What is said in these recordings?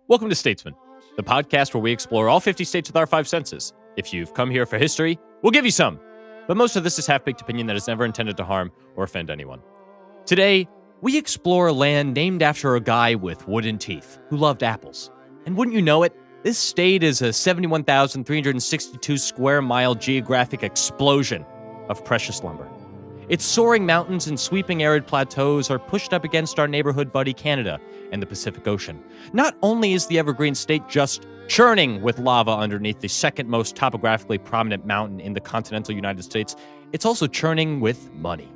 Welcome to Statesmen, the podcast where we explore all 50 states with our 5 senses. If you've come here for history, we'll give you some. But most of this is half-baked opinion that is never intended to harm or offend anyone. Today, we explore a land named after a guy with wooden teeth who loved apples. And wouldn't you know it, this state is a 71,362 square mile geographic explosion of precious lumber. Its soaring mountains and sweeping arid plateaus are pushed up against our neighborhood buddy Canada and the Pacific Ocean. Not only is the evergreen state just churning with lava underneath the second most topographically prominent mountain in the continental United States, it's also churning with money.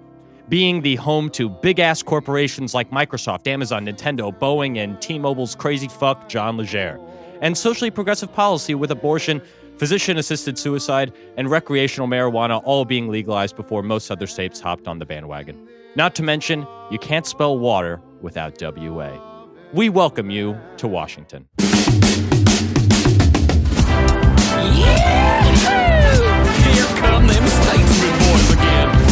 Being the home to big-ass corporations like Microsoft, Amazon, Nintendo, Boeing, and T-Mobile's crazy fuck John Legere. And socially progressive policy with abortion, physician-assisted suicide, and recreational marijuana all being legalized before most other states hopped on the bandwagon. Not to mention, you can't spell water without WA. We welcome you to Washington. Yeah! Here come them Statesmen boys again.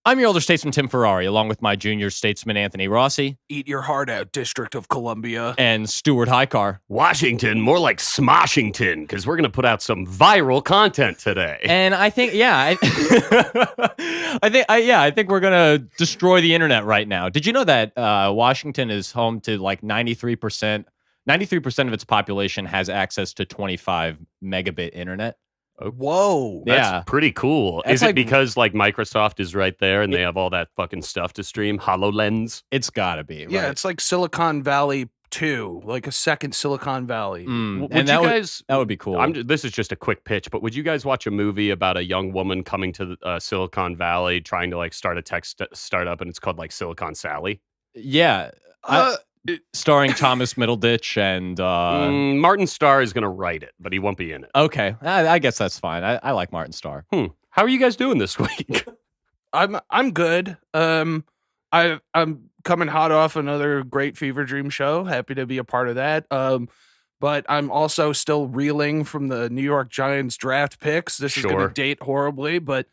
I'm your older statesman, Tim Ferrari, along with my junior statesman, Anthony Rossi. Eat your heart out, District of Columbia. And Stuart Highcar. Washington, more like Smoshington, because we're going to put out some viral content today. And I think, I think we're going to destroy the internet right now. Did you know that Washington is home to like 93% of its population has access to 25 megabit internet? Whoa. That's pretty cool. That's Is it like- because like Microsoft is right there and they have all that fucking stuff to stream? HoloLens? It's gotta be. Yeah, right? it's like Silicon Valley 2, like a second Silicon Valley. Mm, Would and you that guys... that would be cool. This is just a quick pitch, but would you guys watch a movie about a young woman coming to Silicon Valley trying to like start a tech startup and it's called like Silicon Sally? Yeah. Starring Thomas Middleditch and... Martin Starr is going to write it, but he won't be in it. Okay, I guess that's fine. I like Martin Starr. How are you guys doing this week? I'm good. I'm coming hot off another great Fever Dream show. Happy to be a part of that. But I'm also still reeling from the New York Giants draft picks. This is going Sure. to date horribly, but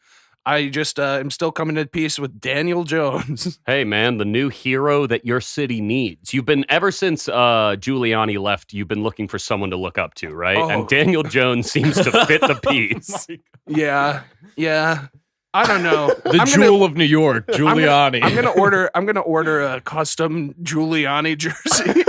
I just am still coming to peace with Daniel Jones. Hey, man, the new hero that your city needs. You've been, ever since Giuliani left, you've been looking for someone to look up to, right? Oh. And Daniel Jones seems to fit the piece. Yeah. I don't know. The jewel of New York, Giuliani. I'm gonna order a custom Giuliani jersey.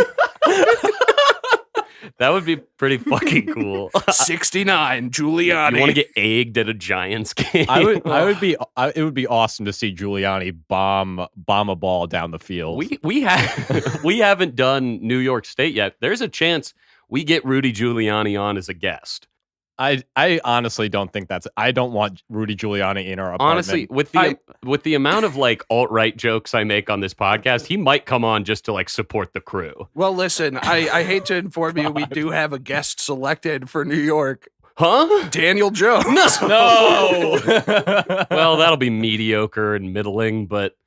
That would be pretty fucking cool. 69 Giuliani. You want to get egged at a Giants game? It would be awesome to see Giuliani bomb a ball down the field. We haven't done New York State yet. There's a chance we get Rudy Giuliani on as a guest. I honestly don't think I don't want Rudy Giuliani in our apartment. Honestly, with the amount of like alt-right jokes I make on this podcast, he might come on just to like support the crew. Well, listen, I hate to inform you, we do have a guest selected for New York. Huh? Daniel Jones. No. Well, that'll be mediocre and middling, but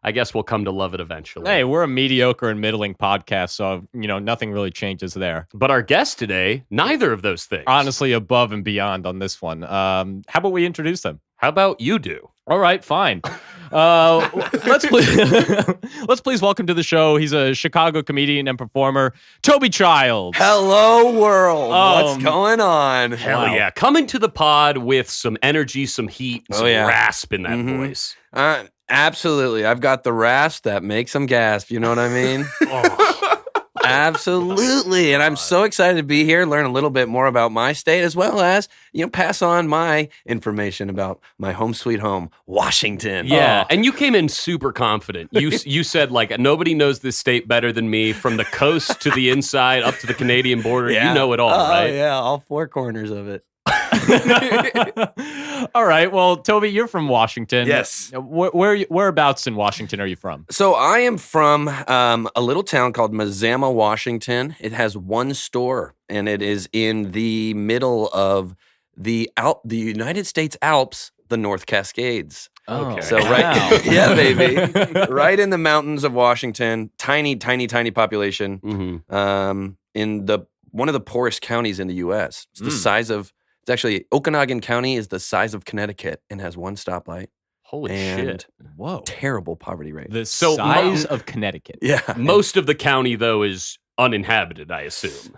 I guess we'll come to love it eventually. Hey, we're a mediocre and middling podcast, so nothing really changes there. But our guest today, neither of those things. Honestly, above and beyond on this one. How about we introduce them? How about you do? All right, fine. Let's please welcome to the show. He's a Chicago comedian and performer, Toby Childs. Hello, world. What's going on? Hell yeah. Coming to the pod with some energy, some heat, and some rasp in that voice. Absolutely. I've got the rasp that makes them gasp. You know what I mean? Absolutely. And I'm so excited to be here, learn a little bit more about my state, as well as, pass on my information about my home sweet home, Washington. Yeah. And you came in super confident. You said, like, nobody knows this state better than me, from the coast to the inside, up to the Canadian border. Yeah. You know it all, right? Yeah, all 4 corners of it. All right. Well, Toby, you're from Washington. Yes. Whereabouts in Washington are you from? So I am from a little town called Mazama, Washington. It has 1 store, and it is in the middle of the United States Alps, the North Cascades. Okay. So yeah, baby, right in the mountains of Washington. Tiny population. Mm-hmm. In one of the poorest counties in the U.S. It's the size of. It's actually Okanagan County is the size of Connecticut and has 1 stoplight. Holy and shit. Whoa. terrible poverty rate. The So size of Connecticut. Yeah. Most of the county, though, is uninhabited, I assume.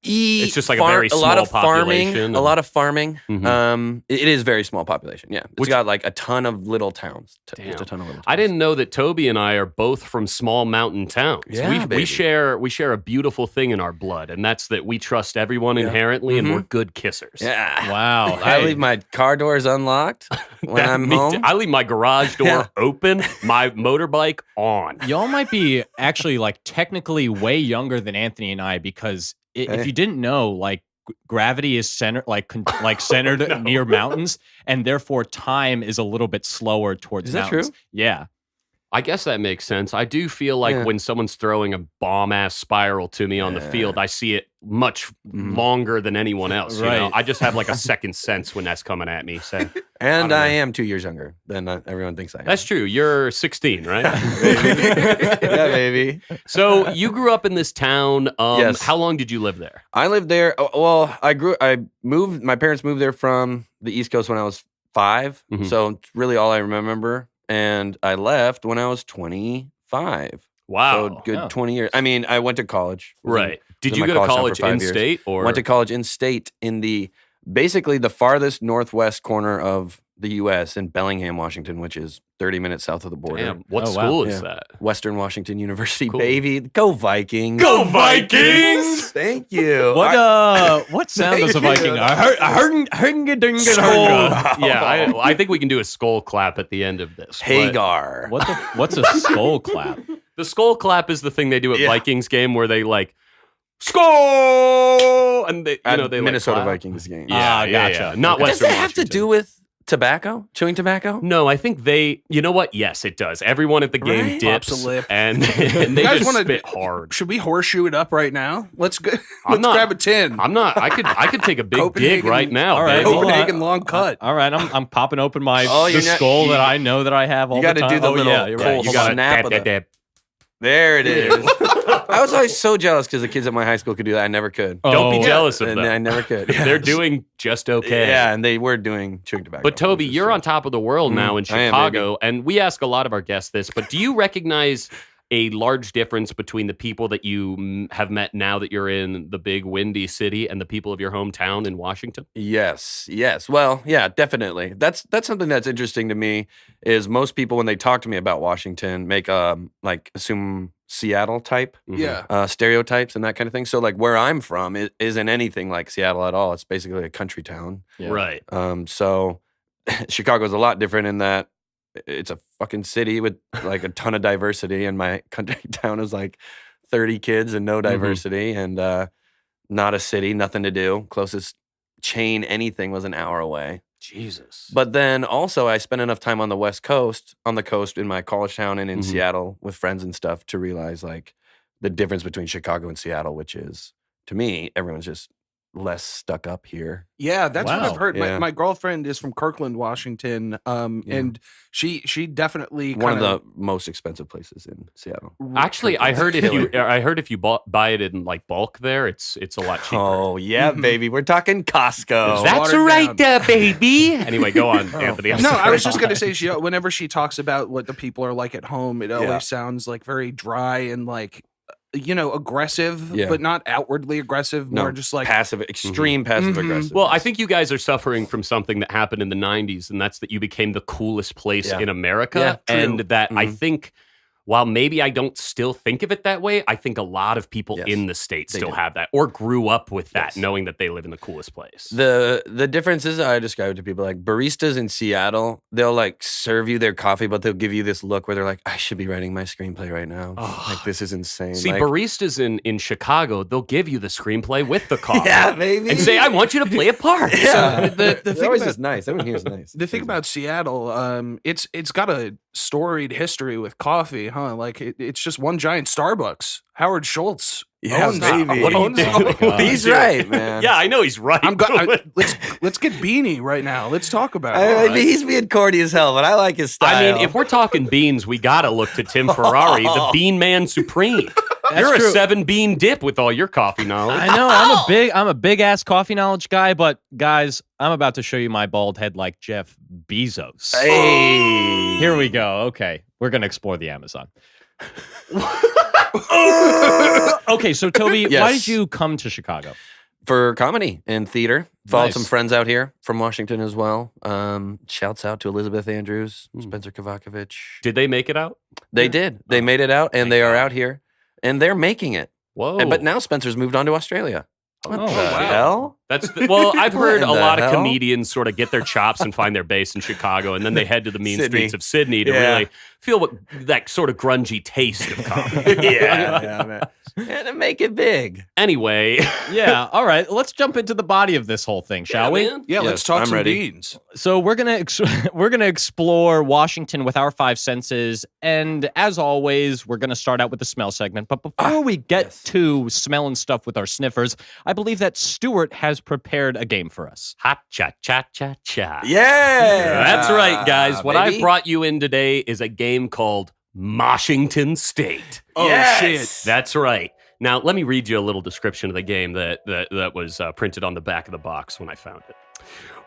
It's just like a very a lot small of farming, population a lot of farming. Mhm. It is very small population. Yeah, it's Which- got like a ton of little towns. Just Damn. a ton of little towns. I didn't know that Toby and I are both from small mountain towns. Yeah, we baby. share a beautiful thing in our blood, and that's that we trust everyone inherently, and we're good kissers. Yeah. Wow. I Hey. leave my car doors unlocked when I'm Me home. too. I leave my garage door Yeah. open, my motorbike on. Y'all might be actually like technically way younger than Anthony and I because if Hey. you didn't know, like gravity is centered centered near mountains, and therefore time is a little bit slower towards Is that mountains. true? Yeah. I guess that makes sense. I do feel like Yeah. when someone's throwing a bomb ass spiral to me on the field, I see it much longer than anyone else. You know? Right. I just have like a second sense when that's coming at me. So And I I don't know. am 2 years younger than everyone thinks I am. that's true. You're 16, right? yeah, baby. So you grew up in this town. Yes. How long did you live there? I lived there. Well, I moved. My parents moved there from the East Coast when I was 5. Mhm. So it's really all I remember. And I left when I was 25. Wow. So good Yeah. 20 years. I mean, I went to college. Right. Did in you my go to college town for college 5 in years. state or Went to college in state in basically the farthest northwest corner of the U.S. in Bellingham, Washington, which is 30 minutes south of the border. Damn, what Oh, wow. school is Yeah. that? Western Washington University, Cool. baby. Go Vikings. Go Vikings! Thank you. What sound does a Thank Viking? you. Yeah, I think we can do a skull clap at the end of this. but Hagar. What's a skull clap? The skull clap is the thing they do at Yeah. Vikings game where they like skull and they At they Minnesota like clap. Vikings game. Yeah, gotcha. Not Does Western that have to Washington. do with tobacco? Chewing tobacco? No, I think you know what? Yes, it does. Everyone at the game Right? dips Pops a lip. and they guys just wanna- spit hard. Should we horseshoe it up right now? Let's go. I'm Let's not- grab a 10. I could take a big dig Copenhagen- right now. All right, baby. hold on. Copenhagen long cut. All right, I'm popping open my Oh, the you're not- skull you- that I know that I have all you the gotta time. do the little yeah, you're right. cold You got snap to of the- There it is. I was always so jealous because the kids at my high school could do that. I never could. Don't be Oh, jealous of And them. I never could. They're doing just okay. Yeah, and they were doing chewing tobacco. But Toby, which is you're so- on top of the world now in I am, Chicago, and we ask a lot of our guests this, but do you recognize a large difference between the people that you have met now that you're in the big windy city and the people of your hometown in Washington? Yes. Well, yeah, definitely. That's something that's interesting to me is most people when they talk to me about Washington make like assume Seattle type Mhm. Yeah. stereotypes and that kind of thing. So like where I'm from isn't anything like Seattle at all. It's basically a country town. Yeah. Right. So Chicago's a lot different in that it's a fucking city with like a ton of diversity, and my country town is like 30 kids and no diversity, and not a city, nothing to do. Closest chain anything was an hour away. Jesus. But then also I spent enough time on the West Coast, on the coast in my college town and in Seattle with friends and stuff to realize like the difference between Chicago and Seattle, which is to me, everyone's just less stuck up here. Yeah, that's what Wow. I've heard. Yeah. My girlfriend is from Kirkland, Washington, and she definitely One of kinda- the most expensive places in Seattle. Actually, I heard if you Killer. buy it in like bulk there, it's a lot cheaper. Oh yeah, baby. We're talking Costco. That's watered down. baby. Anyway, go on, Anthony. I'm No, I sorry. was just gonna say, whenever she talks about what the people are like at home, it always Yeah. sounds like very dry and like, aggressive, Yeah. but not outwardly aggressive. More just like passive, extreme passive aggressive. Well, I think you guys are suffering from something that happened in the 90s, and that's that you became the coolest place Yeah. in America. Yeah, and true. that I think, while maybe I don't still think of it that way, I think a lot of people Yes, in the States they still do. have that or grew up with that, Yes. knowing that they live in the coolest place. the difference is I describe it to people like baristas in Seattle, they'll like serve you their coffee, but they'll give you this look where they're like, I should be writing my screenplay right now. Like this is insane. See, like, baristas in Chicago, they'll give you the screenplay with the coffee. yeah, baby. And say, I want you to play a part. yeah. So the They're thing always about- just nice. Everyone here is nice. The thing about Seattle, it's got a storied history with coffee, huh? Like it's just one giant Starbucks. Howard Schultz Yeah, owns baby. What are you owns doing? all- God. He's right, man. Yeah, I know he's right. let's get Beanie right now. Let's talk about I it. mean, he's being corny as hell, but I like his style. I mean, if we're talking beans, we gotta look to Tim Ferrari, the Bean Man Supreme. You're true. a 7-bean dip with all your coffee knowledge. I know. I'm a big ass coffee knowledge guy, but guys, I'm about to show you my bald head like Jeff Bezos. Hey. Here we go. Okay, we're gonna explore the Amazon. Okay, so Toby, Yes. why did you come to Chicago? For comedy and theater. Followed Nice. some friends out here from Washington as well. Shouts out to Elizabeth Andrews, Spencer Kovakovich. Did they make it out? They did. They made it out, and Thank they are God. out here, and they're making it. Whoa. But now Spencer's moved on to Australia. What Oh, the wow. hell? Well, I've heard a What the lot of hell? comedians sort of get their chops and find their base in Chicago, and then they head to the mean Sydney. streets of Sydney to Yeah. really feel what that sort of grungy taste of comedy. yeah, man. And to make it big. Anyway, Yeah. All right. Let's jump into the body of this whole thing, shall we? man. Yeah, Yes, let's talk I'm some ready. beans. So we're gonna we're gonna explore Washington with our 5 senses, and as always, we're gonna start out with the smell segment. But before we get yes. to smelling stuff with our sniffers, I believe that Stuart has prepared a game for us. Hot cha cha cha cha. Yeah. That's right, guys. What baby. I've brought you in today is a game called Washington State. Oh, Yes. shit. That's right. Now, let me read you a little description of the game that was printed on the back of the box when I found it.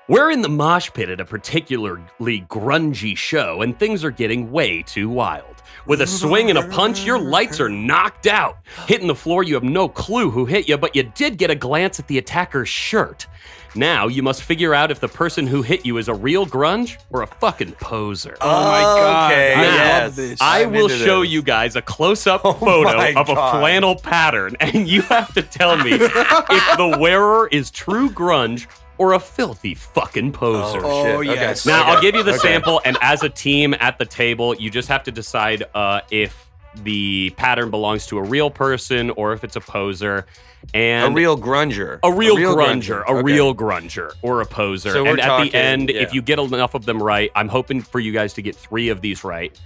We're in the mosh pit at a particularly grungy show, and things are getting way too wild. With a swing and a punch, your lights are knocked out. Hitting the floor, you have no clue who hit you, but you did get a glance at the attacker's shirt. Now, you must figure out if the person who hit you is a real grunge or a fucking poser. Oh my God. Okay, I yes. love this. I I'm will into show this. you guys a close-up my photo of a God. flannel pattern, and you have to tell me if the wearer is true grunge or a filthy fucking poser. Oh, shit. Okay. yes. Now, Okay. I'll give you the Okay. sample, and as a team at the table, you just have to decide if the pattern belongs to a real person or if it's a poser. And A real grunger. a real grunger, a Okay. real grunger, or a poser. So we're and at talking- the end, yeah. if you get enough of them right, I'm hoping for you guys to get 3 of these right.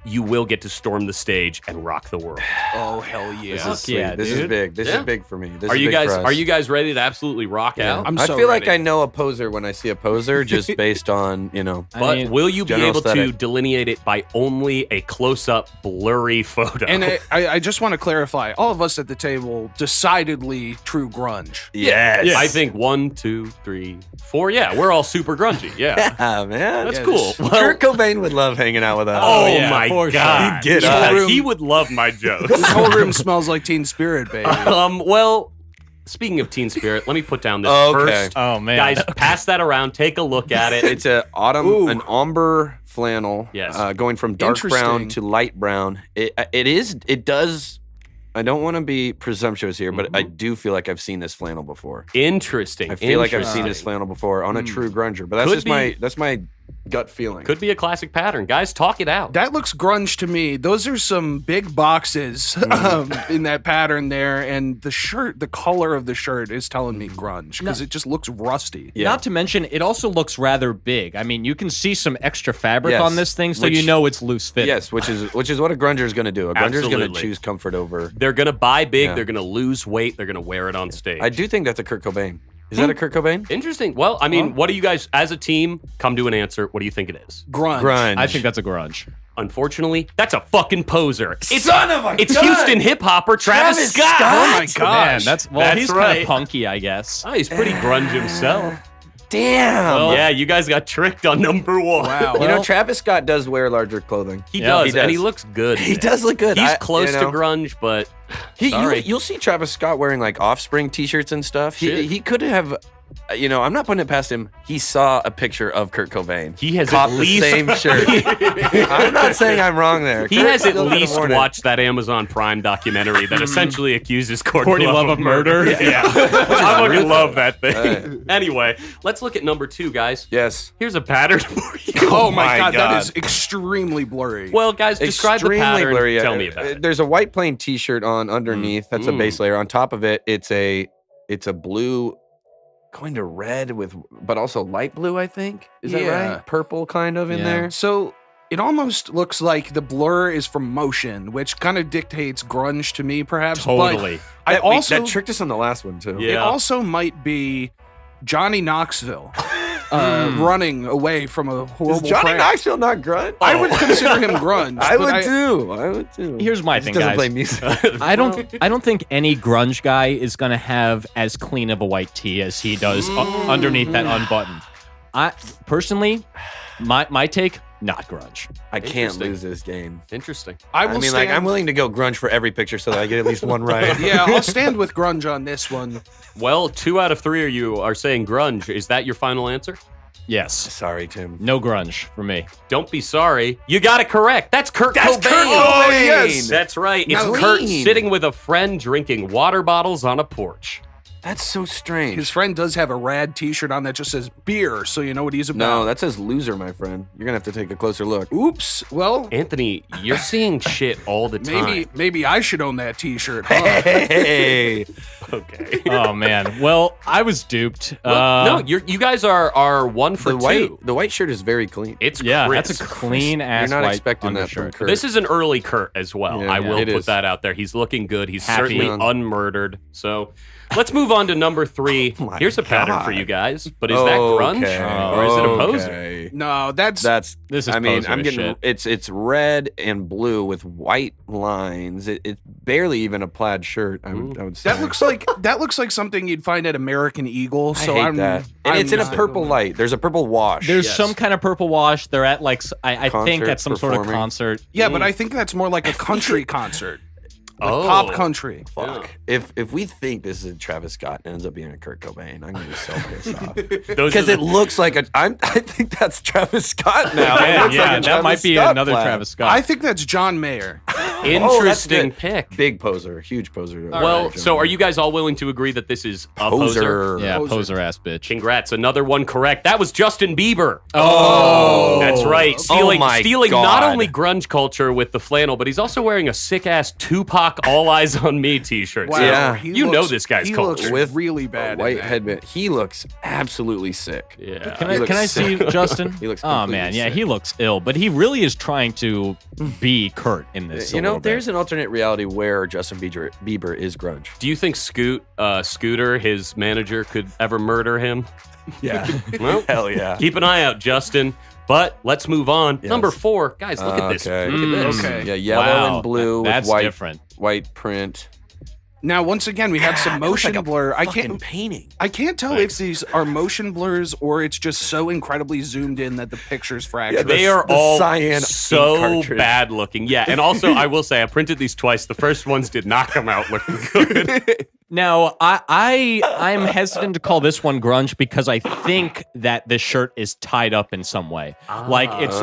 You will get to storm the stage and rock the world. Oh, hell yeah. This is sweet. yeah, This is dude. big. This Yeah. is big for me. This Are is you big guys for us. are you guys ready to absolutely rock Yeah. out? I'm I so feel like ready. I know a poser when I see a poser, just based on, you know. I But mean, will you be general able to aesthetic. delineate it by only a close-up, blurry photo? And I just want to clarify, all of us at the table, decidedly true grunge. Yes. I think 1, 2, 3, 4. Yeah, we're all super grungy. Yeah. Yeah, man. That's Yeah, cool. this- Well, Kurt Cobain would love hanging out with us. oh yeah, my for sure. God. He'd get Yeah, us. he would love my jokes. This whole room smells like Teen Spirit, baby. Well, speaking of Teen Spirit, let me put down this Okay. first. oh man, Guys, pass that around. Take a look at it. It's a Ooh. an ombre flannel. Yes. Going from dark brown Interesting. to light brown. It does. I don't want to be presumptuous here, but I do feel like I've seen this flannel before. Interesting. I feel like I've seen this Interesting. flannel before on a true grunger, but that's Could just be. that's my gut feeling. Could be a classic pattern. Guys, talk it out. That looks grunge to me. Those are some big boxes in that pattern there, and the shirt, the color of the shirt is telling me grunge because it just looks rusty. Yeah. Not to mention, it also looks rather big. I mean, you can see some extra fabric Yes, on this thing, so which- you know it's loose fit. Yes, which is what a grunger is going to do. A grunger is going to Absolutely. choose comfort over. They're going to buy big. Yeah. They're going to lose weight. They're going to wear it on stage. I do think that's a Kurt Cobain. Is that a Kurt Cobain? Interesting. Well, I mean, what do you guys, as a team, come to an answer? What do you think it is? Grunge. Grunge. I think that's a grunge. Unfortunately, that's a fucking poser. It's Son of a It's gun! Houston hip hopper Travis, Travis Scott. Scott? Oh my Man, gosh. that's That's he's kind right. of punky, I guess. Oh, he's pretty grunge himself. Damn. Well, Yeah, you guys got tricked on number 1. Wow. you know, Well- Travis Scott does wear larger clothing. He Yeah, does, he does. and he looks good. in He it. does look good. He's close you know, to grunge, but You'll sorry. see Travis Scott wearing like Offspring T-shirts and stuff. Shit. He could have, you know, I'm not putting it past him. He saw a picture of Kurt Cobain. he has Caught at the least same shirt. I'm not saying I'm wrong there. He Kurt has at still could've least worn it. watched that Amazon Prime documentary that essentially accuses Courtney Love of Murder. Yeah, I fucking love that thing. Right. Anyway, let's look at number 2, guys. Yes. Here's a pattern for you. Oh my my god, that God. is extremely blurry. Well, guys, describe the Extremely pattern. blurry. Tell me about it. There's a white plain T-shirt on underneath. That's a Mm. base layer. On top of it, it's a blue, going to red with, but also light blue. I think is that Yeah. right? Purple kind of in Yeah. there. So it almost looks like the blur is from motion, which kind of dictates grunge to me, perhaps. Totally. But That tricked us on the last one too. Yeah. it also might be Johnny Knoxville. running away from a Is horrible Johnny prank. Knoxville not grunge? I would consider him grunge. I but would too. Here's my He thing, doesn't guys. play music. I don't think any grunge guy is gonna have as clean of a white tee as he does underneath that unbuttoned. I personally, my take, not grunge. I can't Interesting. lose this game. Interesting. I I will mean, stand, like, I'm willing to go grunge for every picture so that I get at least one right. Yeah, I'll stand with grunge on this one. Well, 2 out of 3 of you are saying grunge. Is that your final answer? Yes, Sorry, Tim. no grunge for me. Don't be sorry. You got it correct. That's Kurt That's Cobain. Kurt Cobain! yes. That's right. It's Now, Kurt clean. sitting with a friend drinking water bottles on a porch. That's so strange. His friend does have a rad T-shirt on that just says beer, so you know what he's about. No, that says loser, my friend. You're gonna have to take a closer look. Oops. Well, Anthony, you're seeing shit all the time. maybe I should own that T-shirt. Huh? Hey, Okay. Oh man, well I was duped. Well, no, you guys are 1 for 2. the white shirt is very clean. It's yeah, crisp. that's a clean ass You're not white expecting that from undershirt. Kurt. This is an early Kurt as well. Yeah, I will it put is. that out there. He's looking good. He's Happy. certainly unmurdered. So let's move on to number 3. Oh my Here's a pattern for God. you guys. But is that grunge or is it a poser? Okay. No, that's That's This is I mean, poser I'm as getting shit. it's red and blue with white lines. It's barely even a plaid shirt. I would say that looks like something you'd find at American Eagle. I So hate I'm that. And I'm it's in a not- purple light. There's a purple wash. There's Yes. some kind of purple wash. They're at like I think Concert, at some sort of performing. concert. Yeah, but I think that's more like a country concert, like Oh. pop country. Fuck. If we think this is a Travis Scott and ends up being a Kurt Cobain, I'm gonna be so pissed off. Those Because are it looks like I think that's Travis Scott now. It Yeah, looks like a that Travis might be Scott another plaid. Travis Scott. I think that's John Mayer. interesting good. pick. Big poser, huge poser. Well, so are you guys all willing to agree that this is a poser? yeah, Poser. poser ass bitch. Congrats, another one correct. That was Justin Bieber. Oh, That's right. Stealing my not God. only grunge culture with the flannel, but he's also wearing a sick ass Tupac All Eyes on Me t-shirt. Wow, So Yeah. he you looks- know this guy's he culture. looks With really bad. in white that. headband. He looks absolutely sick. Yeah. Can He I looks see sick. Justin? He looks Oh completely man, yeah, sick. he looks ill, but he really is trying to be Kurt in this. You know, there's an alternate reality where Justin Bieber is grunge. Do you think Scooter, his manager, could ever murder him? Yeah. Well, Hell yeah. keep an eye out, Justin. But let's move on. Yes. Number 4. Guys, look at this. Okay. Look at this. Okay. Yeah, yellow Wow, and blue that's with different. white print. Now, once again, we have some That looks motion like a blur. I fucking can't. painting. I can't tell if these are motion blurs or it's just so incredibly zoomed in that the picture's fractured. They are the all cyan ink so cartridge. bad looking. Yeah, and also I will say I printed these twice. The first ones did not come out looking good. Now, I'm hesitant to call this one grunge because I think that this shirt is tied up in some way, like it's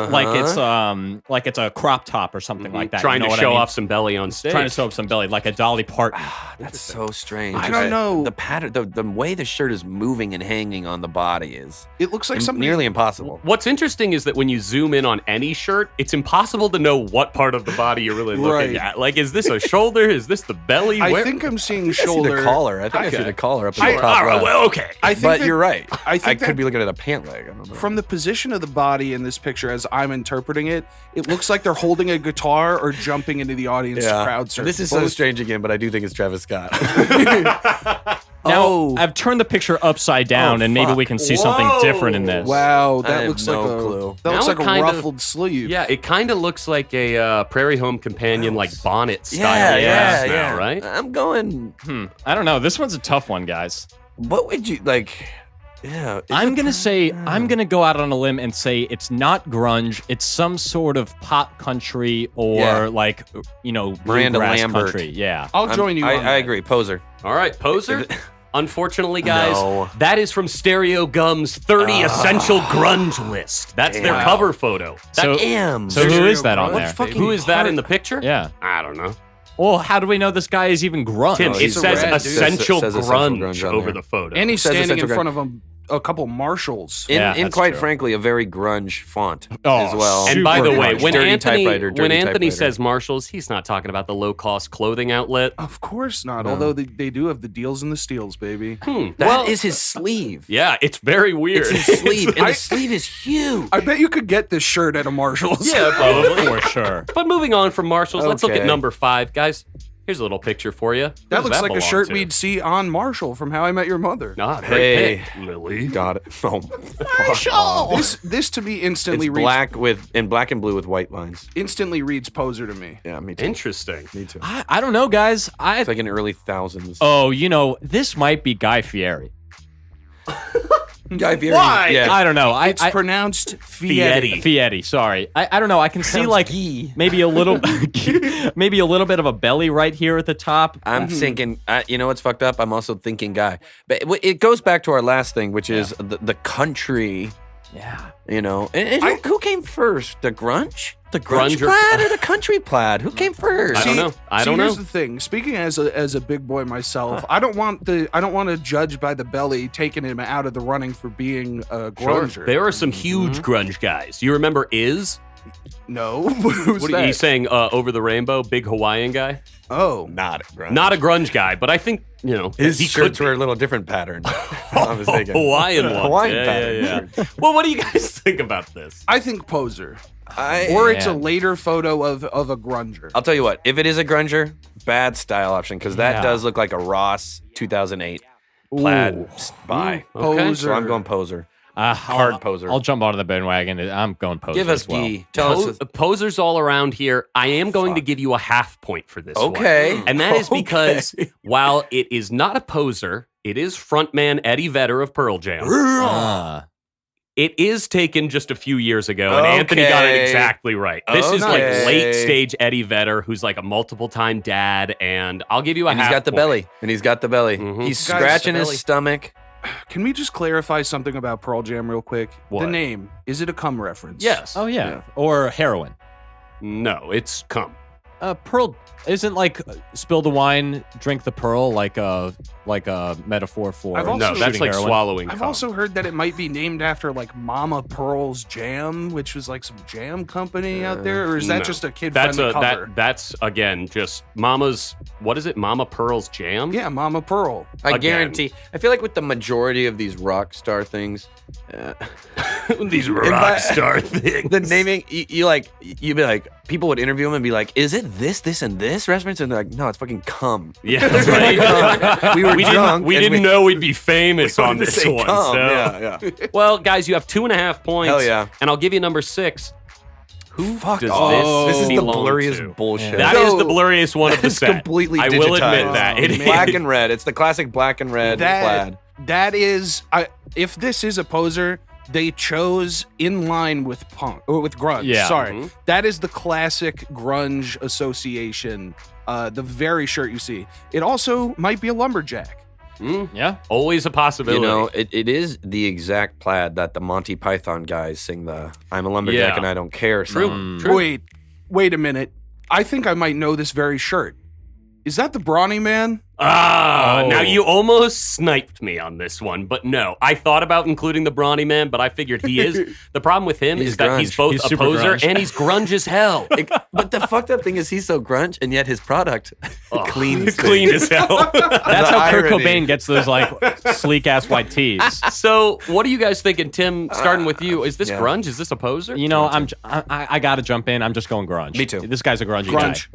a crop top or something like that. Trying you know to what I show mean? off some belly on stage. trying to show up some belly, like a Dolly Parton. That's so strange. I don't know. The pattern, the way the shirt is moving and hanging on the body is It looks like something. nearly impossible. What's interesting is that when you zoom in on any shirt, it's impossible to know what part of the body you're really looking Right. at. Like, is this a shoulder? Is this the belly? I Where- think I'm seeing I see shoulder. the collar. I think I see Okay. the collar up I- at the top all right, left. well, okay. I think But that- you're right. I think could that- be looking at a pant leg. I don't know. From the position of the body in this picture, as I'm interpreting it, it looks like they're holding a guitar or jumping into the audience crowd surf. This is so Both- strange again, but I do think it's Travis Scott. Now, Oh. I've turned the picture upside down, Oh, and maybe fuck. we can see something different in this. Wow, I that have looks no like a clue. that looks Now like it a kinda- ruffled sleeve. Yeah, it kind of looks like a Prairie Home Companion, like bonnet style. yeah, now, yeah. right? I'm going. I don't know. This one's a tough one, guys. What would you like? Yeah, is I'm it- gonna say I'm gonna go out on a limb and say it's not grunge. It's some sort of pop country or Yeah. like Miranda bluegrass Lambert. country. Yeah. I'll join you. on I that. agree. Poser. All right, Poser. Unfortunately, guys, No. that is from Stereo Gum's 30 Essential Grunge List. That's their Damn. cover photo. So, Damn. so who is that on What there? fucking- Who is that in the picture? Yeah. I don't know. Well, how do we know this guy is even grunge? Tim, it he's a says rad dude. Essential Says Essential Grunge Grunge on over there. the photo. And he's Says standing in essential front of a couple marshals. In, Yeah, in that's quite true. frankly, a very grunge font Oh, as well. And by the Super way, grunge. when Dirty Anthony typewriter. says Marshalls, he's not talking about the low-cost clothing outlet. Of course not. No. Although they do have the deals and the steals, baby. That is his sleeve. Yeah, it's very weird. It's his sleeve, and I- the sleeve is huge. I bet you could get this shirt at a Marshall's. Yeah, probably. for sure. But moving on from Marshalls, let's look at Okay. number 5. Guys, Here's a little picture for you. That looks like a belong shirt to? we'd see on Marshall from How I Met Your Mother. Nah, Hey. great pick, Lily. Got it. Oh, fuck off. This to me instantly It's reads black and blue with white lines. instantly reads poser to me. Yeah, me too. Interesting. Me too. I don't know, guys. It's like in early thousands. Oh, this might be Guy Fieri. Guy Fieri. Why? Yeah. I don't know. It's pronounced Fieri. Fieri. Sorry. I don't know. I can see like maybe a little bit of a belly right here at the top. I'm thinking, you know what's fucked up? I'm also thinking guy. But it goes back to our last thing, which is the country, Yeah. you know. And who came first? The grunge? The Grunge grunge or- plaid or the country plaid? Who came first? I don't know. I don't know. Here's the thing. Speaking as a big boy myself, I don't want to judge by the belly, taking him out of the running for being a grunger. There are some huge grunge guys. You remember Iz? No. Who's What that? are you saying? Over the Rainbow, big Hawaiian guy. Oh, Not a grunge. Not a grunge guy, but I think His he shirts could were a little different pattern. I was thinking. Hawaiian one. Hawaiian pattern. Yeah. Well, what do you guys think about this? I think poser, I- or it's a Yeah. later photo of a grunger. I'll tell you what. If it is a grunger, bad style option because that Yeah. does look like a Ross 2008 plaid buy. Okay. Poser. So I'm going poser. Hard poser. I'll jump onto the bandwagon. I'm going poser. Give us as well. Guy. Tell us. Posers all around here. I am going to give you a half point for this one. Okay. And that is because while it is not a poser, it is frontman Eddie Vedder of Pearl Jam. Ah. It is taken just a few years ago, and Anthony got it Okay. exactly right. This is like Okay. late stage Eddie Vedder, who's like a multiple time dad, and I'll give you a And half he's got the point. belly. And he's got the belly. Mhm. He's Guys, scratching the his belly. stomach. Can we just clarify something about Pearl Jam real quick? What? The name, is it a cum reference? Yes. Oh yeah. Yeah. Or heroin. No, it's cum. Pearl isn't like spill the wine, drink the pearl like a metaphor for I've also- No, that's shooting like heroin. swallowing I've cum. also heard that it might be named after like Mama Pearl's Jam, which was like some jam company out there, or is that No. just a kid That's friendly cover? that's again just Mama's. What is it? Mama Pearl's Jam. Yeah, Mama Pearl. I Again. guarantee. I feel like with the majority of these rock star things, These by- rock star things. the naming, you'd be like, people would interview them and be like, is it this, and this reference? And they're like, no, it's fucking cum. Yeah, that's right. We were drunk. We and didn't know we'd be famous on wanted to this say one. cum. So. Yeah, yeah. Well, guys, you have 2.5 points. Hell yeah. And I'll give you number 6. Who Fuck does off. this This is the belong blurriest to? bullshit. That is the No. blurriest one of the It's set. completely I will admit digitized. that. It Black is. and red. It's the classic black and red plaid. That is, if this is a poser, they chose in line with punk or with grunge. Yeah. Sorry, Mhm. that is the classic grunge association. The very shirt you see. It also might be a lumberjack. Yeah. Always a possibility. You know, it is the exact plaid that the Monty Python guys sing the "I'm a lumberjack Yeah. and I don't care" True. song. True. Wait a minute. I think I might know this very shirt. Is that the Brawny Man? Ah, Oh. now you almost sniped me on this one, but no. I thought about including the Brawny Man, but I figured he is. The problem with him He's is that he's grunge. both He's a super poser grunge. and he's grunge as hell. But the fucked up thing is he's so grunge, and yet his product clean, as Clean things. as hell. That's how Kurt irony. Cobain gets those like sleek ass white tees. So, what are you guys thinking, Tim? Starting with you, is this yeah. grunge? Is this a poser? You know, I gotta jump in. I'm just going grunge. Me too. This guy's a grungy Grunge.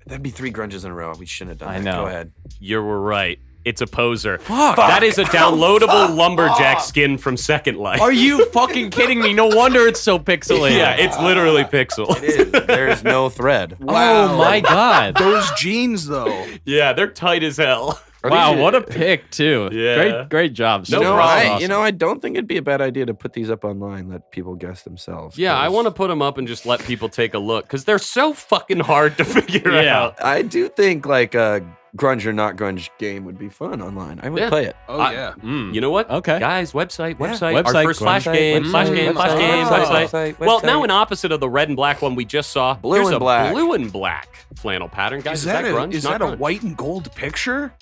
That'd be 3 grunges in a row. We shouldn't have done I that. know. Go ahead. You were right. It's a poser. Fuck. That is a downloadable lumberjack skin from Second Life. Are you fucking kidding me? No wonder it's so pixelated. Yeah, it's literally pixel. It is. There's no thread. Oh my god. Those jeans, though. Yeah, they're tight as hell. Wow, what a pick too. Yeah. Great job. No You know, problem. I, you know, I don't think it'd be a bad idea to put these up online. Let people guess themselves. Yeah, I 'cause want to put them up and just let people take a look because they're so fucking hard to figure Yeah. out. I do think like a grunge or not grunge game would be fun online. I would Yeah. play it. Oh, I- yeah. Mm. You know what? Okay. Guys, website. Website, Our first flash website, game, flash website, game, flash website, game, website, website. website, Well, website. now in opposite of the red and black one we just saw, Blue here's and a black. blue and black flannel pattern. Guys, is that grunge? Is Not that a grunge. white and gold picture?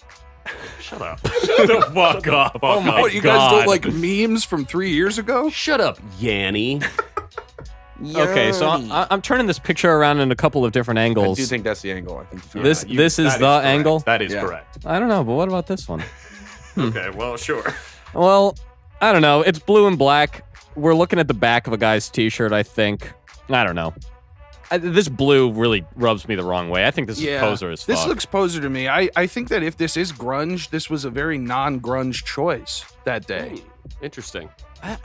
Shut up. Shut the fuck up. Oh my What, you guys don't like memes from 3 years ago? Shut up, Yanny. Okay, so I'm turning this picture around in a couple of different I angles. do think that's the angle. I think This is the angle. That is Yeah. correct. I don't know, but what about this one? Okay, well, sure. Well, I don't know. It's blue and black. We're looking at the back of a guy's t-shirt, I think. I don't know. This blue really rubs me the wrong way. I think this is poser as fuck. This looks poser to me. I think that if this is grunge, this was a very non-grunge choice that day. Interesting.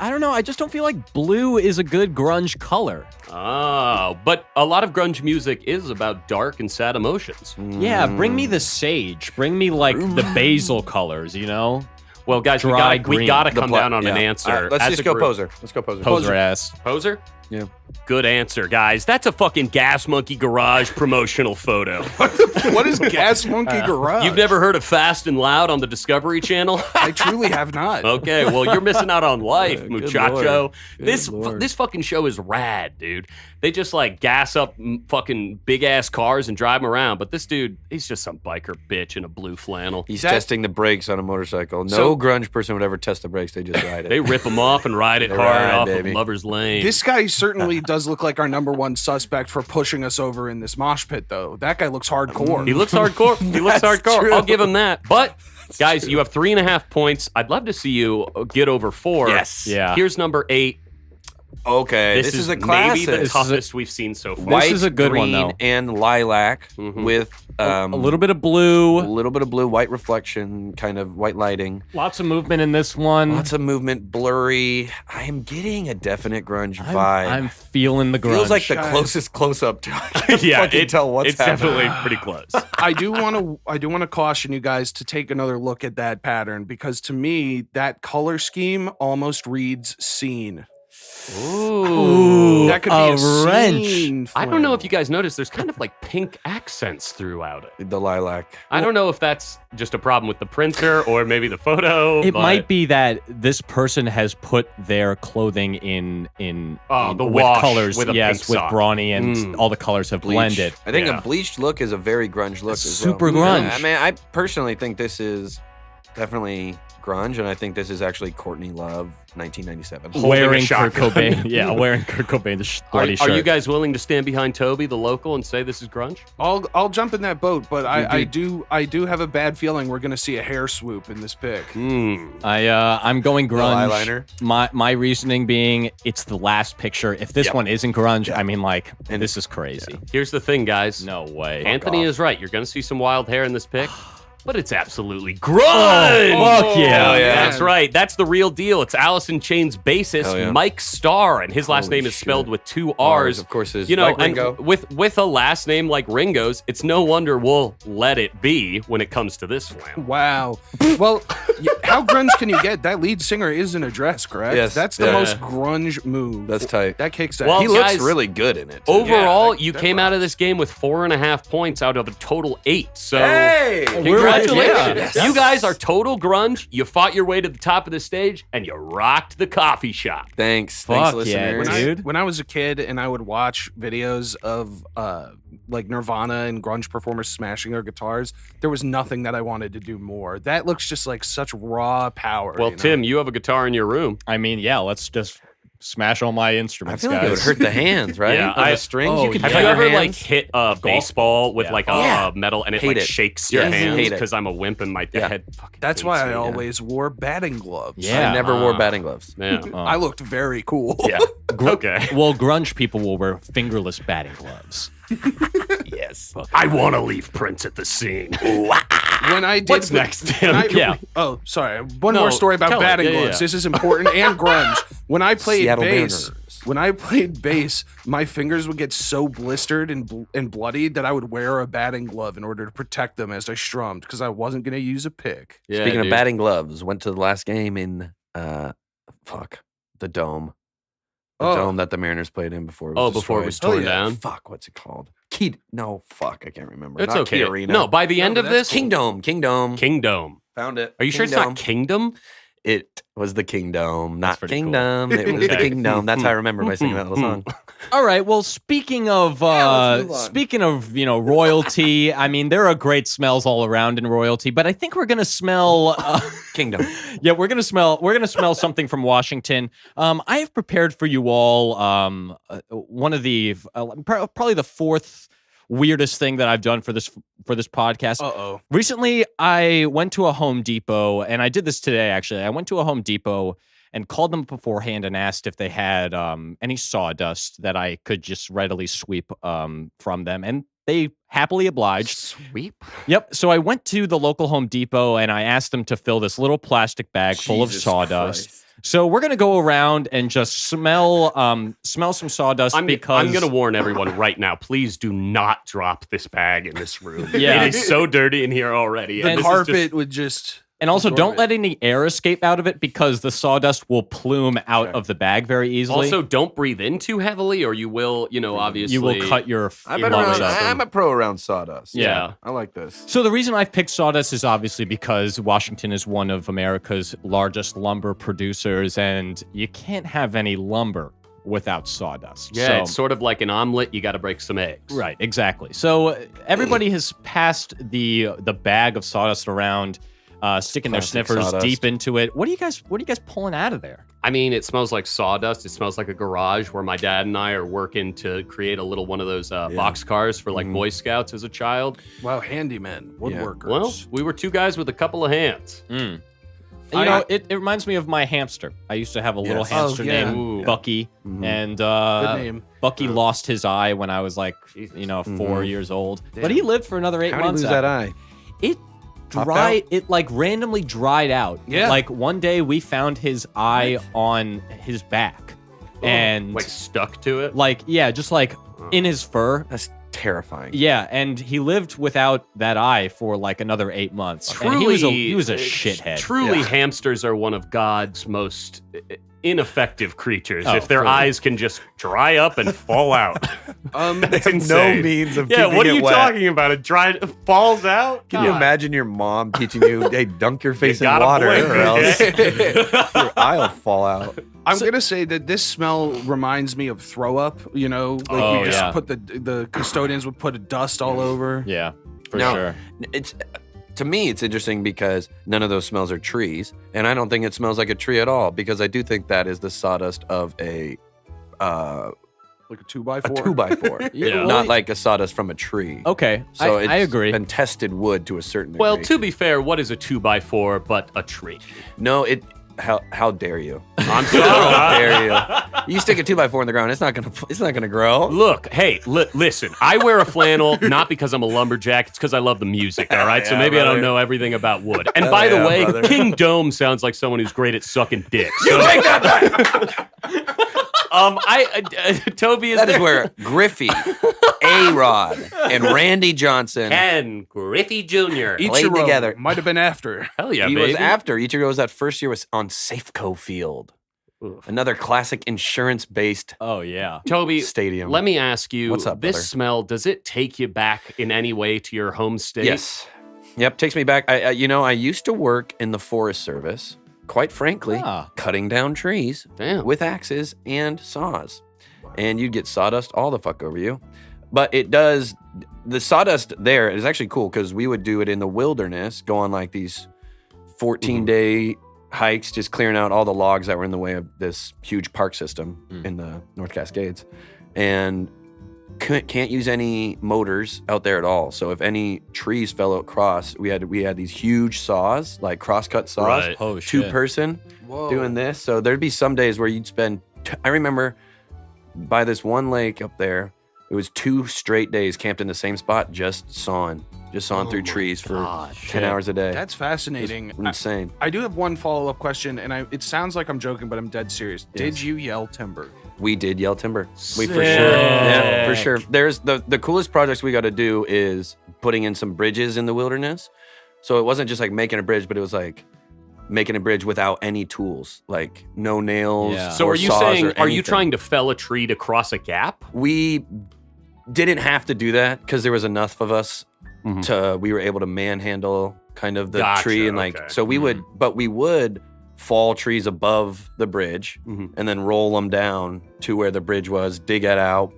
I don't know. I just don't feel like blue is a good grunge color. Oh, but a lot of grunge music is about dark and sad emotions. Yeah, bring me the sage. Bring me like the basil colors, you know? Well, guys, we Dry gotta green. come down on an answer. Let's as just a go group. poser. Let's go poser. Poser ass. Poser? Yeah. Good answer, guys. That's a fucking Gas Monkey Garage promotional photo. What is Gas Monkey Garage? You've never heard of Fast and Loud on the Discovery Channel? I truly have not. Okay, well, you're missing out on life, Good muchacho. Lord. Good Lord. This fucking show is rad, dude. They just like gas up fucking big ass cars and drive them around. But this dude, he's just some biker bitch in a blue flannel. He's testing the brakes on a motorcycle. No grunge person would ever test the brakes. They just ride it. They rip them off and ride it They hard ride, off baby. of Lover's Lane. This guy certainly does look like our number one suspect for pushing us over in this mosh pit, though. That guy looks hardcore. He looks hardcore. He looks That's hardcore. true. I'll give him that. But guys, you have 3.5 points. I'd love to see you get over 4. Yes. Yeah. Here's number 8. Okay, this is a classic. maybe the toughest we've seen so far. White, is a good green, one, though. and lilac with a little bit of blue. a little bit of blue, white reflection, kind of white lighting. Lots of movement in this one. Lots of movement, blurry. I am getting a definite grunge vibe. I'm feeling the grunge. Feels like the Guys. closest close up to I can fucking tell what's it's happening. definitely pretty close. I do want to caution you guys to take another look at that pattern, because to me that color scheme almost reads scene. Ooh. That could be a wrench. scene I don't know if flannel. you guys noticed, there's kind of like pink accents throughout it. The lilac. I don't know if that's just a problem with the printer or maybe the photo. It but- might be that this person has put their clothing in the with wash colors, with a yes, pink with sock. brawny, and all the colors have Bleach. blended. I think Yeah. a bleached look is a very grunge look. It's as super well. grunge. I mean, I personally think this is definitely grunge, and I think this is actually Courtney Love, 1997. Holding a Wearing Kurt shotgun. Cobain, yeah, wearing Kurt Cobain's bloody Are shirt. you guys willing to stand behind Toby, the local, and say this is grunge? I'll jump in that boat, but I do have a bad feeling we're gonna see a hair swoop in this pick. I'm going grunge. eyeliner? My reasoning being it's the last picture. If this one isn't grunge, I mean, like, and this is crazy. Here's the thing, guys. No way. Anthony off. is right. You're going to see some wild hair in this pick. But it's absolutely grunge. fuck yeah. Hell yeah. That's right. That's the real deal. It's Alice in Chains Hell bassist yeah. Mike Starr, and his last Holy name is shit. spelled with 2 R's. Of course, is You know, like Ringo. and with a last name like Ringo's, it's no wonder we'll let it be when it comes to this flannel. Wow. Well, how grunge can you get? That lead singer is in a dress, correct? Yes. That's the Yeah. most grunge move. That's tight. That kicks ass. Well, He looks guys, really good in it. too. Overall, that- you that came out of rocks. this game with 4.5 points out of a total 8. So Hey! congratulations. Yeah. You guys are total grunge. You fought your way to the top of the stage and you rocked the coffee shop. Thanks. Fuck Thanks, yeah, listeners. dude. When I was a kid and I would watch videos of like Nirvana and grunge performers smashing their guitars, there was nothing that I wanted to do more. That looks just like such raw power. Well, you know? Tim, you have a guitar in your room. I mean, yeah, let's just smash all my I instruments, feel like it would guys. hurt the hands, right? Yeah, On the strings. oh, you could yeah. Have cut you your ever like hands. hit a baseball with Yeah. like a Yeah. metal and it Hate like it. shakes your Yes, hands hate it. because I'm a wimp and my Yeah. head fucking That's why spins I me. always wore batting gloves. Yeah. I never wore batting gloves. Yeah. I looked very cool. Yeah. Okay. Well, grunge people will wear fingerless batting gloves. Yes. I want to leave Prince at the scene. When I did What's next, Tim? Yeah. Oh, sorry. One No, more story about tell it. batting Yeah, yeah, gloves. yeah. This is important and grunge. When I played Seattle bass, Mariners. when I played bass, my fingers would get so blistered and bloodied that I would wear a batting glove in order to protect them as I strummed because I wasn't going to use a pick. Yeah, Speaking of dude. batting gloves, went to the last game in the Dome. The Dome that the Mariners played in before it was before it was destroyed. torn down. Fuck, what's it called? I can't remember. It's Not okay. Key Arena. No, by the end No, of but this, Kingdom. Kingdom. Found it. Are you sure it's not Kingdom? It was the Kingdom, not pretty cool. Kingdom. It was the Okay. Kingdom. That's how I remember by singing that little song. All right. Well, speaking of let's move on. royalty, I mean, there are great smells all around in royalty, but I think we're gonna smell. Kingdom. Yeah, we're gonna smell something from Washington. I have prepared for you all one of the probably the fourth weirdest thing that I've done for this podcast. Uh-oh. Recently, I went to a Home Depot, and I did this today, actually. I went to a Home Depot, and called them beforehand and asked if they had any sawdust that I could just readily sweep from them. And they happily obliged. Sweep? Yep. So I went to the local Home Depot and I asked them to fill this little plastic bag full of Jesus sawdust. Christ. So we're gonna go around and just smell some sawdust I'm because going to warn everyone right now. Please do not drop this bag in this room. Yeah. It is so dirty in here already. The and this is carpet just- would just. and also absorb don't it. let any air escape out of it because the sawdust will plume out of the bag very easily. Also, don't breathe in too heavily, or you will, obviously you will cut your I've your been lungs around, up. I'm a pro around sawdust. Yeah. I like this. So the reason I've picked sawdust is obviously because Washington is one of America's largest lumber producers, and you can't have any lumber without sawdust. Yeah, So- it's sort of like an omelet. You got to break some eggs. right, exactly. So everybody has passed the bag of sawdust around, sticking their Classic sniffers sawdust. deep into it. What are you guys pulling out of there? I mean, it smells like sawdust. It smells like a garage where my dad and I are working to create a little one of those box cars for like Boy Scouts as a child. Wow, handymen, woodworkers. Well, we were two guys with a couple of hands. And, it reminds me of my hamster. I used to have a little Yes. hamster Oh, yeah. named Ooh. Bucky, and Good name. Bucky lost his eye when I was like, 4 years old. But he lived for another 8 How do you months. lose that after. eye? It Popped dried. It like randomly dried out. Yeah. Like one day we found his eye on his back, and Like stuck to it. just like in his fur. That's terrifying. Yeah, and he lived without that eye for like another 8 months. And he was a shithead. Truly, hamsters are one of God's most ineffective creatures. Oh, if their for- eyes can just dry up and fall out. It's insane. no means of Yeah, keeping what are it you wet. talking about? It falls out? Can you God. imagine your mom teaching you, hey, dunk your face in gotta water blink, or else okay? your eye will fall out. I'm gonna say that this smell reminds me of throw up. Like Oh, we just yeah. put the custodians would put a dust all over. Yeah, for Now, sure. It's to me, it's interesting because none of those smells are trees, and I don't think it smells like a tree at all because I do think that is the sawdust of a Like a 2x4. 2x4, Yeah. not like a sawdust from a tree. Okay, So I agree. Been tested wood to a certain degree. Well, to be fair, what is a 2x4 but a tree? no, it. How dare you? I'm sorry. How dare you? You stick a 2x4 in the ground, it's not gonna grow. Look, hey, listen. I wear a flannel not because I'm a lumberjack. It's because I love the music. All right, so Yeah, maybe I don't brother. know everything about wood. And by the yeah, way, brother. King Dome sounds like someone who's great at sucking dick. You take that back. Toby is That is there. where Griffey, A-Rod, and Randy Johnson. Ken Griffey Jr. Played Ichiro together. might have been after. Hell yeah, He baby. was after. Ichiro's that first year was on Safeco Field. Oof. Another classic insurance-based Oh yeah. Toby, stadium. let me ask you, What's up, this brother? smell, does it take you back in any way to your home state? Yes. Yep, takes me back. I used to work in the Forest Service, quite frankly, Ah. cutting down trees Damn. with axes and saws. And you'd get sawdust all the fuck over you. But it does, the sawdust there is actually cool because we would do it in the wilderness, go on like these 14-day hikes, just clearing out all the logs that were in the way of this huge park system in the North Cascades. And can't use any motors out there at all. So if any trees fell across, we had these huge saws, like crosscut saws, Right. Oh shit. 2-person Whoa. doing this. So there'd be some days where you'd spend. I remember by this one lake up there, it was 2 straight days camped in the same spot, just sawing through trees for God, 10 hours a day. That's fascinating. insane. I do have one follow-up question, and it sounds like I'm joking, but I'm dead serious. Did Yes. you yell timber? We did yell timber. We for sure. Sick. Yeah, for sure. There's the coolest projects we got to do is putting in some bridges in the wilderness. So it wasn't just like making a bridge, but it was like making a bridge without any tools, like no nails. Yeah. So or are you saws saying, or are you anything. trying to fell a tree to cross a gap? We didn't have to do that because there was enough of us Mhm. we were able to manhandle kind of the Gotcha, tree and like okay. so we would but we would fall trees above the bridge Mhm. and then roll them down to where the bridge was, dig it out,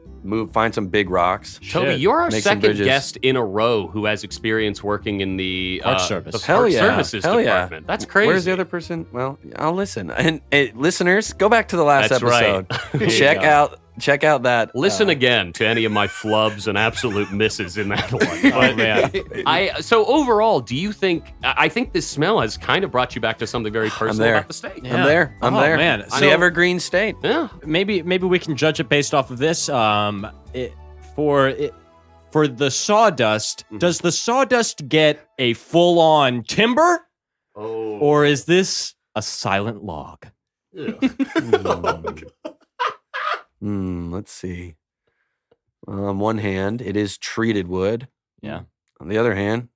find some big rocks. Toby, Shit. you're our Make some second bridges. guest in a row who has experience working in the Park service. the Hell park yeah. services Hell yeah. department. That's crazy. Where's the other person? Well, I'll listen. And listeners, go back to the last That's right. episode. There you Check go. out check out that. Listen again to any of my flubs and absolute misses in that one. But man. so overall, do you think? I think this smell has kind of brought you back to something very personal there. about the state. Yeah. I'm there. I'm Oh, there. man. It's So- the evergreen state. Yeah. Maybe we can judge it based off of this. For the sawdust, does the sawdust get a full-on timber, Oh. or is this a silent log? Let's see. On one hand, it is treated wood. Yeah. On the other hand,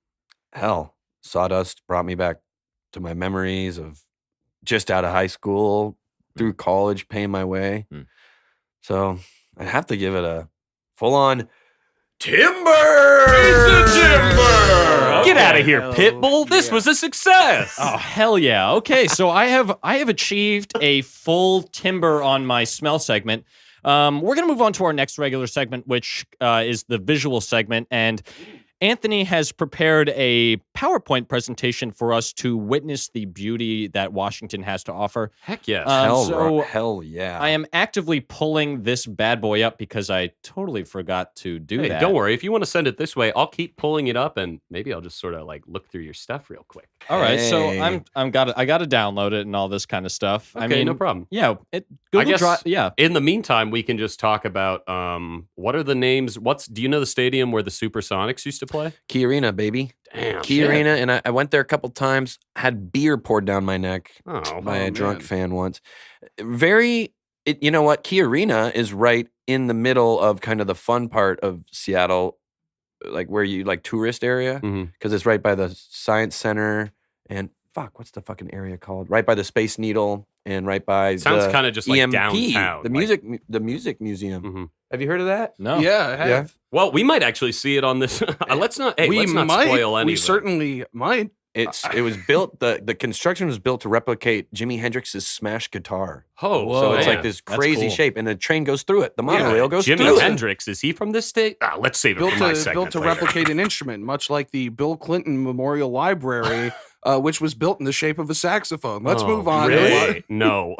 hell, sawdust brought me back to my memories of just out of high school, through college, paying my way. Mm. So I have to give it a full-on timber. It's a timber. Get out of here, hell Pitbull. This yeah. was a success. Oh hell yeah! Okay, so I have achieved a full timber on my smell segment. We're gonna move on to our next regular segment, which is the visual segment, and Anthony has prepared a PowerPoint presentation for us to witness the beauty that Washington has to offer. Heck yes. Hell yeah. I am actively pulling this bad boy up because I totally forgot to do Hey, that. don't worry. If you want to send it this way, I'll keep pulling it up, and maybe I'll just sort of like look through your stuff real quick. All right, so Hey. I got to download it and all this kind of stuff. Okay, I mean, no problem. Yeah, Google guess- Drive. Yeah. In the meantime, we can just talk about what are the names? Do you know the stadium where the Supersonics used to play? Key Arena, baby. Damn. Key shit. Arena, and I went there a couple times, had beer poured down my neck Oh, by a drunk man. fan once. You know what? Key Arena is right in the middle of kind of the fun part of Seattle, like where you like tourist area, Mhm. because it's right by the Science Center and what's the fucking area called? Right by the Space Needle and right by Sounds the kind of just like EMP, downtown. the like- music museum. Mhm. Have you heard of that? No. Yeah, I have. Well, we might actually see it on this. Let's not. Hey, we let's not might. spoil any. We of it. certainly might. It was built. The construction was built to replicate Jimi Hendrix's smash guitar. Oh, So it's man. like this That's crazy cool. shape, and the train goes through it. The monorail goes Jimi through it. Hendrix, is he from this state? Let's save it Built for my to segment. later. replicate an instrument, much like the Bill Clinton Memorial Library, which was built in the shape of a saxophone. Let's Oh, move on. Really? No.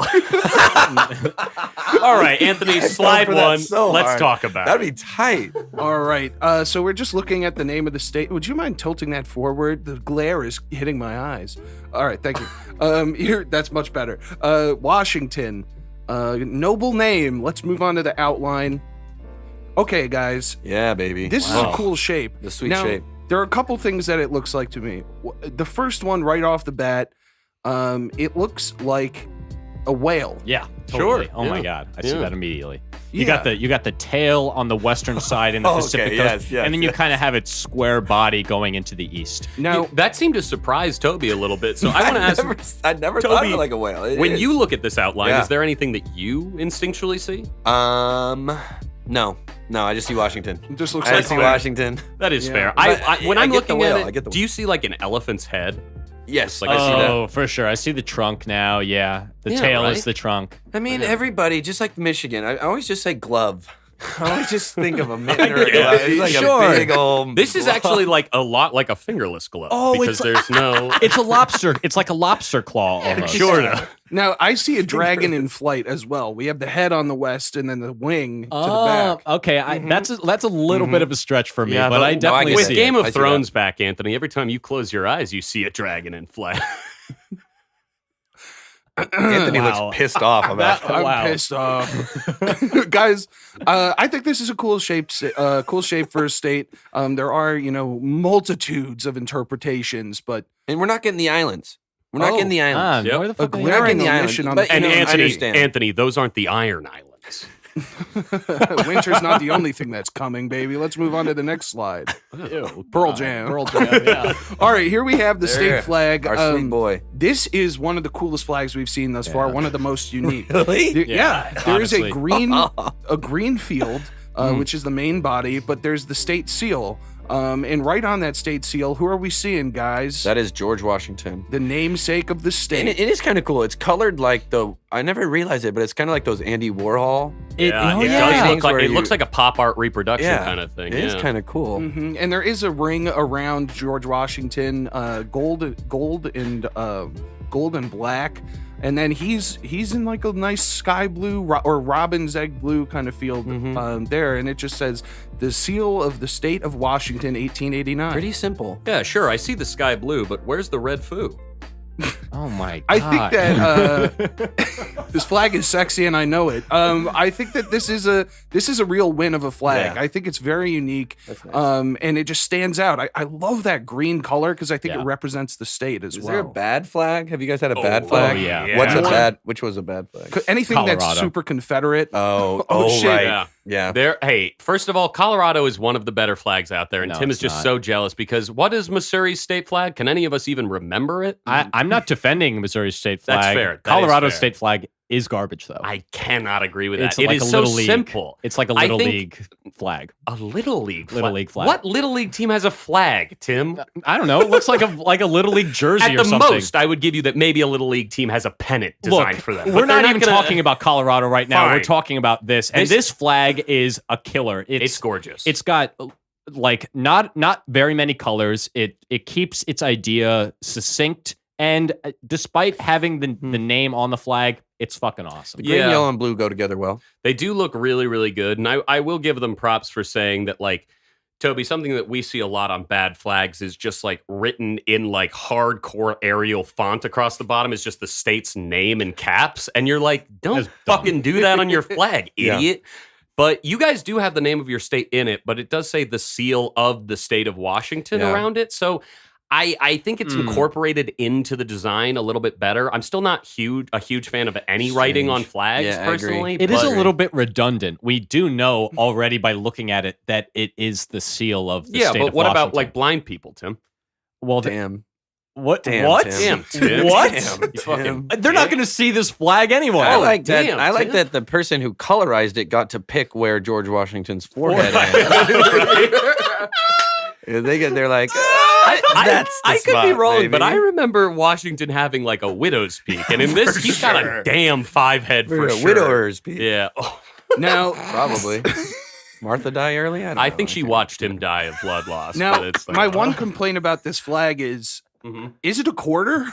All right, Anthony, slide for that one. so Let's hard. talk about That'd it. be tight. All right. So we're just looking at the name of the state. Would you mind tilting that forward? The glare is hitting my eyes. All right, thank you. Here, that's much better. Washington, noble name. Let's move on to the outline. Okay, guys, Yeah, baby. this is a cool shape. The sweet Now, shape. There are a couple things that it looks like to me. The first one, right off the bat, it looks like a whale. Yeah, Sure, totally. Oh my yeah, god, I see yeah. that immediately. Yeah. You got the tail on the western side in the Okay, Pacific yes, Coast, yes, and then you yes. kind of have its square body going into the east. Now, That seemed to surprise Toby a little bit. So I want to ask, I never thought of Toby, it like a whale. It when is. you look at this outline, Yeah. is there anything that you instinctually see? No, I just see Washington. it just looks I like just see home. Washington. That is Yeah. fair. But When I I'm get the looking whale, at I get the it, do you see like an elephant's head? Yes, Like I see that. Oh, for sure. I see the trunk now. Yeah, the Yeah, tail right? is the trunk. I mean, everybody, just like Michigan, I always just say glove. I always just think of a mitten or a Yeah, glove. It's like sure. a big old. This is glove. actually like a lot like a fingerless glove Oh, because there's no. It's a lobster. It's like a lobster claw almost. Sort of. Now, I see a dragon in flight as well. We have the head on the west and then the wing to the back. Okay, that's a little bit of a stretch for me, Yeah, but but- I no, I definitely get With see it. Game it. of I see Thrones back, Anthony, every time you close your eyes, you see a dragon in flight. Anthony Wow. looks pissed off about That- it. I'm Wow. pissed off, guys. I think this is a cool shape for a state. There are multitudes of interpretations, but And we're not getting the islands. We're not getting the Ah, islands. Yep. where the a fuck are they? glaring the island, omission on but, the And you know, I Anthony, understand. Anthony, those aren't the Iron Islands. Winter's not the only thing that's coming, baby. Let's move on to the next slide. Ew, Pearl God. Jam. Pearl Jam, yeah. All right, here we have the There, state flag. Our sweet boy. This is one of the coolest flags we've seen thus far. One of the most unique. Really? Yeah, there is honestly. a green field, which is the main body, but there's the state seal. And right on that state seal, who are we seeing, guys? That is George Washington. The namesake of the And state. it is kind of cool. It's colored like I never realized it, but it's kind of like those Andy Warhol. It Yeah, oh, it yeah. does Things look like where it you- looks like a pop art reproduction Yeah, kind of thing. It is yeah. kind of cool. Mhm. And there is a ring around George Washington, gold and gold and black, and then he's in like a nice sky blue or robin's egg blue kind of field there, and it just says the seal of the state of Washington, 1889. Pretty simple. Yeah, sure. I see the sky blue, but where's the red foo? Oh my god. I think that this flag is sexy, and I know it. I think that this is a real win of a flag. Yeah. I think it's very unique, That's nice. and it just stands out. I love that green color because I think Yeah. it represents the state as Is well. there a bad flag? Have you guys had a bad Oh, flag? yeah. What's a Yeah. bad? Which was a bad flag? Anything that's Colorado. super Confederate. Oh, shit. right. Yeah. Yeah. Hey, first of all, Colorado is one of the better flags out there, and No, Tim is it's just not. so jealous because what is Missouri's state flag? Can any of us even remember it? I'm not defending Missouri's state flag. That's fair. That is Colorado's fair. state flag is garbage, though. I cannot agree with that. It's It like is a so little league. simple. It's like a I little think- league flag. A little league flag. Little league flag. What little league team has a flag, Tim? I don't know. It looks like a little league jersey At or the something. most, I would give you that maybe a little league team has a pennant designed Look, for them. we're But they're not even gonna- talking about Colorado right now. We're Fine. talking about this, and this flag is a killer. It's gorgeous. It's got like not very many colors. It keeps its idea succinct, and despite having the name on the flag, it's fucking awesome. Green, Yeah. yellow, and blue go together well. They do look really, really good. And I will give them props for saying that, like, Toby, something that we see a lot on bad flags is just like written in like hardcore Arial font across the bottom is just the state's name in caps. And you're like, don't That's dumb. fucking do that on your flag, Yeah. idiot. But you guys do have the name of your state in it, but it does say the seal of the state of Washington Yeah. around it. So I think it's incorporated into the design a little bit better. I'm still not a huge fan of any writing on Strange. flags, Yeah, I agree. personally. It is a but- little bit redundant. We do know already by looking at it that it is the seal of the Yeah, state but of what about Washington. like blind people, Tim? Well, Damn. what? Damn, what? Tim. Damn, Tim. What? Damn, You fucking- Tim. They're not going to see this flag anyway. I like that. damn, I like Tim. that the person who colorized it got to pick where George Washington's forehead is. They're like, that's the I could be spot, wrong, baby." but I remember Washington having like a widow's peak, and in this, he's got sure. a damn 5 head for We're a sure. widower's peak. Yeah, oh, Now, Probably. Martha die early? I think she watched him die of blood loss. now but it's like, my one complaint about this flag is it a quarter?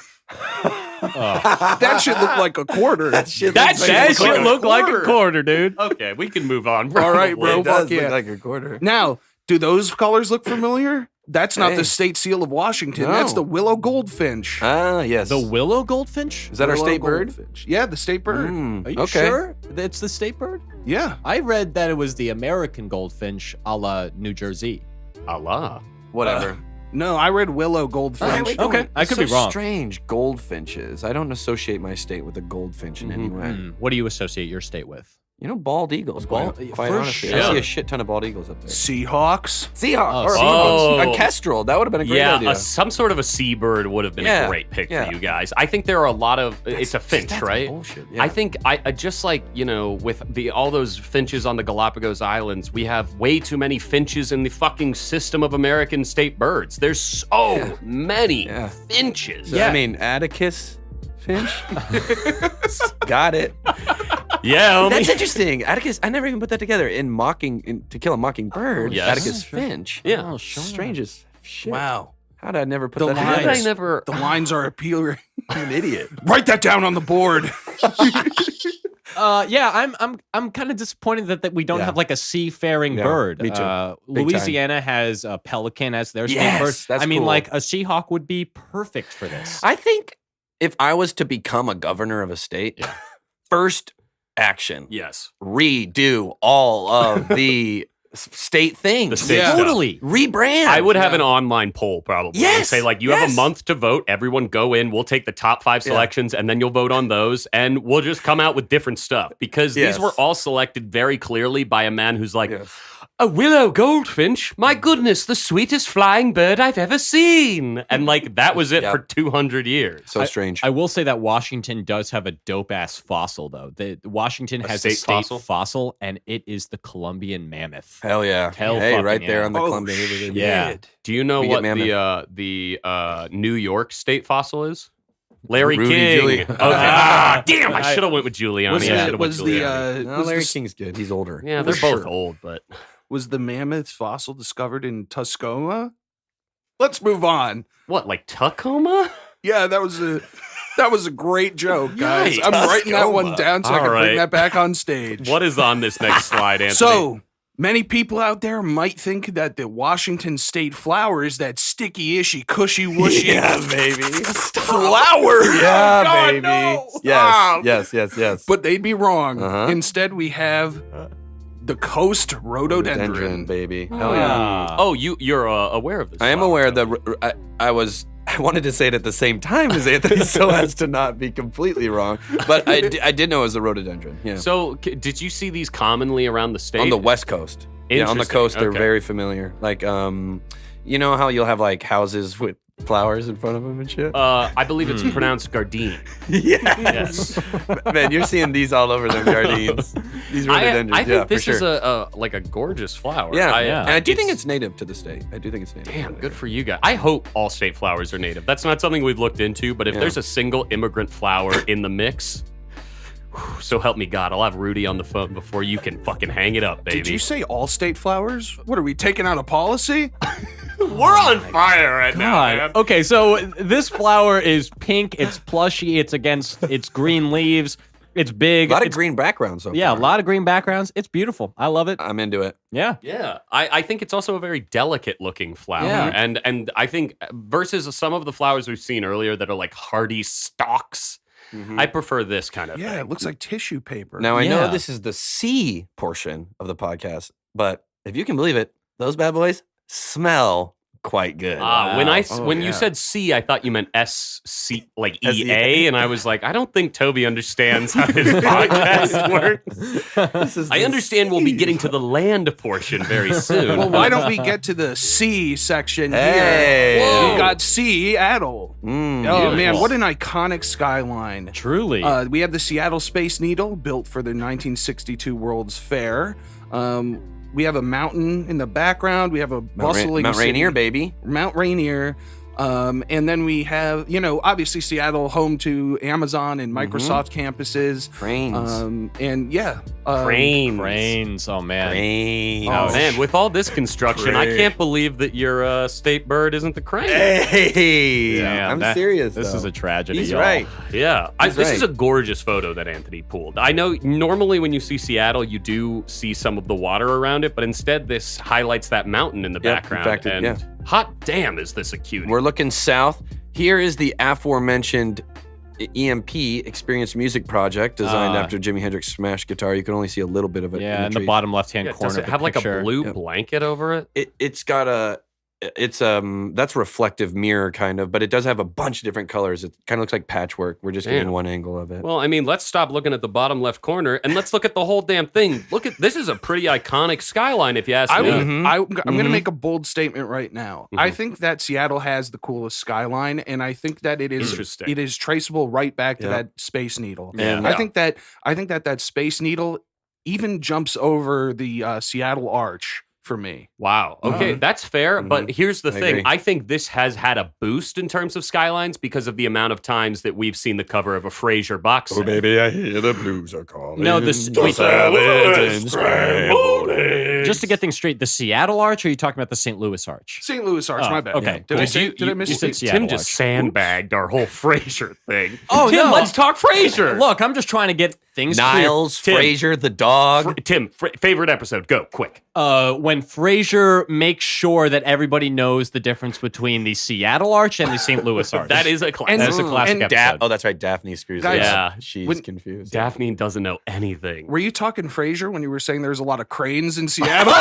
That should look like a quarter. That shit That looks like a shit quarter. look like a quarter, dude. Okay, we can move on. All right, bro. It does Fuck yeah. look like a quarter. Now, do those colors look familiar? That's not Hey. the state seal of Washington. No. That's the willow goldfinch. Ah, yes. The willow goldfinch? Is that our Willow state bird? goldfinch. Yeah, the state bird. Mm, Are you okay. sure it's the state bird? Yeah. I read that it was the American goldfinch a la New Jersey. Allah. Whatever. No, I read willow goldfinch. Okay, I could be wrong. Strange goldfinches. I don't associate my state with a goldfinch in any way. What do you associate your state with? You know, bald eagles. Bald- Quite for honestly, sure. I see a shit ton of bald eagles up there. Seahawks. Seahawk Oh, or Seahawks. a kestrel. That would have been a great Yeah, idea. some sort of a seabird would have been a Yeah, great pick yeah. for you guys. I think there are a lot of. It's a finch, That's right? Bullshit. Yeah. I think I just like, you know, with all those finches on the Galapagos Islands, we have way too many finches in the fucking system of American state birds. There's so many Yeah. finches. So, I mean, Atticus finch. Got it. Yeah, homie. That's interesting. Atticus. I never even put that together. To Kill a Mockingbird. Yes. Atticus Sure. finch. Yeah. Oh, sure. Strangest shit. Wow. How did I never put The that How together? did I never? The lines are appealing. I'm an idiot. Write that down on the board. Yeah, I'm kind of disappointed that we don't Yeah. have like a seafaring Yeah, bird. me too. Big time. Louisiana has a pelican as their state Yes, bird. that's I mean, cool. like a Seahawk would be perfect for this. I think if I was to become a governor of a state, Yeah. first action, Yes. redo all of the state things. The state Yeah. stuff. Totally. Rebrand. I would have an online poll probably. Yes, And say like, you have yes. a month to vote. Everyone go in. We'll take the top 5 Yeah. selections, and then you'll vote on those, and we'll just come out with different stuff because Yes. these were all selected very clearly by a man who's like, Yes. a willow goldfinch. My goodness, the sweetest flying bird I've ever seen. And like that was it Yep. for 200 years. So strange. I will say that Washington does have a dope ass fossil though. Washington A has state a state fossil? fossil, and it is the Columbian mammoth. Hell yeah. Hell hey, fucking right there yeah. on the Oh, Columbia River. shit. Yeah. Do you know We what get the New York state fossil is? Larry Rudy King. Giuliani. Okay. Damn, I should have went with Giuliani. Was, I the, should have went was the Giuliani. No, was Larry the, King's good. He's older. Yeah, they're was both sure. old, but was the mammoth fossil discovered in Tuscoma? Let's move on. what, like Tacoma? Yeah, that was That was a great joke, guys. Yikes. I'm writing that one down so I All can right. bring that back on stage. What is on this next slide, Anthony? So, many people out there might think that the Washington State flower is that sticky, ishy, cushy, wushy baby. flower. Yeah, God, baby. no. Yes. But they'd be wrong. Uh-huh. Instead, we have the coast rhododendron. Rhododendron, baby. Oh, Hell yeah. Oh, you're aware of this? I am flower, aware Toby. that I wanted to say it at the same time as Anthony so as to not be completely wrong. But I did know it was a rhododendron. Yeah. So, did you see these commonly around the state? On the West Coast. Yeah, on the Interesting. coast, they're Okay. very familiar. Like, you know how you'll have like houses with flowers in front of them and shit? I believe it's pronounced Gardine. Yes. Man, you're seeing these all over them jardines. These rhododendrons. I think yeah, this for sure. is like a gorgeous flower. Yeah, Yeah. and I do think it's native to the state. I do think it's native. Damn, good for you guys. I hope all state flowers are native. That's not something we've looked into, but if Yeah. there's a single immigrant flower in the mix, so help me God, I'll have Rudy on the phone before you can fucking hang it up, baby. Did you say all state flowers? What are we taking out a policy? We're on fire right now, man. God. Okay, so this flower is pink. It's plushy. It's green leaves. It's big. A lot of it's, green backgrounds so Yeah, a far. lot of green backgrounds. It's beautiful. I love it. I'm into it. Yeah. Yeah, I think it's also a very delicate looking flower, Yeah. and I think versus some of the flowers we've seen earlier that are like hardy stalks, I prefer this kind of Yeah, thing. it looks like tissue paper. Now, I know Yeah. this is the C portion of the podcast, but if you can believe it, those bad boys smell quite good. When yeah. you said C, I thought you meant SC, like SEA. EA, and I was like, I don't think Toby understands how his podcast works. This is I the understand we'll be C. getting to the land portion very soon. Well, why don't we get to the C section Hey. here? Whoa. We got Seattle. Mm, Oh man, beautiful. what an iconic skyline. Truly. We have the Seattle Space Needle, built for the 1962 World's Fair. We have a mountain in the background. We have a bustling Mount city. Rainier, baby. Mount Rainier. And then we have, obviously Seattle, home to Amazon and Microsoft campuses. Cranes. And yeah. Cranes. Oh, man. Cranes. Oh man, with all this construction, I Crane. can't believe that your state bird isn't the crane. Hey. Damn, I'm that- serious. This though. is a tragedy. He's y'all. right. Yeah, He's this is a right. gorgeous photo that Anthony pulled. I know normally when you see Seattle, you do see some of the water around it, but instead this highlights that mountain in the Yep, in background. fact, and yeah. hot damn, is this a cutie? We're looking south. Here is the aforementioned EMP Experience Music Project, designed after Jimi Hendrix smashed guitar. You can only see a little bit of it. Yeah, in the trees. bottom left-hand Yeah, corner. does it of the have like picture. a blue Yep. blanket over it? It's got that's reflective mirror kind of, but it does have a bunch of different colors. It kind of looks like patchwork. We're just getting Damn. one angle of it. Well, I mean, let's stop looking at the bottom left corner and let's look at the whole damn thing. Look at this is a pretty iconic skyline, if you ask I me. would, Mhm. I'm going to Mhm. make a bold statement right now. I Mhm. think that Seattle has the coolest skyline, and I think that it is Interesting. traceable right back to Yep. that Space Needle. Yeah. I think that Space Needle even jumps over the Seattle Arch for me. Wow. Okay, that's fair. But here's the I thing. agree. I think this has had a boost in terms of skylines because of the amount of times that we've seen the cover of a Frasier box set. baby, I hear the blues are calling. No, this- The wait. salads and scrambled eggs. Just to get things straight, the Seattle Arch, or are you talking about the St. Louis Arch? St. Louis Arch, Oh, my bad. okay. Did I Cool. say? Did I miss you said it? Seattle Tim just Arch. sandbagged our whole Frasier thing. Oh, Tim, no. let's talk Frasier. Look, I'm just trying to get things Niles, Tim. Frasier, the dog. Tim, favorite episode. Go, quick. clear. When Frasier makes sure that everybody knows the difference between the Seattle Arch and the St. Louis Arch. That is a classic. And- That is a classic and episode. Oh, that's right. Daphne screws Guys, it yeah. up. She's when- confused. Daphne doesn't know anything. Were you talking Frasier when you were saying there's a lot of cranes in Seattle?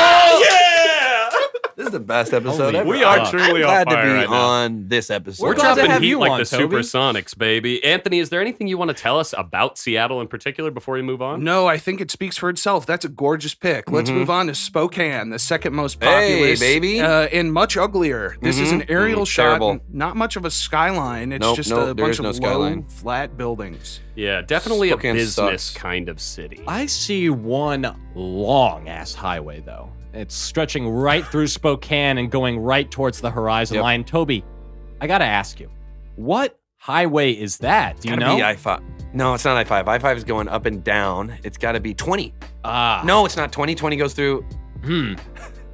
This is the best episode Holy ever. We are fuck. truly I'm on glad to fire be right now. on this episode. We're glad to dropping have heat you like on, the Toby. Supersonics, baby. Anthony, is there anything you want to tell us about Seattle in particular before we move on? No, I think it speaks for itself. That's a gorgeous pick. Let's move on to Spokane, the second most Hey, populous, baby. and much uglier. This is an aerial shot, Terrible. not much of a skyline. It's Nope, just nope, a there bunch is of no low, skyline. flat buildings. Yeah, definitely Spokane a business sucks. kind of city. I see one long ass highway though. It's stretching right through Spokane and going right towards the horizon Yep. line. Toby, I gotta ask you, what highway is that? Do you Gotta know? be I-5. No, it's not I-5. I-5 is going up and down. It's got to be 20. Ah, No, it's not 20. 20 goes through.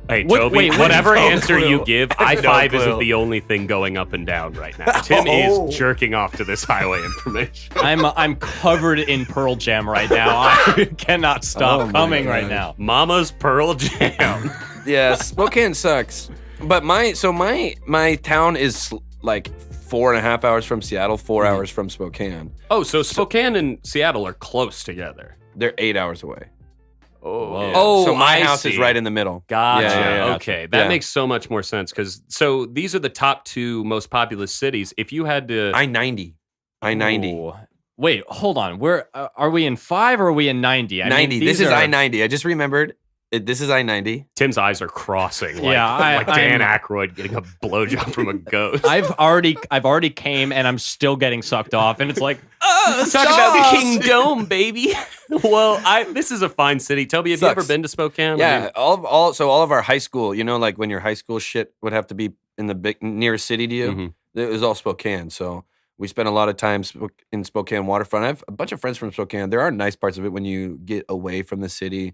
Hey, Wait, Toby, wait, whatever no answer clue. you give, I-5 clue. isn't the only thing going up and down right now. Tim Oh. is jerking off to this highway information. I'm covered in Pearl Jam right now. I cannot stop Oh my coming right God. now. Mama's Pearl Jam. Yeah, Spokane sucks. But my town is like 4.5 hours from Seattle, 4 hours from Spokane. Oh, so Spokane and Seattle are close together. They're 8 hours away. Oh, Yeah. oh, so my I house is see. right in the middle. Gotcha. Yeah. Okay, that Yeah. makes so much more sense because so these are the top 2 most populous cities. If you had to, I-90. Ooh. Wait, hold on. Where are we in 5 or are we in 90? 90. This these is are- I-90. I just remembered. This is I-90. Tim's eyes are crossing. Like, Yeah, like Dan I'm- Aykroyd getting a blowjob from a ghost. I've already came and I'm still getting sucked off, and it's like, Let's talk about King Dome, baby. Well, this is a fine city. Toby, have you Sucks. ever been to Spokane? Yeah, all of our high school, like when your high school shit would have to be in the big nearest city to you, Mhm. it was all Spokane. So we spent a lot of time in Spokane waterfront. I have a bunch of friends from Spokane. There are nice parts of it when you get away from the city.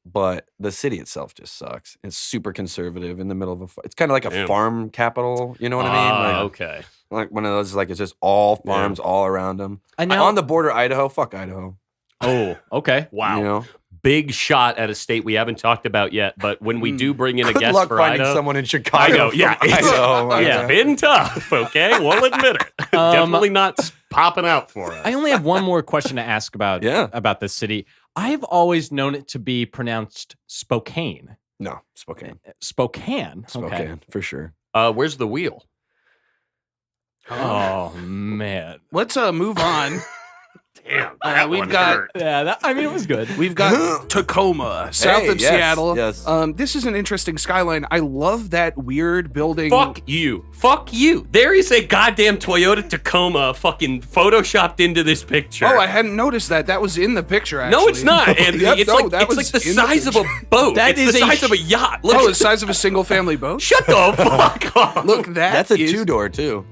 But the city itself just sucks. It's super conservative in the middle of it's kind of like a Damn. farm capital. You know what I mean? Like, Okay. like one of those, like it's just all farms all around them. And now, On the border, Idaho. Fuck Idaho. oh, okay. Wow. You know? Big shot at a state we haven't talked about yet, but when we do bring in a Good guest luck for finding Idaho, someone in Chicago. I know, yeah, from it's- Idaho. yeah. it's been tough, okay? We'll admit it. Definitely not popping out for us. I only have one more question to ask about Yeah. about this city. I've always known it to be pronounced Spokane. No, Spokane. Spokane. Spokane, for sure. Where's the wheel? Okay. Oh man. Let's move on. Damn, we've got- Yeah, it was good. We've got Tacoma, south of yes, Seattle. yes. This is an interesting skyline. I love that weird building. Fuck you. Fuck you. There is a goddamn Toyota Tacoma fucking photoshopped into this picture. Oh, I hadn't noticed that. That was in the picture, actually. No, it's not. And Yep, it's no, like that it's was like the in the size of a boat. That it's is the a size of a yacht. Look, Oh, the size of a single-family boat? shut the fuck up. Look, That's a is- two-door, too.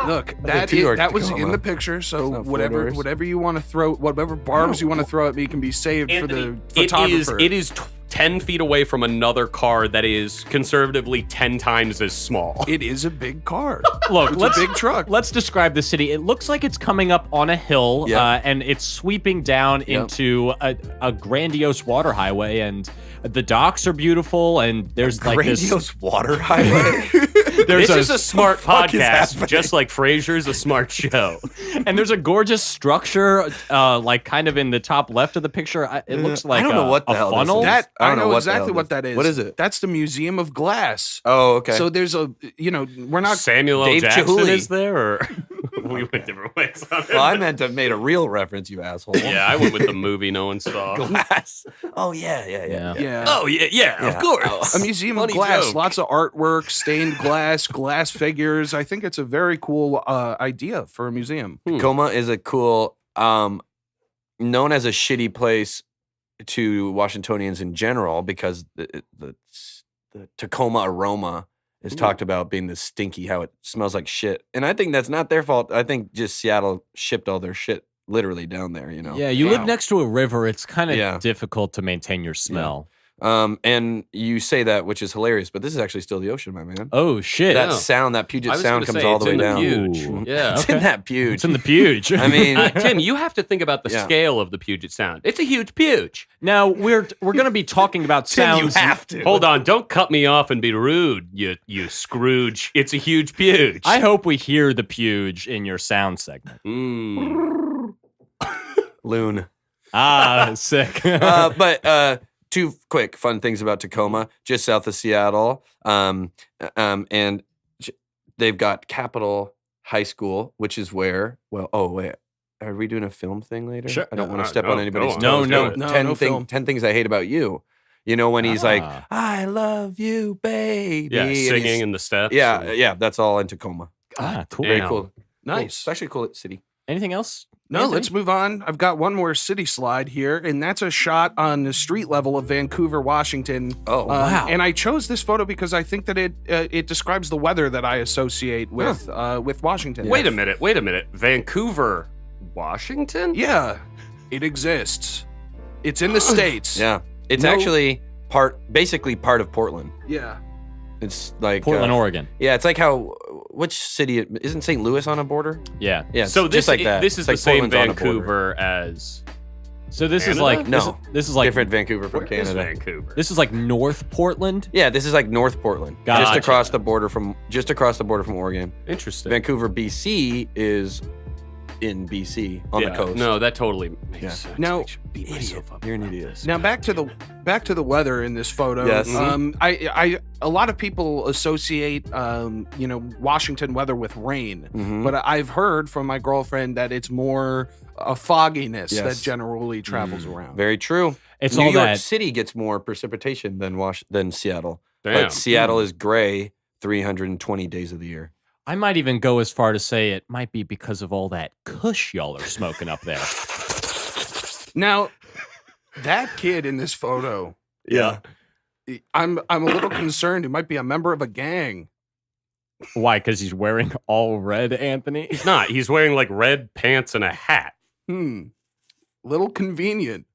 Look, That's a two-door that was Tacoma. in the picture. So not four whatever doors. whatever you want to throw, whatever barbs you want to throw at me can be saved for the Anthony, photographer. It is 10 feet away from another car that is conservatively 10 times as small. It is a big car. Look, It's let's a big truck. Let's describe the city. It looks like it's coming up on a hill, Yeah. and it's sweeping down into a grandiose water highway, and the docks are beautiful, and there's like this. Grandiose water highway. There's This is a smart fuck is podcast, happening? just like Frasier's a smart show. and there's a gorgeous structure, like kind of in the top left of the picture. It looks like I don't know what the a hell this funnel. is. That I I don't know know what the exactly hell what this- that is. what is it? That's the Museum of Glass. Oh, okay. So there's we're not. Samuel L. Dave Jackson Chihuly. is there, or we went different ways on it. well, I meant to have made a real reference, you asshole. Yeah, I went with the movie no one saw. Glass. Oh, yeah. Yeah. Oh yeah, of Yeah. course. A museum of Funny glass, joke. lots of artwork, stained glass, glass figures. I think it's a very cool idea for a museum. Tacoma is a cool, known as a shitty place to Washingtonians in general because the Tacoma aroma is talked about being this stinky, how it smells like shit. And I think that's not their fault. I think just Seattle shipped all their shit literally down there, you know? Yeah, you live Wow. next to a river. It's kind of Yeah. difficult to maintain your smell. And you say that, which is hilarious, but this is actually still the ocean, my man. Oh shit! That Yeah. sound, that I Puget was Sound gonna comes say, all the it's way in the down. Puget. Ooh. Yeah. It's in that Puget. It's in the Puget. I mean, Tim, you have to think about the Yeah. scale of the Puget Sound. It's a huge Puget. Now we're going to be talking about Tim, sounds. you have to. Hold on, don't cut me off and be rude, you Scrooge. It's a huge Puget. I hope we hear the Puget in your sound segment. Loon. Ah, sick. But two quick fun things about Tacoma, just south of Seattle. And they've got Capitol High School, which is where, wait. Are we doing a film thing later? Sure. I don't want to No, step no, on anybody's go toes. on. No, Let's no. do it. No film. 10 things I hate about you. You know, when he's like, Ah. I love you, baby. yeah, and he's- singing in the steps. Yeah, that's all in Tacoma. Ah, cool. Very Damn. cool. Nice. It's actually a cool city. Anything else? No, Anthony? let's move on. I've got one more city slide here, and that's a shot on the street level of Vancouver, Washington. Oh, wow. And I chose this photo because I think that it describes the weather that I associate with Washington. Wait a minute. Vancouver, Washington? Yeah, it exists. It's in the States. Yeah. It's No. actually basically part of Portland. Yeah. It's like Portland, Oregon. Yeah, it's like which city isn't St. Louis on a border? Yeah. Yeah. So it's this just like that. This is It's the like same Portland's on a border. Vancouver as So this is Canada? like No. this is like Different Vancouver from where is Canada. Vancouver. This is like North Portland. Yeah, this is like North Portland, Gotcha. just across the border from Oregon. Interesting. Vancouver, BC is in BC on the coast. No, that totally makes Yeah. sense. Now- I should beat myself up You're an about idiot. this. Now back to the weather in this photo. Yes. I a lot of people associate Washington weather with rain, Mhm. but I've heard from my girlfriend that it's more a fogginess Yes. that generally travels around. Very true. It's New all York that. City gets more precipitation than Seattle, Damn. but Seattle is gray 320 days of the year. I might even go as far to say it might be because of all that kush y'all are smoking up there. Now, that kid in this photo, Yeah. I'm a little concerned. He might be a member of a gang. Why? Because he's wearing all red, Anthony. He's not. He's wearing like red pants and a hat. Little convenient.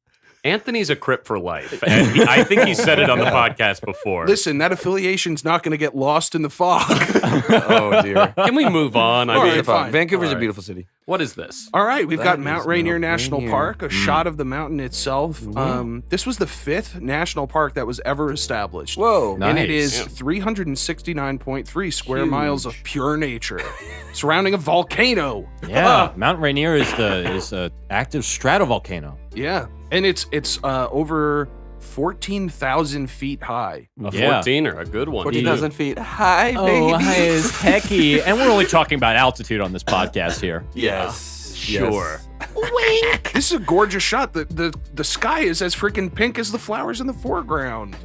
Anthony's a Crip for life. And I think he said it on the podcast before. Listen, that affiliation's not going to get lost in the fog. Oh dear. Can we move on? I All mean, right, fine. Vancouver's All a right. beautiful city. what is this? All right, we've That got is Mount Rainier Mount National Rainier. Park, a shot of the mountain itself. This was the 5th national park that was ever established. Whoa. Nice. And it is Yeah. 369.3 square miles of pure nature, surrounding a volcano. Yeah, Mount Rainier is a active stratovolcano. Yeah, and it's over 14,000 feet high. A Yeah. 14er, a good one. 14,000 feet. Hi, baby. Oh, hi, is hecky. And we're only talking about altitude on this podcast here. Yes. Sure. This is a gorgeous shot. The sky is as freaking pink as the flowers in the foreground.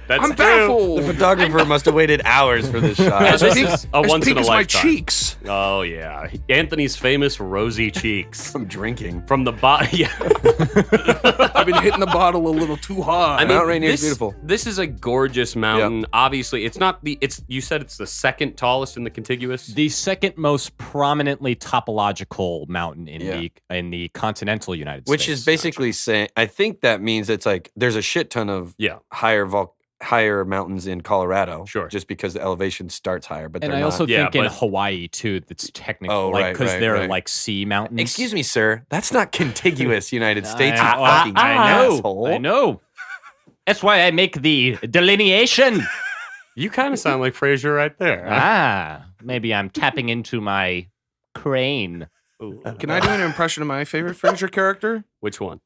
That's I'm true. The baffled. photographer must have waited hours for this shot. As This pink, is a as once pink in a as my lifetime. cheeks. Oh yeah, Anthony's famous rosy cheeks I'm drinking. from the body. I've been hitting the bottle a little too hard. Mount Rainier is beautiful. This is a gorgeous mountain. Obviously, it's not the. It's you said it's the second tallest in the contiguous. The second most prominently topological mountain in the continental United States. Which is basically saying, I think that means it's like there's a shit ton of Yeah. higher mountains in Colorado. Sure. Just because the elevation starts higher, but And they're I not. also Yeah, think in but- Hawaii too, that's technically Oh, like right, because right, they're right. like sea mountains. Excuse me, sir. That's not contiguous United States. You I fucking know. asshole. I know. That's why I make the delineation. You kind of sound like Frasier right there. Maybe I'm tapping into my crane. Can I do an impression of my favorite Frasier character? Which one?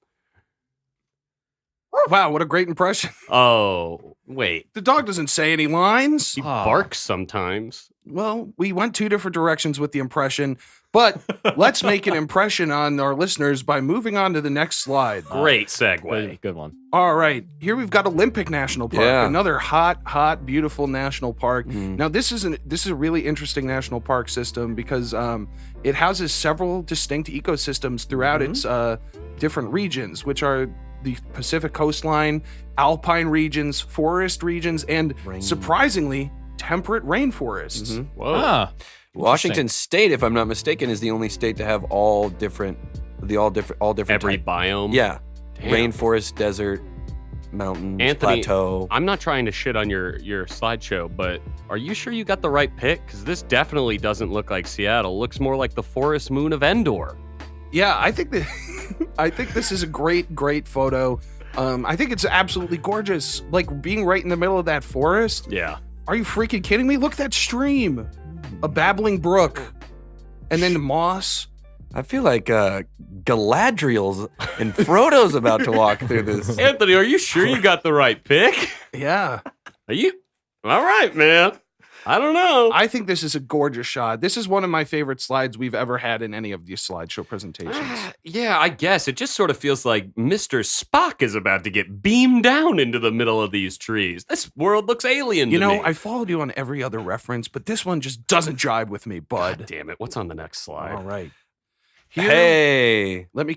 Wow, what a great impression. Oh, wait. The dog doesn't say any lines. He barks sometimes. Well, we went 2 different directions with the impression, but let's make an impression on our listeners by moving on to the next slide. Great segue. Good one. All right, here we've got Olympic National Park, Yeah. another hot, beautiful national park. Now, this is a really interesting national park system because it houses several distinct ecosystems throughout its different regions, which are the Pacific coastline, alpine regions, forest regions, and surprisingly, temperate rainforests. Whoa. Ah, Washington State, if I'm not mistaken, is the only state to have all different Every type- biome. Yeah. Damn. Rainforest, desert, mountains, Anthony, plateau. I'm not trying to shit on your slideshow, but are you sure you got the right pick? Because this definitely doesn't look like Seattle. It looks more like the forest moon of Endor. Yeah, I think that I think this is a great photo. I think it's absolutely gorgeous. Like being right in the middle of that forest. Yeah. Are you freaking kidding me? Look at that stream. A babbling brook. And then moss. I feel like Galadriel's and Frodo's about to walk through this. Anthony, are you sure you got the right pick? Yeah. Are you? All right, man. I don't know. I think this is a gorgeous shot. This is one of my favorite slides we've ever had in any of these slideshow presentations. Yeah, I guess. It just sort of feels like Mr. Spock is about to get beamed down into the middle of these trees. This world looks alien You to know, me. I followed you on every other reference, but this one just doesn't jibe with me, bud. God damn it. What's on the next slide? All right. Here, Hey. let me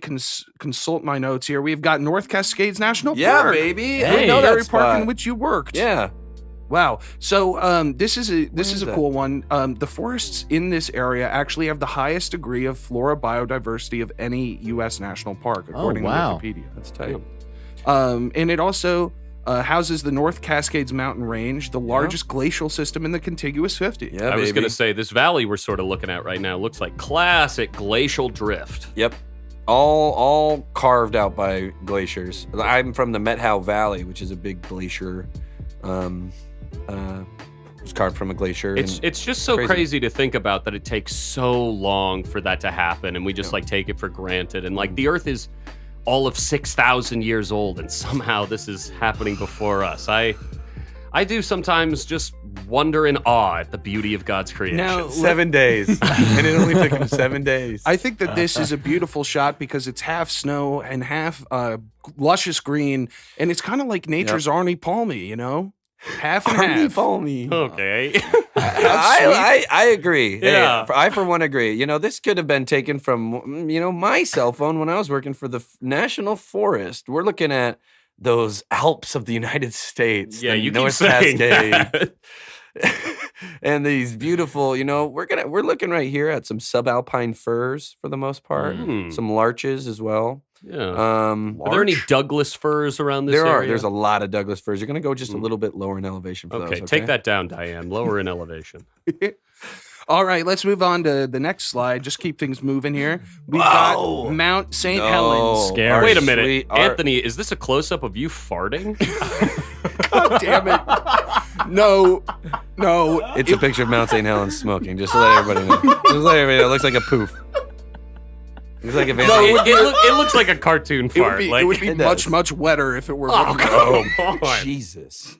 consult my notes here. We've got North Cascades National Yeah, Park. baby. Hey. I know that Dairy Park spot. in which you worked. Yeah. Wow. So this is a that? cool one. The forests in this area actually have the highest degree of flora biodiversity of any U.S. national park, according wow. to Wikipedia. That's tight. And it also houses the North Cascades mountain range, the largest glacial system in the contiguous 50. Yeah, I was baby. going to say, this valley we're sort of looking at right now looks like classic glacial drift. Yep. All carved out by glaciers. I'm from the Methow Valley, which is a big glacier. It's carved from a glacier. It's just so crazy to think about that it takes so long for that to happen, and we just like take it for granted. And like the Earth is all of 6,000 years old, and somehow this is happening before us. I do sometimes just wonder in awe at the beauty of God's creation. Now, 7 days. And it only took him 7 days. I think that this is a beautiful shot because it's half snow and half luscious green, and it's kind of like nature's Arnie Palmy, you know? Half and half. Okay. I agree. Yeah. Hey, I for one agree. You know, this could have been taken from, my cell phone when I was working for the National Forest. We're looking at those Alps of the United States. Yeah, the you keep North saying Cascade. that. And these beautiful, we're looking right here at some subalpine firs for the most part. Some larches as well. Yeah. Are there any Douglas firs around this area? There's a lot of Douglas firs. You're going to go just a little bit lower in elevation for those. Okay, take that down, Diane. Lower in elevation. All right, let's move on to the next slide. Just keep things moving here. We've got Mount St. Helens. Scary. Wait a minute. Anthony, is this a close-up of you farting? God damn it. No. It's a picture of Mount St. Helens smoking, just to let everybody know. It looks like a poof. Looks like a It looks like a cartoon fart. It would be much, much wetter if it were. Come on. Jesus.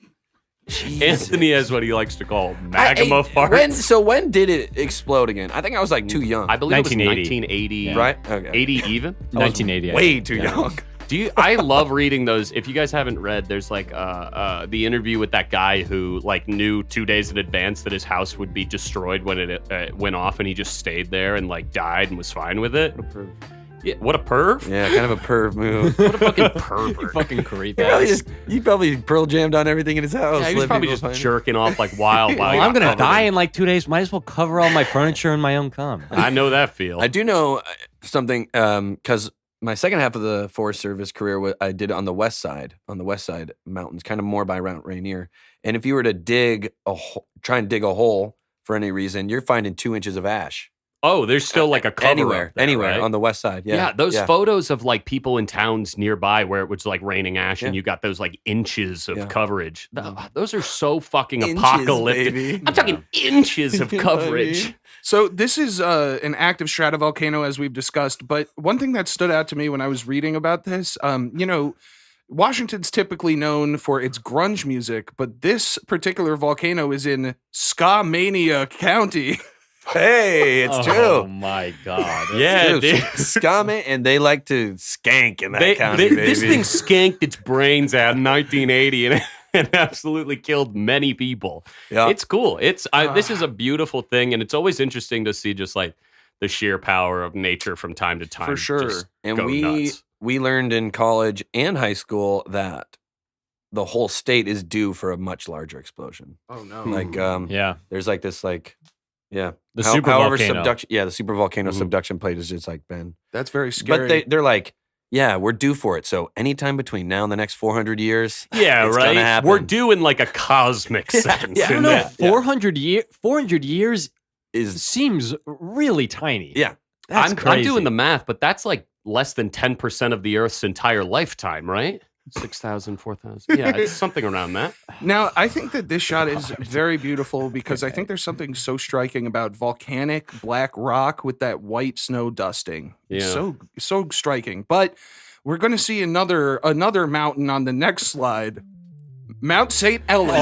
Anthony has what he likes to call magma farts. When did it explode again? I think I was like too young. I believe 1980. it was 1980. Right? Okay. 80 even? 1980. Way too young. I love reading those. If you guys haven't read, there's like the interview with that guy who like knew 2 days in advance that his house would be destroyed when it went off, and he just stayed there and like died and was fine with it. Yeah, what a perv. Yeah, kind of a perv move. What a fucking pervert. Fucking creep. He probably Pearl Jammed on everything in his house. Yeah, he was probably just jerking off like wild. Well, I'm gonna die in like 2 days. Might as well cover all my furniture in my own cum. I know that feel. I do know something because my second half of the Forest Service career, I did on the west side mountains, kind of more by Mount Rainier. And if you were to try and dig a hole for any reason, you're finding 2 inches of ash. Oh, there's still like a cover anywhere right? on the west side. Yeah, those photos of like people in towns nearby where it was like raining ash and you got those like inches of coverage. Those are so fucking Inches, apocalyptic. baby. I'm talking inches of coverage. So this is an active stratovolcano, as we've discussed. But one thing that stood out to me when I was reading about this, Washington's typically known for its grunge music, but this particular volcano is in Ska-mania County. Hey, it's true. Oh my god. Yeah, dude. Scum, and they like to skank in that county, baby. This thing skanked its brains out in 1980 and absolutely killed many people. Yeah. It's cool. This is a beautiful thing, and it's always interesting to see just like the sheer power of nature from time to time. For sure. just And go nuts. we learned in college and high school that the whole state is due for a much larger explosion. Oh no! Like, Yeah. there's like this, like, yeah, The super volcano. subduction. Yeah, the super volcano subduction plate is just like been. That's very scary. But they're like, yeah, we're due for it. So anytime between now and the next 400 years, Yeah, it's right. gonna happen. We're doing like a cosmic sense. yeah. I don't in know. that. 400 years is seems really tiny. yeah. That's I'm crazy. doing the math, but that's like less than 10% of the Earth's entire lifetime, right? 6,000, 4,000. Yeah, it's something around that. Now, I think that this shot is very beautiful because I think there's something so striking about volcanic black rock with that white snow dusting. Yeah. So striking. But we're going to see another mountain on the next slide. Mount St. Ellen.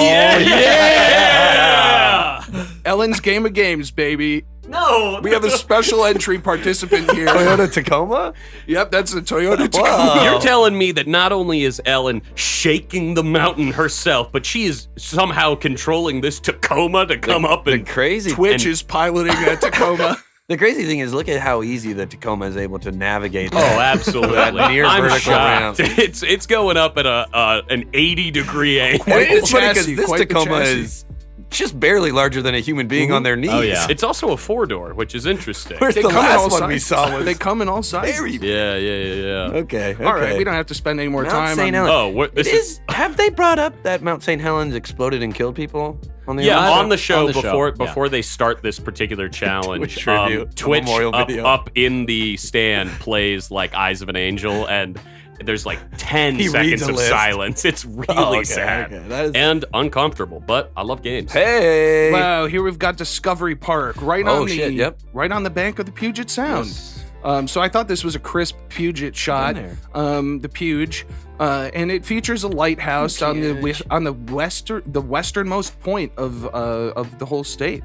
Yeah! Ellen's Game of Games, baby. No! We have a special entry participant here. Toyota Tacoma. Yep, that's a Toyota Tacoma. You're telling me that not only is Ellen shaking the mountain herself, but she is somehow controlling this Tacoma to come up The and crazy Twitch is piloting that Tacoma. The crazy thing is, look at how easy the Tacoma is able to navigate. Oh, absolutely! That near I'm vertical shocked. ramp. It's going up at an 80-degree angle. And it's funny because Chassis, this quite the Tacoma chassis. is just barely larger than a human being on their knees. Oh, yeah. It's also a 4-door, which is interesting. Where's They the come in all last one we sizes. saw? Was They come in all sizes. very Yeah. okay. All right, we don't have to spend any more Mount time St. on Helens. Oh, what, this is Have they brought up that Mount St. Helens exploded and killed people on the yeah, internet? on the show On the show, before they start this particular challenge. Twitch review, a Twitch memorial video. up in the stand plays like Eyes of an Angel, and there's like 10 He reads seconds a of list. silence. It's really Oh, okay, sad okay. That is- and uncomfortable, but I love games. Hey. Wow, here we've got Discovery Park right Oh, on the shit, yep. right on the bank of the Puget Sound. Yes. So I thought this was a crisp Puget shot. there. The Puge, and it features a lighthouse on the westernmost point of the whole state.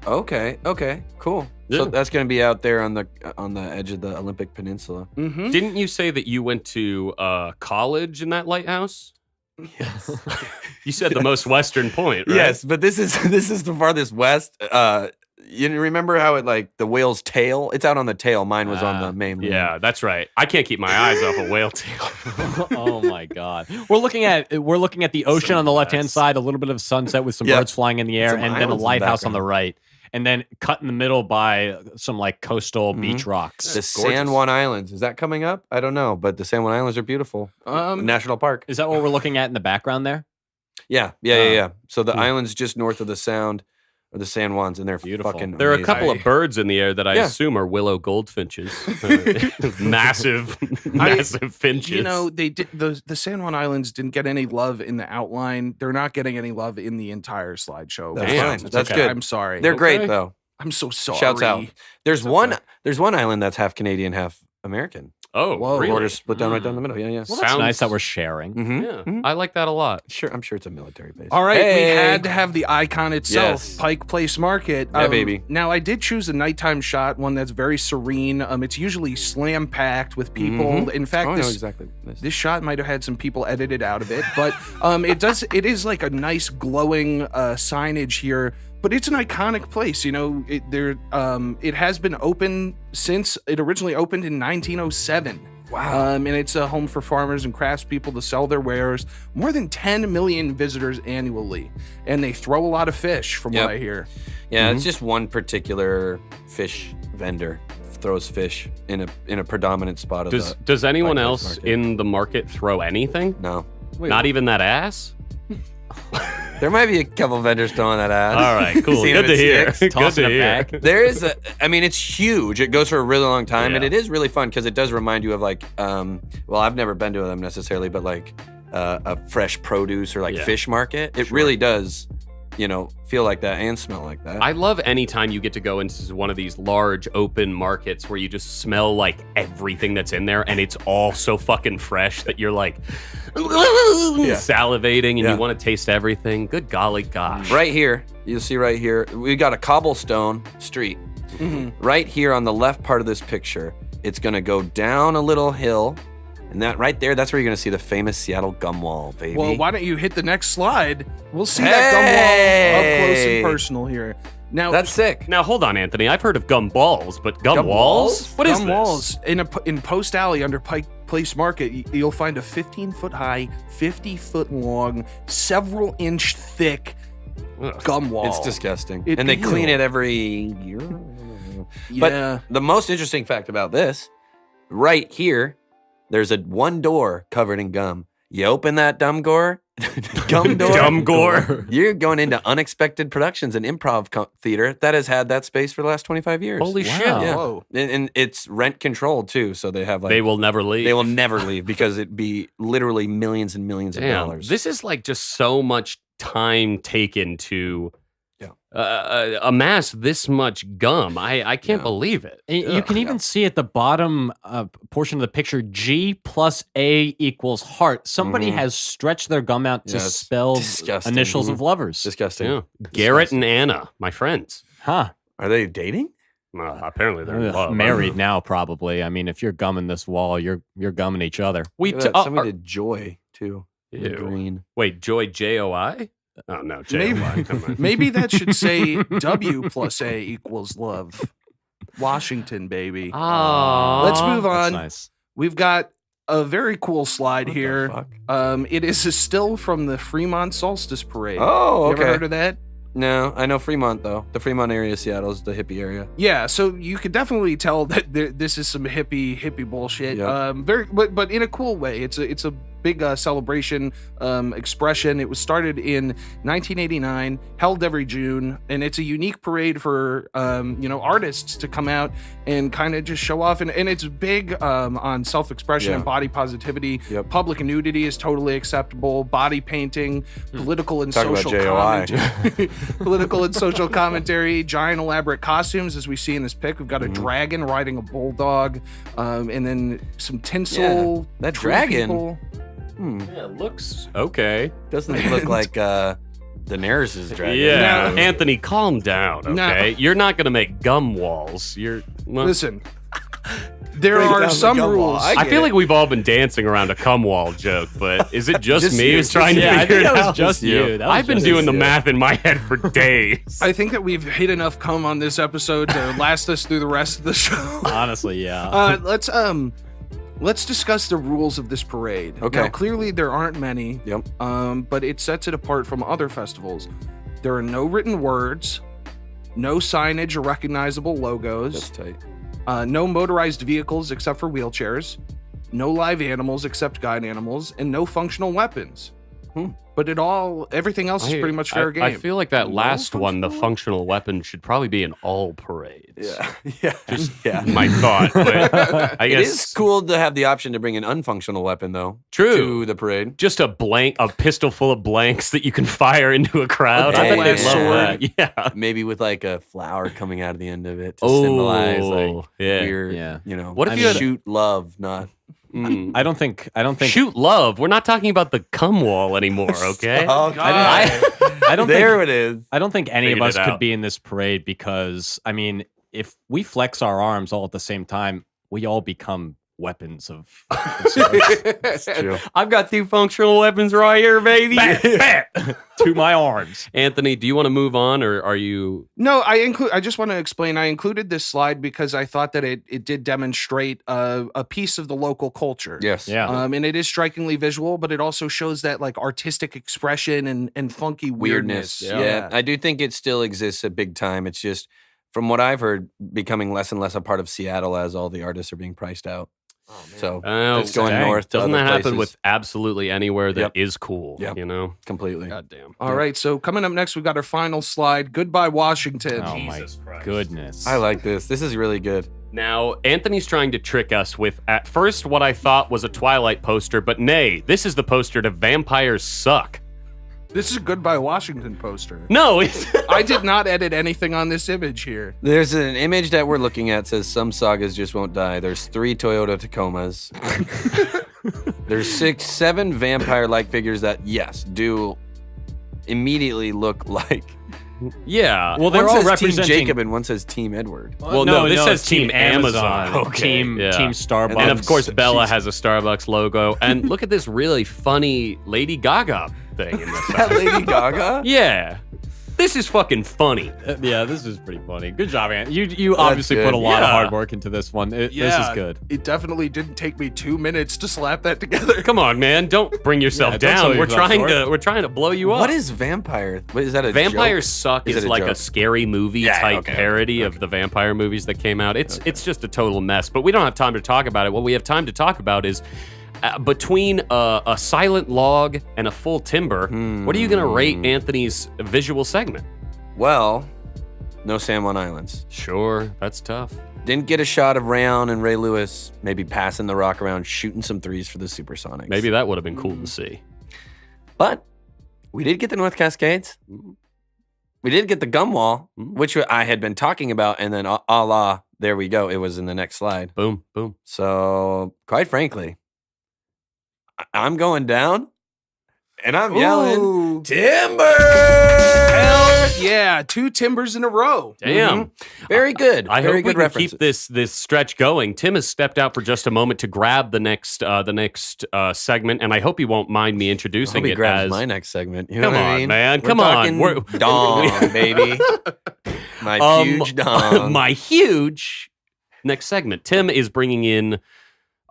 Okay. Cool. So Yeah. that's going to be out there on the edge of the Olympic Peninsula. Mm-hmm. Didn't you say that you went to college in that lighthouse? Yes. You said the most western point, right? Yes, but this is the farthest west. You remember how it like the whale's tail? It's out on the tail. Mine was on the mainland. Yeah, that's right. I can't keep my eyes off a whale tail. Oh my God. We're looking at the ocean on the left-hand side, a little bit of sunset with some Yeah. birds flying in the air, Some and then a islands in the lighthouse on background. the right. And then cut in the middle by some like coastal beach rocks. The San Juan Islands. Is that coming up? I don't know, but the San Juan Islands are beautiful. National Park. Is that what we're looking at in the background there? Yeah. So the islands just north of the Sound are the San Juans, and they're Beautiful. fucking There are a amazing. couple of birds in the air that I Yeah. assume are willow goldfinches. massive finches. You know, they did the San Juan Islands didn't get any love in the outline. They're not getting any love in the entire slideshow. That's Damn. fine. That's okay. good. I'm sorry. They're great Okay. though. I'm so sorry. Shouts out. There's It's one. okay. There's one island that's half Canadian, half American. oh, Whoa. really? Borders split down right down the middle. Yeah. Well, that's Sounds- nice that we're sharing. Mm-hmm. Yeah, I like that a lot. Sure, I'm sure it's a military base. All right, Hey. we had to have the icon itself, Yes. Pike Place Market. Yeah, baby. Now, I did choose a nighttime shot, one that's very serene. It's usually slam packed with people. Mhm. In fact, I know this exactly. this shot might have had some people edited out of it, but it is like a nice glowing signage here. But it's an iconic place, you know. It has been open since it originally opened in 1907. Wow. And it's a home for farmers and craftspeople to sell their wares. More than 10 million visitors annually, and they throw a lot of fish, from Yep. what I hear. Yeah, it's just one particular fish vendor throws fish in a predominant spot of Does anyone Pike Place else Market. in the market throw anything? No. Not even that ass? There might be a couple vendors throwing that ad. All right, cool. See Good if to it hear. sticks. Good Tossing to a hear. bag. There is it's huge. It goes for a really long time, and Yeah. it is really fun because it does remind you of like, well, I've never been to them necessarily, but like a fresh produce or like Yeah. fish market. It really does, feel like that and smell like that. I love any time you get to go into one of these large open markets where you just smell like everything that's in there and it's all so fucking fresh that you're like salivating and Yeah. you want to taste everything. Good golly gosh. Right here, you'll see right here, we got a cobblestone street. Right here on the left part of this picture, it's gonna go down a little hill, and that right there, that's where you're gonna see the famous Seattle gum wall, baby. Well, why don't you hit the next slide? We'll see that gum wall up close and personal here. Now, That's sick. Now hold on, Anthony. I've heard of gum balls, but gum, Gum walls? walls? What is gum this? walls in Post Alley under Pike Place Market, you'll find a 15-foot high, 50-foot long, several inch thick Ugh. gum wall. It's disgusting. It- and they clean ew. it every year. Yeah. But the most interesting fact about this, right here, there's one door covered in gum. You open that gum door, Gum gore. you're going into Unexpected Productions, an improv theater that has had that space for the last 25 years. Holy Wow. shit. Yeah. Whoa. And it's rent controlled too, so they have like They will never leave. they will never leave because it'd be literally millions and millions of Damn, dollars. this is like just so much time taken to Yeah. amass this much gum. I can't Yeah. believe it. And you can even see at the bottom portion of the picture, G plus A equals heart. Somebody Mhm. has stretched their gum out to Yes. spell Disgusting. initials Mhm. of lovers. Disgusting. Yeah. Garrett and Anna, my friends. Huh. Are they dating? Apparently they're in Ugh, love. married now, probably. I mean, if you're gumming this wall, you're gumming each other. We Look at that. Somebody did Joy too. In the Ew. green. Wait, Joy J-O-I? Oh no, J-O-I. Maybe, Come on. maybe that should say W plus A equals love. Washington, baby. Aw. Let's move That's on. nice. We've got a very cool slide What the here. fuck? It is a still from the Fremont Solstice Parade. Oh, You okay. ever heard of that? No, I know Fremont though. The Fremont area of Seattle is the hippie area. Yeah, so you could definitely tell that this is some hippie bullshit. Yep. But in a cool way. It's a big celebration expression. It was started in 1989, held every June, and it's a unique parade for artists to come out and kind of just show off. And it's big on self-expression and body positivity. Yep. Public nudity is totally acceptable. Body painting, political and Talk about social JOI. commentary. Political and social commentary, giant elaborate costumes, as we see in this pic. We've got a dragon riding a bulldog, and then some tinsel. Yeah, that tree dragon. people. Yeah, it looks okay. Doesn't look like Daenerys' dragon. Yeah, No. Anthony, calm down, No. okay? You're not gonna make gum walls. Listen, there Break are down the some gum wall. rules. I feel like we've all been dancing around a cum wall joke, but is it just me you, who's trying to Yeah, I figure think it that was out? just you. That was I've been just doing the you. math in my head for days. I think that we've hit enough cum on this episode to last us through the rest of the show. Honestly, yeah. Let's discuss the rules of this parade. Okay. Now, clearly there aren't many. Yep. But it sets it apart from other festivals. There are no written words, no signage or recognizable logos, That's tight. no motorized vehicles except for wheelchairs, no live animals except guide animals, and no functional weapons. But everything else is pretty much fair game. I feel like that No last one, the functional- functional weapon, should probably be in all parades. Yeah. Yeah. My thought, but I It guess is cool to have the option to bring an unfunctional weapon though. True. To the parade. just a pistol full of blanks that you can fire into a crowd. I bet double-edged they'd love sword. that. Yeah. Maybe with like a flower coming out of the end of it to symbolize like yeah. weird, Yeah. What if you had- shoot love, not Mm. I don't think. Shoot love. We're not talking about the cum wall anymore, okay? I don't there think. it is. I don't think any of Figured us it could out. be in this parade because I mean, if we flex our arms all at the same time, we all become weapons of. It's true. I've got 2 functional weapons right here, baby. to my arms. Anthony, do you want to move on, or are you? No, I just want to explain. I included this slide because I thought that it did demonstrate a piece of the local culture. Yes. Yeah. And it is strikingly visual, but it also shows that like artistic expression and funky weirdness. Yeah. I do think it still exists at big time. It's just, from what I've heard, becoming less and less a part of Seattle as all the artists are being priced out. So it's going dang. north to Doesn't other that happen places. with absolutely anywhere that is Yep. cool? Yep. You know? completely. God damn. All right, so coming up next, we've got our final slide. Goodbye, Washington. Oh my Jesus Christ. goodness. I like this. This is really good. Now, Anthony's trying to trick us with, at first, what I thought was a Twilight poster, but nay, this is the poster to Vampires Suck. This is a Goodbye, Washington poster. No, it's... I did not edit anything on this image here. There's an image that we're looking at says some sagas just won't die. There's 3 Toyota Tacomas. There's 6, 7 vampire-like figures that, yes, do immediately look like. yeah. Well, they're one all says representing. Team Jacob and one says Team Edward. Well, no, this says it's Team Amazon. Okay. Team Starbucks. And of course, She's- Bella has a Starbucks logo. And look at this really funny Lady Gaga thing in this. That Lady Gaga? Yeah. This is fucking funny. Yeah, this is pretty funny. Good job, Ant. You obviously good. put a lot of Yeah. hard work into this one. This is good. It definitely didn't take me 2 minutes to slap that together. Come on, man. Don't bring yourself Yeah, don't sell down. We're yourself short. we're trying to blow you up. What is vampire? What is that? A Vampires joke? Suck Is is it a like a joke? scary movie type okay, parody of the vampire movies that came out. It's just a total mess. But we don't have time to talk about it. What we have time to talk about is between a silent log and a full timber. What are you going to rate Anthony's visual segment? Well, no San Juan Islands. Sure, that's tough. Didn't get a shot of Rayon and Ray Lewis maybe passing the rock around, shooting some threes for the Supersonics. Maybe that would have been cool to see. But we did get the North Cascades. We did get the gum wall, which I had been talking about, and then a la, there we go. It was in the next slide. Boom, boom. So, quite frankly, I'm going down, and I'm yelling, Timber! Hell yeah, 2 timbers in a row. Damn. Very good. I Very hope we good can references. keep this stretch going. Tim has stepped out for just a moment to grab the next segment, and I hope you won't mind me I introducing hope he it grabs as. my next segment. You know Come what I on, mean? man. We're Come on. talking We're- dong, baby. My huge dong. My huge next segment. Tim is bringing in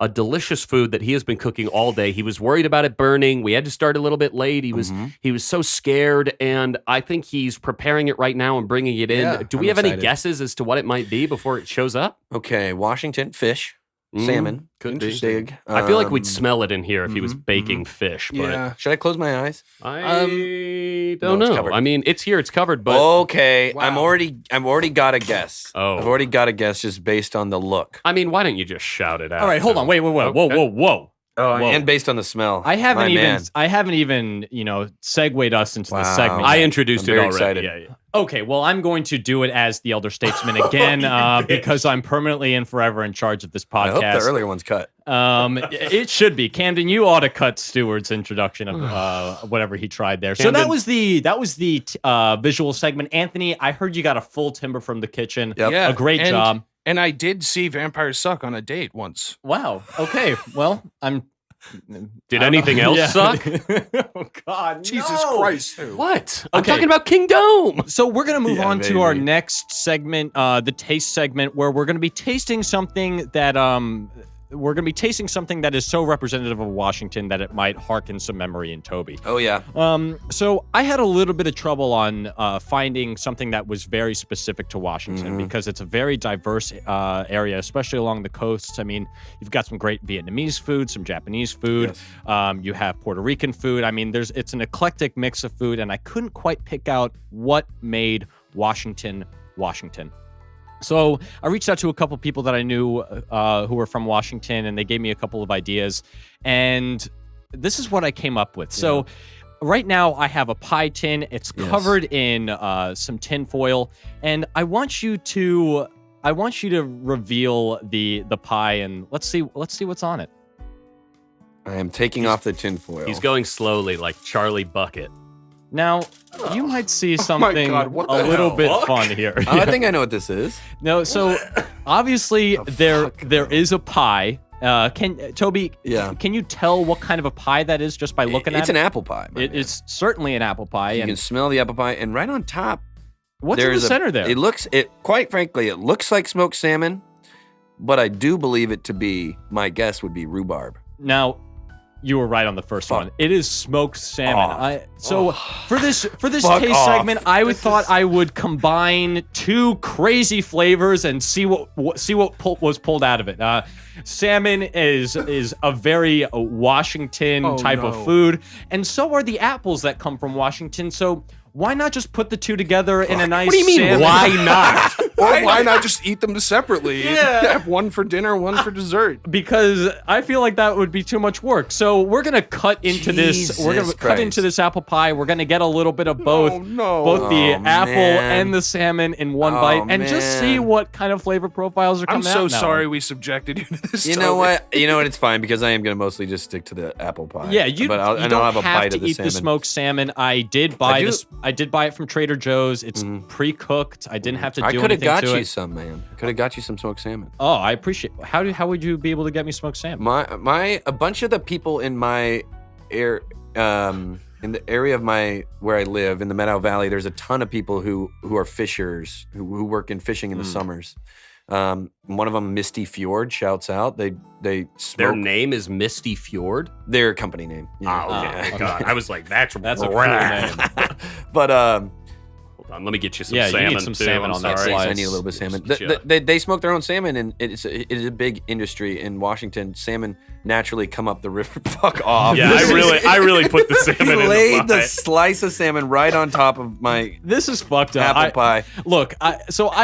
a delicious food that he has been cooking all day. He was worried about it burning. We had to start a little bit late. He was so scared, and I think he's preparing it right now and bringing it in. Yeah, Do we have any guesses as to what it might be before it shows up? Okay, Washington fish, salmon. Could be. Big. I feel like we'd smell it in here if he was baking fish. But Yeah. Should I close my eyes? I don't No, it's know. covered. I mean, it's here. It's covered, but Okay, Wow. I've already got a guess. Oh. I've already got a guess just based on the look. I mean, why don't you just shout it out? All right, hold on. Wait, whoa, Okay. whoa. Oh, Whoa. and based on the smell. I haven't My even man. segued us into the Wow. segment. I yet. introduced I'm it very already. excited. Yeah. Okay, well, I'm going to do it as the Elder Statesman again because I'm permanently and forever in charge of this I hope the podcast. earlier one's cut. It should be. Camden, you ought to cut Stewart's introduction of whatever he tried there. So that was the visual segment. Anthony, I heard you got a full timber from the kitchen. Yep. Yeah, A great and- job. And I did see Vampires Suck on a date once. Wow. Okay. Well, I'm. Did anything else Yeah. suck? Oh God! Jesus no. Christ. What? I'm Okay. talking about King Dome. So we're gonna move Yeah, on to our maybe. next segment, the taste segment, where we're gonna be tasting something that is so representative of Washington that it might harken some memory in Toby. Oh yeah. So I had a little bit of trouble on finding something that was very specific to Washington because it's a very diverse area, especially along the coasts. I mean, you've got some great Vietnamese food, some Japanese food. Yes. You have Puerto Rican food. I mean, it's an eclectic mix of food, and I couldn't quite pick out what made Washington, Washington. So I reached out to a couple people that I knew who were from Washington, and they gave me a couple of ideas. And this is what I came up with. So right now I have a pie tin. It's covered in some tin foil, and I want you to reveal the pie, and let's see what's on it. I am taking off the tinfoil. He's going slowly, like Charlie Bucket. Now you might see something God, what a the little hell? bit fun here. Oh, I think I know what this is. No, so obviously there is a pie. Toby? Yeah. Can you tell what kind of a pie that is just by looking It's at an it? apple pie. my man. It's certainly an apple pie. You And can smell the apple pie, and right on top, what's in the there's center there? Quite frankly, it looks like smoked salmon, but I do believe it to be. My guess would be rhubarb. Now, you were right on the first Fuck one. It is smoked salmon. off. For this Fuck taste off. segment, I thought I would combine two crazy flavors and see what was pulled out of it. Salmon is a very Washington type of food, and so are the apples that come from Washington. So why not just put the two together in a nice? What do you mean? salmon? Why not? Or why not just eat them separately? Yeah. Have one for dinner, one for dessert. Because I feel like that would be too much work. So we're gonna cut into this. We're gonna Jesus cut into Christ. this apple pie. We're gonna get a little bit of both, no. both the Oh, apple man. and the salmon in one Oh, bite, and just see man. what kind of flavor profiles are I'm coming out. so now. sorry we subjected you to this. You know what? It's fine because I am going to mostly just stick to the apple pie. Yeah, you I'll don't have a have bite to of the eat salmon. the smoked salmon. I did buy do- this. I did buy it from Trader Joe's. It's pre-cooked. I didn't have to do I could have anything got to you it. some, man. I could have got you some smoked salmon. Oh, I appreciate. How would you be able to get me smoked salmon? A bunch of the people in my in the area of where I live in the Meadow Valley, there's a ton of people who are fishers who work in fishing in the summers. One of them, Misty Fjord, shouts out. They Their smoke name is Misty Fjord. their company name. Yeah. Oh, okay. okay. God, I was like, that's a cool rad. name. But Hold on, let me get you some Yeah, you salmon need some too. salmon I'm on that sorry. slice. I need a little bit of salmon. Sure. They smoke their own salmon, and it is a big industry in Washington. Salmon naturally come up the river. Fuck off. Yeah, I really put the salmon He in laid the the pie. slice of salmon right on top of my This is fucked up. apple pie. Look, I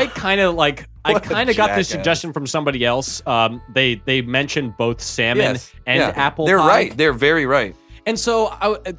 kind of got this jackass. suggestion from somebody else. They mentioned both salmon Yes. and Yeah. apple They're pie. right. They're very right. And so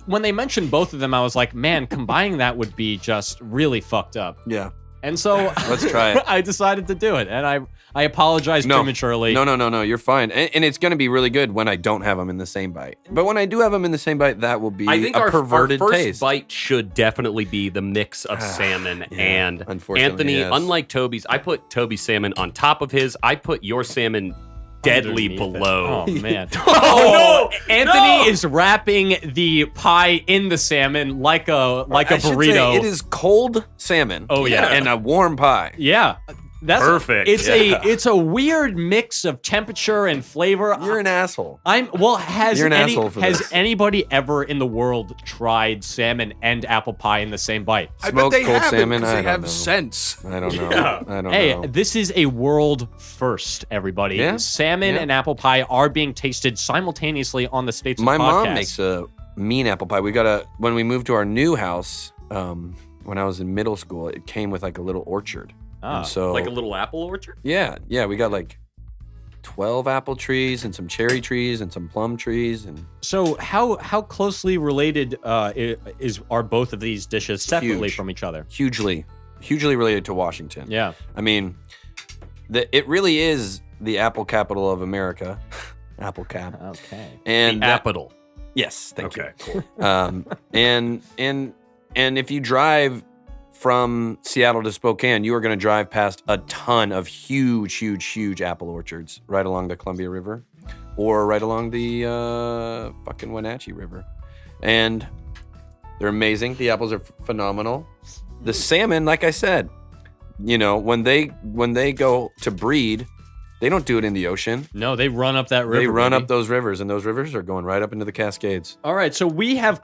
when they mentioned both of them, I was like, man, combining that would be just really fucked up. Yeah. And so Let's try it. I decided to do it, and I apologize prematurely. No. You're fine. And it's going to be really good when I don't have them in the same bite. But when I do have them in the same bite, that will be I think a our perverted first taste. bite should definitely be the mix of salmon yeah, and unfortunately, Anthony. yes. Unlike Toby's, I put Toby's salmon on top of his. I put your salmon deadly Underneath it. below. Oh man! Oh, no! Anthony is wrapping the pie in the salmon like a I should burrito. say it is cold salmon. Oh, yeah. And a warm pie. Yeah. That's Perfect. It's a weird mix of temperature and flavor. You're an asshole. Has You're an asshole for has this. anybody ever in the world tried salmon and apple pie in the same bite? I bet Smoked they cold haven't salmon, because I they don't have know. sense. I don't know. Yeah. I don't Hey, know. this is a world first, everybody. Yeah. Salmon Yeah. and apple pie are being tasted simultaneously on the Statesmen My podcast. mom makes a mean apple pie. When we moved to our new house, when I was in middle school, it came with like a little orchard. Ah, And so Like a little apple orchard? yeah, we got like 12 apple trees and some cherry trees and some plum trees and So how closely related are both of these dishes separately Huge. from each other? hugely related to Washington. Yeah. I mean, it really is the apple capital of America. Apple cap. Okay. And The that- apple. yes, thank you. Okay, cool. And if you drive from Seattle to Spokane, you are going to drive past a ton of huge apple orchards right along the Columbia River or right along the fucking Wenatchee River. And they're amazing. The apples are phenomenal. The salmon, like I said, when they go to breed, they don't do it in the ocean. No, they run up that river. They run baby. up those rivers, and those rivers are going right up into the Cascades. All right, so we have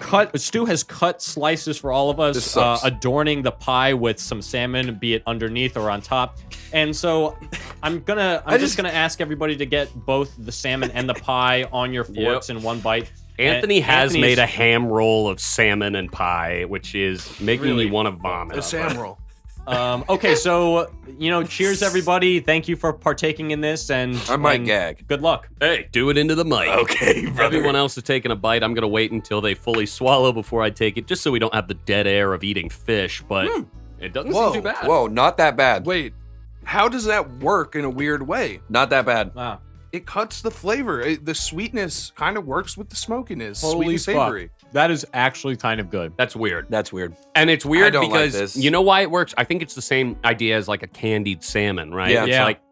cut. Stu has cut slices for all of This us, sucks. adorning the pie with some salmon, be it underneath or on top. And so I'm just gonna ask everybody to get both the salmon and the pie on your forks in one bite. Anthony has Anthony's- made a ham roll of salmon and pie, which is making Really? me want to vomit. The Sam roll. Okay, so cheers everybody. Thank you for partaking in this, and I might and gag. Good luck. Hey, do it into the mic. Okay, brother. Everyone else is taking a bite. I'm going to wait until they fully swallow before I take it, just so we don't have the dead air of eating fish, but it doesn't seem too bad. Whoa, not that bad. Wait, how does that work in a weird way? Not that bad. Wow. It cuts the flavor. The sweetness kind of works with the smokiness. Sweet Holy and savory. fuck. That is actually kind of good. That's weird. That's weird. And it's I weird don't like because this. you know why it works? I think it's the same idea as like a candied salmon, right? Yeah. It's Yeah. like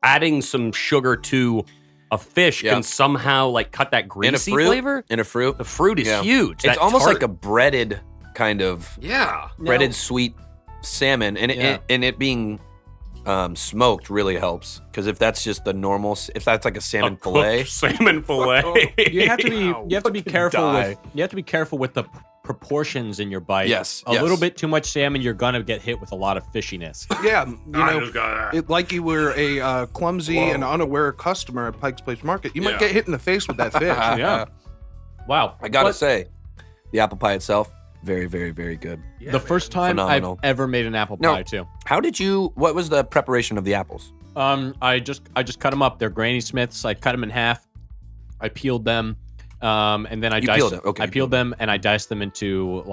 adding some sugar to a fish Yeah. can somehow like cut that In a greasy fruit. flavor. In a fruit. The fruit is Yeah. huge. It's That almost tart- like a breaded kind of yeah. breaded sweet salmon, and Yeah. it being smoked really helps. Because if that's just the normal, if that's like a salmon A cooked fillet, salmon fillet. You have to be Wow. you have to be careful die. with you have to be careful with the proportions in your bite. Yes, A yes. little bit too much salmon, you're gonna get hit with a lot of fishiness. Yeah, like you were a clumsy and unaware customer at Pike's Place Market. You might get hit in the face with that fish. Yeah. Wow. I gotta But say, the apple pie itself, very, very, very good. the first time Phenomenal. I've ever made an apple No. pie too. How did you? What was the preparation of the apples? I just cut them up. They're Granny Smiths. I cut them in half. I peeled them, and then I You diced peeled it. Okay, I you peeled them and I diced them into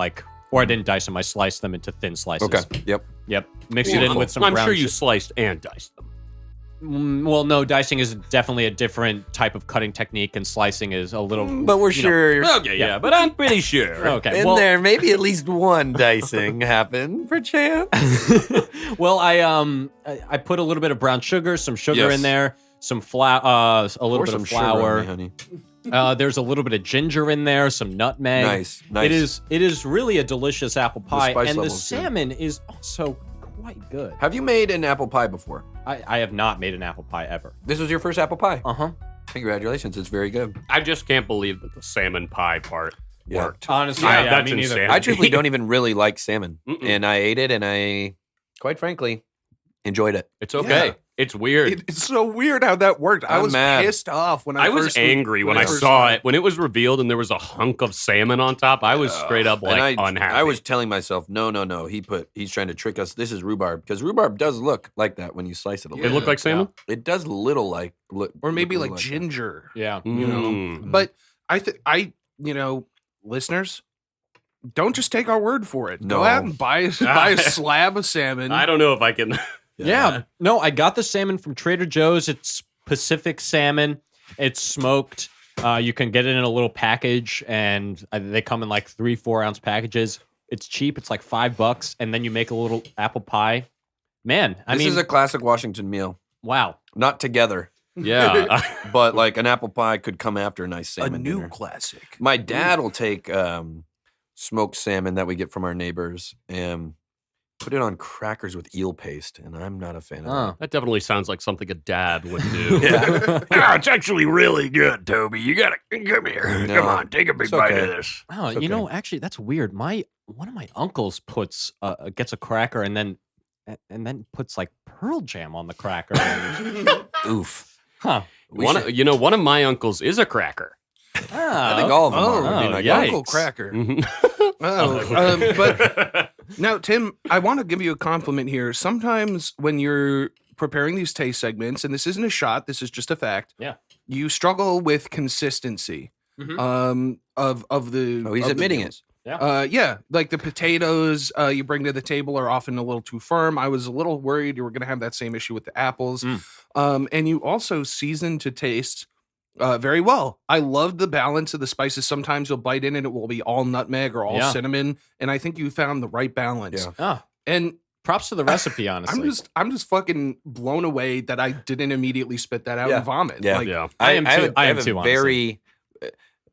or I didn't dice them. I sliced them into thin slices. Okay. Yep. Yep. Mixed it in with some I'm brown sure you sugar. sliced and diced them. Well, no, dicing is definitely a different type of cutting technique, and slicing is a little. But we're you know. sure. Okay, yeah, but I'm pretty sure. Okay. In well, there, maybe at least one dicing happened for chance. well, I put a little bit of brown sugar, some sugar Yes. in there, some flour, a little Pour bit some of sugar on flour. me, honey. There's a little bit of ginger in there, some nutmeg. Nice. It is really a delicious apple pie, spice and the level's good. salmon is also quite good. Have you made an apple pie before? I have not made an apple pie ever. This was your first apple pie. Uh-huh. Congratulations, it's very good. I just can't believe that the salmon pie part Yeah. worked. Honestly, Yeah, yeah, that's me neither. insane. I truthfully don't even really like salmon, Mm-mm. and I ate it, and I, quite frankly, enjoyed it. It's okay. Yeah. It's weird. It's so weird how that worked. I I'm was mad. pissed off when I was first angry when I first saw it. When it was revealed and there was a hunk of salmon on top, I was straight up And like I, unhappy. I was telling myself, no. He's trying to trick us. This is rhubarb, because rhubarb does look like that when you slice it a It little. looked like salmon? It does little like, Or maybe look like that. ginger. Yeah. You know, Mm. but listeners, don't just take our word for it. Go No. out and buy a slab of salmon. I don't know if I can. Yeah. No, I got the salmon from Trader Joe's. It's Pacific salmon. It's smoked. You can get it in a little package, and they come in like 3-4 ounce packages. It's cheap. It's like $5, and then you make a little apple pie. Man, I This mean, is a classic Washington meal. wow. Not together, Yeah. but like an apple pie could come after a nice a salmon new dinner. classic. My dad will take smoked salmon that we get from our neighbors, and Put it on crackers with eel paste, and I'm not a fan of That definitely sounds like something a dad would do. that. Yeah, it's actually really good, Toby. You gotta come here. No, Come on, take a big it's bite okay. of this. Oh, It's you know, okay. actually, that's weird. One of my uncles gets a cracker and then puts like Pearl Jam on the cracker. Oof. Huh. One of my uncles is a cracker. I think all of them are. I mean, like, yikes. Uncle Cracker. Mhm. But now, Tim, I want to give you a compliment here. Sometimes when you're preparing these taste segments, and this isn't a shot, this is just a fact. Yeah. You struggle with consistency. Mhm. Of the. Oh, he's of the admitting it. meals. Yeah. Yeah, like the potatoes you bring to the table are often a little too firm. I was a little worried you were going to have that same issue with the apples. And you also season to taste very well. I love the balance of the spices. Sometimes you'll bite in and it will be all nutmeg or all Yeah. cinnamon, and I think you found the right balance. Yeah. Oh, And props to the recipe, honestly. I'm just fucking blown away that I didn't immediately spit that out Yeah. and vomit. Yeah. Like, Yeah. I am too. I am have too, a honestly. very,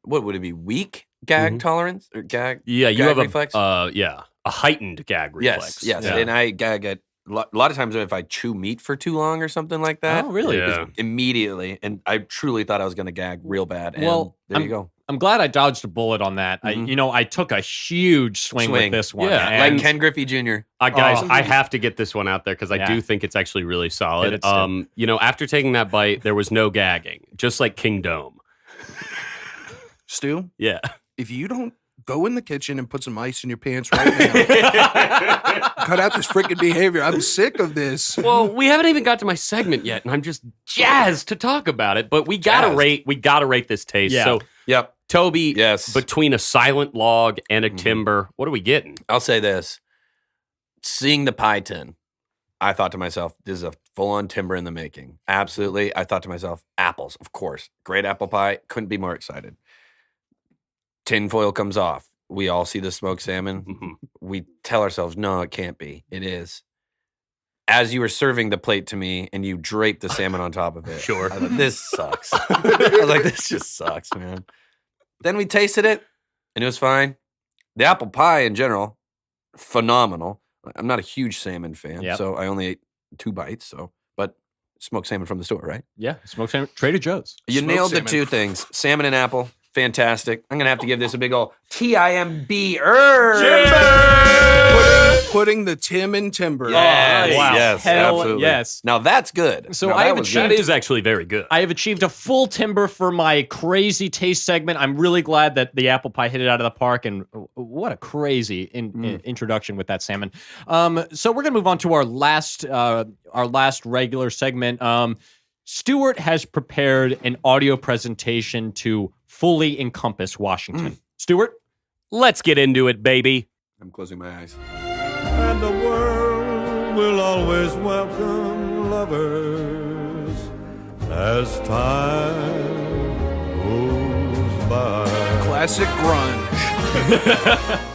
what would it be? Weak gag Mhm. tolerance or gag? Yeah, you Gag have reflex? a heightened gag reflex. Yes. Yeah. And I gag at a lot of times if I chew meat for too long or something like that. Oh, really? Yeah. Immediately, and I truly thought I was going to gag real bad. And Well, there you go. I'm glad I dodged a bullet on that. Mhm. I took a huge swing with this one. Yeah, and Like Ken Griffey Jr. Guys, Oh. I have to get this one out there because I Yeah. do think it's actually really Hit solid. it, Stu. After taking that bite, there was no gagging, just like King Dome. Stu, Yeah. if you don't go in the kitchen and put some ice in your pants right now, cut out this freaking behavior. I'm sick of this. Well, we haven't even got to my segment yet, and I'm just jazzed to talk about it. But we gotta Jazzed. rate this taste. Yeah. So, Yep. Toby, Yes. between a silent log and a timber, what are we getting? I'll say this. Seeing the pie tin, I thought to myself, this is a full-on timber in the making. Absolutely. I thought to myself, apples, of course. Great apple pie. Couldn't be more excited. Tin foil comes off. We all see the smoked salmon. Mhm. We tell ourselves, no, it can't be. It is. As you were serving the plate to me and you draped the salmon on top of it. Sure. I thought, this sucks. I was like, this just sucks, man. Then we tasted it and it was fine. The apple pie in general, phenomenal. I'm not a huge salmon fan, Yep. so I only ate 2 bites. But smoked salmon from the store, right? Yeah, smoked salmon, Trader Joe's. You Smoked nailed salmon. the 2 things: salmon and apple. Fantastic. I'm gonna have to give this a big ol' TIMB. Putting the Tim in timber. Yes, wow. yes, Hell absolutely. yes. Now that's good. So Now, I that have was That good. is actually very good. I have achieved a full timber for my crazy taste segment. I'm really glad that the apple pie hit it out of the park, and what a crazy introduction with that salmon. So we're gonna move on to our last regular segment. Stuart has prepared an audio presentation to fully encompass Washington. Stuart? Let's get into it, baby. I'm closing my eyes. And the world will always welcome lovers as time goes by. Classic grunge.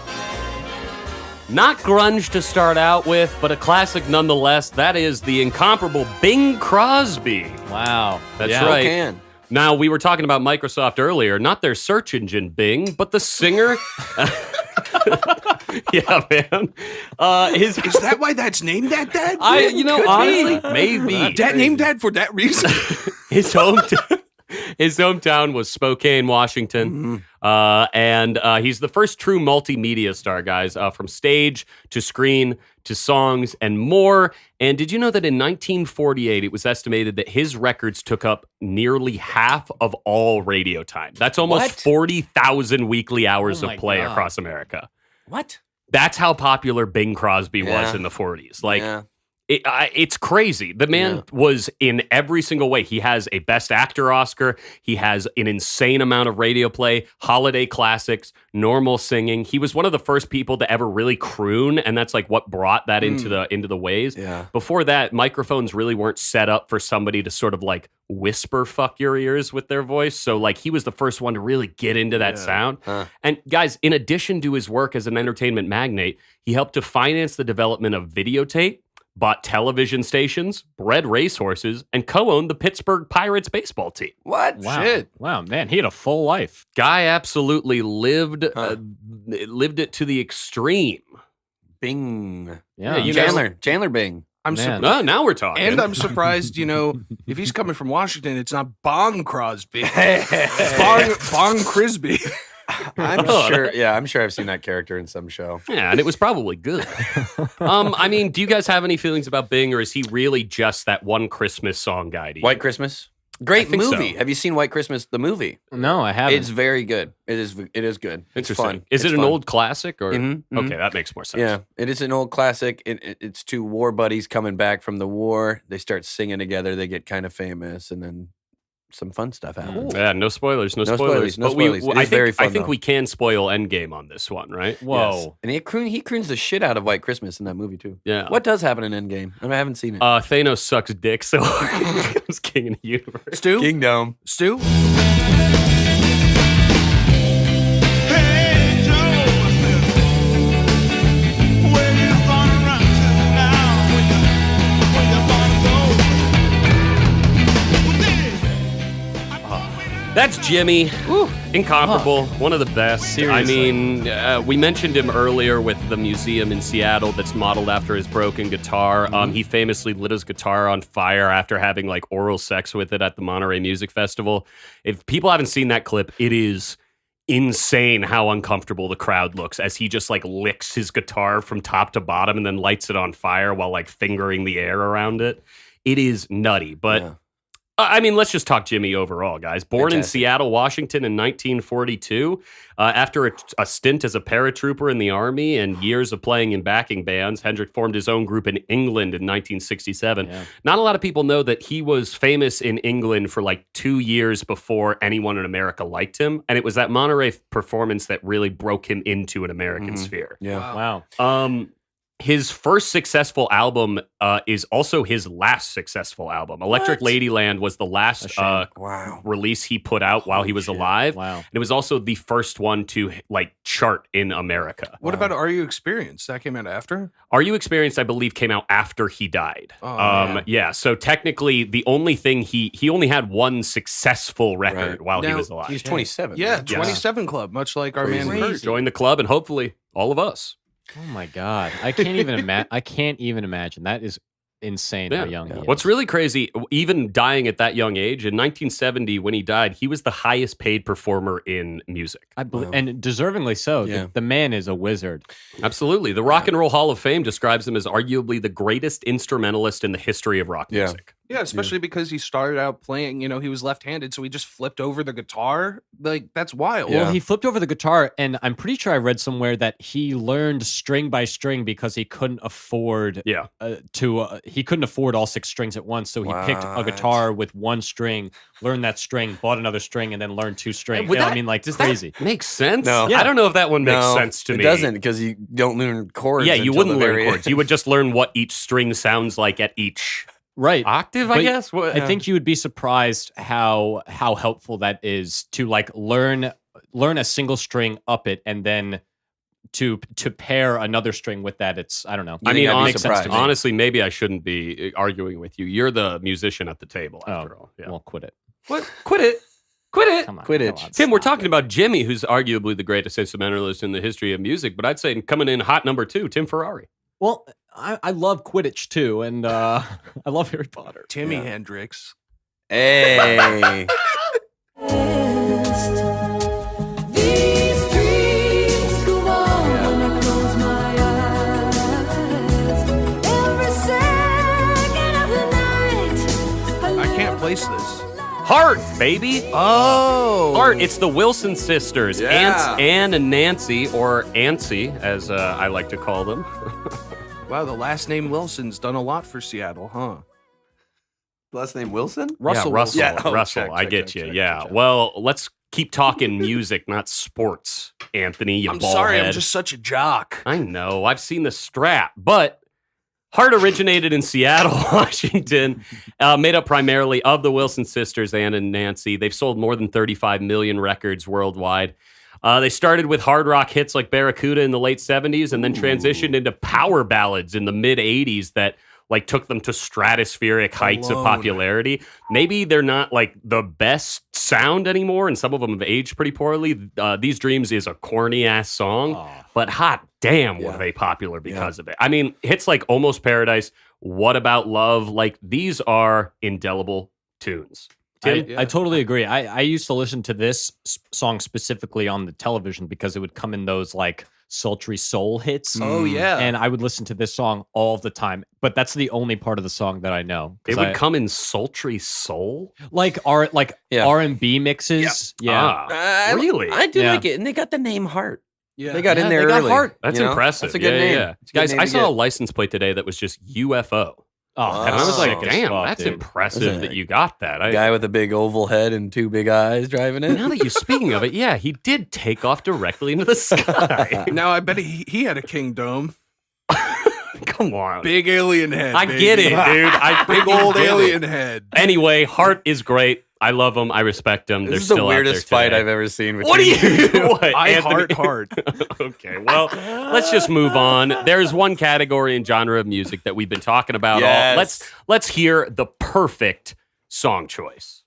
Not grunge to start out with, but a classic nonetheless. That is the incomparable Bing Crosby. Wow. That's Yeah. right. Can. Now, we were talking about Microsoft earlier, not their search engine Bing, but the singer. Yeah, man. Is that why that's named that, Dad? Honestly, maybe. Dad named that for that reason. His hometown was Spokane, Washington. And he's the first true multimedia star, guys, from stage to screen to songs and more. And did you know that in 1948, it was estimated that his records took up nearly half of all radio time? That's almost What? 40,000 weekly hours Oh of my play God. across America. What? That's how popular Bing Crosby was Yeah. in the 40s. Like, Yeah. it's crazy. The man was in every single way. He has a Best Actor Oscar. He has an insane amount of radio play, holiday classics, normal singing. He was one of the first people to ever really croon, and that's like what brought that into the ways. Yeah. Before that, microphones really weren't set up for somebody to sort of like whisper fuck your ears with their voice. So like he was the first one to really get into that sound. Huh. And guys, in addition to his work as an entertainment magnate, he helped to finance the development of videotape, bought television stations, bred racehorses, and co-owned the Pittsburgh Pirates baseball team. What? Wow. Shit. Wow, man, he had a full life. Guy absolutely lived it to the extreme. Bing. Yeah, you know- Chandler Bing. I'm Man. Oh, now we're talking. And I'm surprised, if he's coming from Washington, it's not Bong Crosby. Bong Crisby. I'm Oh, sure. Yeah, I'm sure I've seen that character in some show. Yeah, and it was probably good. I mean, do you guys have any feelings about Bing, or is he really just that one Christmas song guy to you? White Christmas. Great think movie. so. Have you seen White Christmas, the movie? No, I haven't. It's very good. It is good. It's Interesting. fun. Is It's it an fun. old classic or? Mhm, mhm. Okay, that makes more sense. Yeah, it is an old classic. It's two war buddies coming back from the war. They start singing together. They get kind of famous, and then some fun stuff happens. Yeah, no spoilers, no No spoilers. spoilers, no But we, spoilers. It I is think, very fun, I think though. we can spoil Endgame on this one, right? Whoa. Yes. And he croons the shit out of White Christmas in that movie too. Yeah. What does happen in Endgame? I haven't seen it. Thanos sucks dick, so he becomes king of the universe. Stu? Kingdom. Stu? Hey, Joseph, where you gonna run to now? Where you gonna go? That's Jimmy. Incomparable. One of the best. Seriously. I mean, we mentioned him earlier with the museum in Seattle that's modeled after his broken guitar. He famously lit his guitar on fire after having like oral sex with it at the Monterey Music Festival. If people haven't seen that clip, it is insane how uncomfortable the crowd looks as he just like licks his guitar from top to bottom and then lights it on fire while like fingering the air around it. It is nutty, but Yeah. I mean, let's just talk Jimmy overall, guys. Born in Fantastic. Seattle, Washington in 1942, after a stint as a paratrooper in the Army and years of playing in backing bands, Hendrick formed his own group in England in 1967. Yeah. Not a lot of people know that he was famous in England for like 2 years before anyone in America liked him. And it was that Monterey performance that really broke him into an American sphere. Yeah. Wow. His first successful album is also his last successful album. Electric Ladyland was the last shame. Wow. release he put out while he was alive. Wow. And it was also the first one to like chart in America. What about Are You Experienced? That came out after? Are You Experienced, I believe, came out after he died. Oh, yeah. So technically, the only thing he only had one successful record Right. while he Now, was alive. He's 27. Yeah, right? 27 Club, much like our man Kurt. Join the club and hopefully all of us. Oh my God. I can't even imagine. I can't even imagine. That is insane how young he is. What's really crazy, even dying at that young age, in 1970 when he died, he was the highest paid performer in music. I believe, and deservingly so. Yeah. The man is a wizard. Absolutely. The Rock and Roll Hall of Fame describes him as arguably the greatest instrumentalist in the history of rock Yeah. music. Yeah, especially because he started out playing, he was left-handed, so he just flipped over the guitar. Like, that's wild. Yeah. Well, he flipped over the guitar, and I'm pretty sure I read somewhere that he learned string by string because he couldn't afford Yeah. he couldn't afford all 6 strings at once. So he picked a guitar with 1 string, learned that string, bought another string, and then learned 2 strings. Would You know what that- I mean, like does crazy. that make sense? No. I don't know if that one makes No, sense to me. It doesn't because you don't learn chords. Yeah, you until wouldn't the learn very chords. You would just learn what each string sounds like at each Right. octave, I But guess. I think you would be surprised how helpful that is to like learn a single string, up it, and then to pair another string with that. It's I don't know. I mean, think I'd be makes sense to surprised. me. honestly, maybe I shouldn't be arguing with you. You're the musician at the table, after all. Yeah. Well, quit it. What? Quit it. Quit it. Come on. Quit come it. on, Tim, we're stop talking about Jimmy, who's arguably the greatest instrumentalist in the history of music, but I'd say coming in hot number 2, Tim Ferrari. Well, I love Quidditch too, and I love Harry Potter. Timmy Hendrix. Hey. These dreams go on when I close my eyes. Every second of the night. I can't place this. Heart, baby. Oh. Art, it's the Wilson sisters, Yeah. Aunts Anne and Nancy, or Ancy, as I like to call them. Wow, the last name Wilson's done a lot for Seattle, huh? Last name Wilson? Russell yeah, Russell. Wilson. Yeah, oh, Russell, check, I check, get check, you. check, Yeah. check. Well, let's keep talking music, not sports, Anthony. You I'm sorry, I'm ballhead. just such a jock. I know. I've seen the strap, but Heart originated in Seattle, Washington, made up primarily of the Wilson sisters, Anne and Nancy. They've sold more than 35 million records worldwide. They started with hard rock hits like Barracuda in the late 70s and then transitioned into power ballads in the mid 80s that like took them to stratospheric heights of popularity. Maybe they're not like the best sound anymore, and some of them have aged pretty poorly. These Dreams is a corny ass song, but hot damn were they popular because of it. I mean, hits like Almost Paradise, What About Love, like these are indelible tunes. I totally agree. I used to listen to this song specifically on the television because it would come in those like sultry soul hits. Oh yeah. And I would listen to this song all the time, but that's the only part of the song that I know. It would come in sultry soul? Like R&B mixes. Yeah. Really? I do Yeah. like it. And they got the name Heart. Yeah. They got in there they got early. Heart. That's you know? impressive. That's a good name. It's a good Guys, name I to saw get. a license plate today that was just UFO. Oh, And I was like, sick as damn, fuck, that's dude. impressive That's a that you got that. Guy with a big oval head and two big eyes driving it. Now that you're speaking of it, yeah, he did take off directly into the sky. Now I bet he had a kingdom. Come on. Big alien head. I baby. get it, dude. I Big freaking old get it. alien head. Anyway, Heart is great. I love them. I respect them. They're This is the still weirdest out there fight today. I've ever seen. What do you do? What, I Anthony? heart. Okay, well, let's just move on. There's one category and genre of music that we've been talking about. Yes. Let's hear the perfect song choice.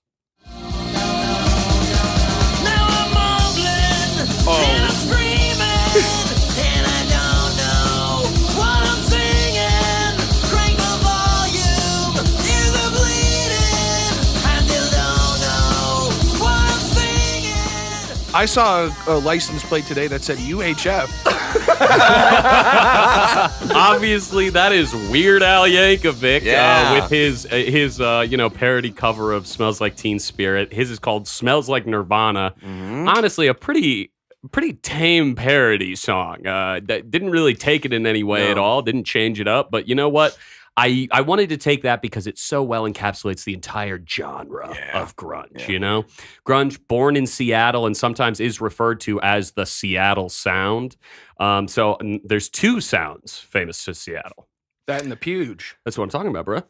I saw a license plate today that said UHF. Obviously, that is Weird Al Yankovic Yeah. with his parody cover of "Smells Like Teen Spirit." His is called "Smells Like Nirvana." Honestly, a pretty tame parody song that didn't really take it in any way at all. Didn't change it up, but you know what? I wanted to take that because it so well encapsulates the entire genre of grunge, you know? Grunge, born in Seattle and sometimes is referred to as the Seattle sound. So there's two sounds famous to Seattle. That and the Puge. That's what I'm talking about, bro.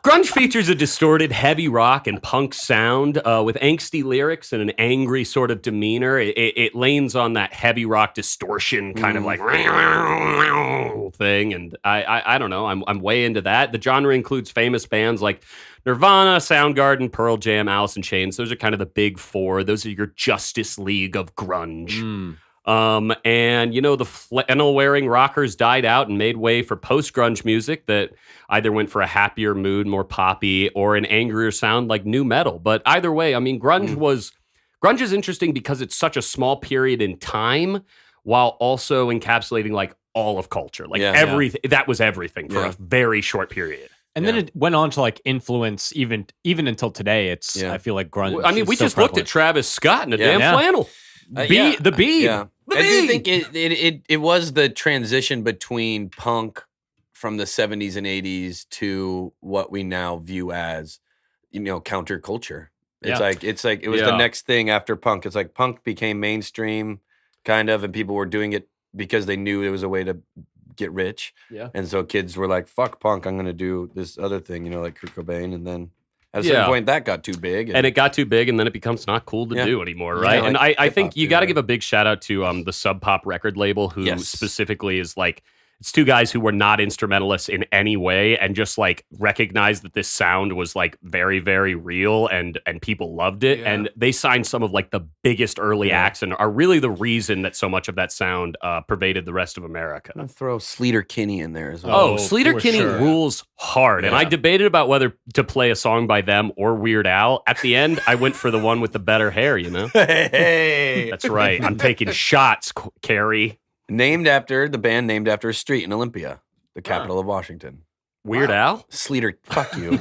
Grunge features a distorted heavy rock and punk sound with angsty lyrics and an angry sort of demeanor. It leans on that heavy rock distortion kind of like thing. And I don't know. I'm way into that. The genre includes famous bands like Nirvana, Soundgarden, Pearl Jam, Alice in Chains. Those are kind of the big four. Those are your Justice League of grunge. And you know, the flannel-wearing rockers died out and made way for post-grunge music that either went for a happier mood, more poppy, or an angrier sound like nu metal. But either way, I mean, grunge is interesting because it's such a small period in time while also encapsulating like all of culture. Like everything, that was everything for a very short period. And then it went on to like influence even until today. It's I feel like grunge. I mean, we just looked at Travis Scott in a damn flannel. The Beeb. Yeah. I do think it was the transition between punk from the 70s and 80s to what we now view as, counterculture. It's like it was the next thing after punk. It's like punk became mainstream kind of, and people were doing it because they knew it was a way to get rich. Yeah. And so kids were like, fuck punk, I'm going to do this other thing, like Kurt Cobain. And then at a certain point, that got too big. And it got too big, and then it becomes not cool to do anymore, right? Yeah, and like I think you got to right? give a big shout out to the Sub Pop record label, who specifically is like, it's two guys who were not instrumentalists in any way and just like recognized that this sound was like very, very real and people loved it. And they signed some of like the biggest early acts and are really the reason that so much of that sound pervaded the rest of America. I'm going to throw Sleater Kinney in there as well. Oh, Sleater Kinney rules hard. And I debated about whether to play a song by them or Weird Al. At the end, I went for the one with the better hair, Hey. That's right. I'm taking shots, Carrie. The band named after a street in Olympia, the capital of Washington. Weird Al? Sleater, fuck you.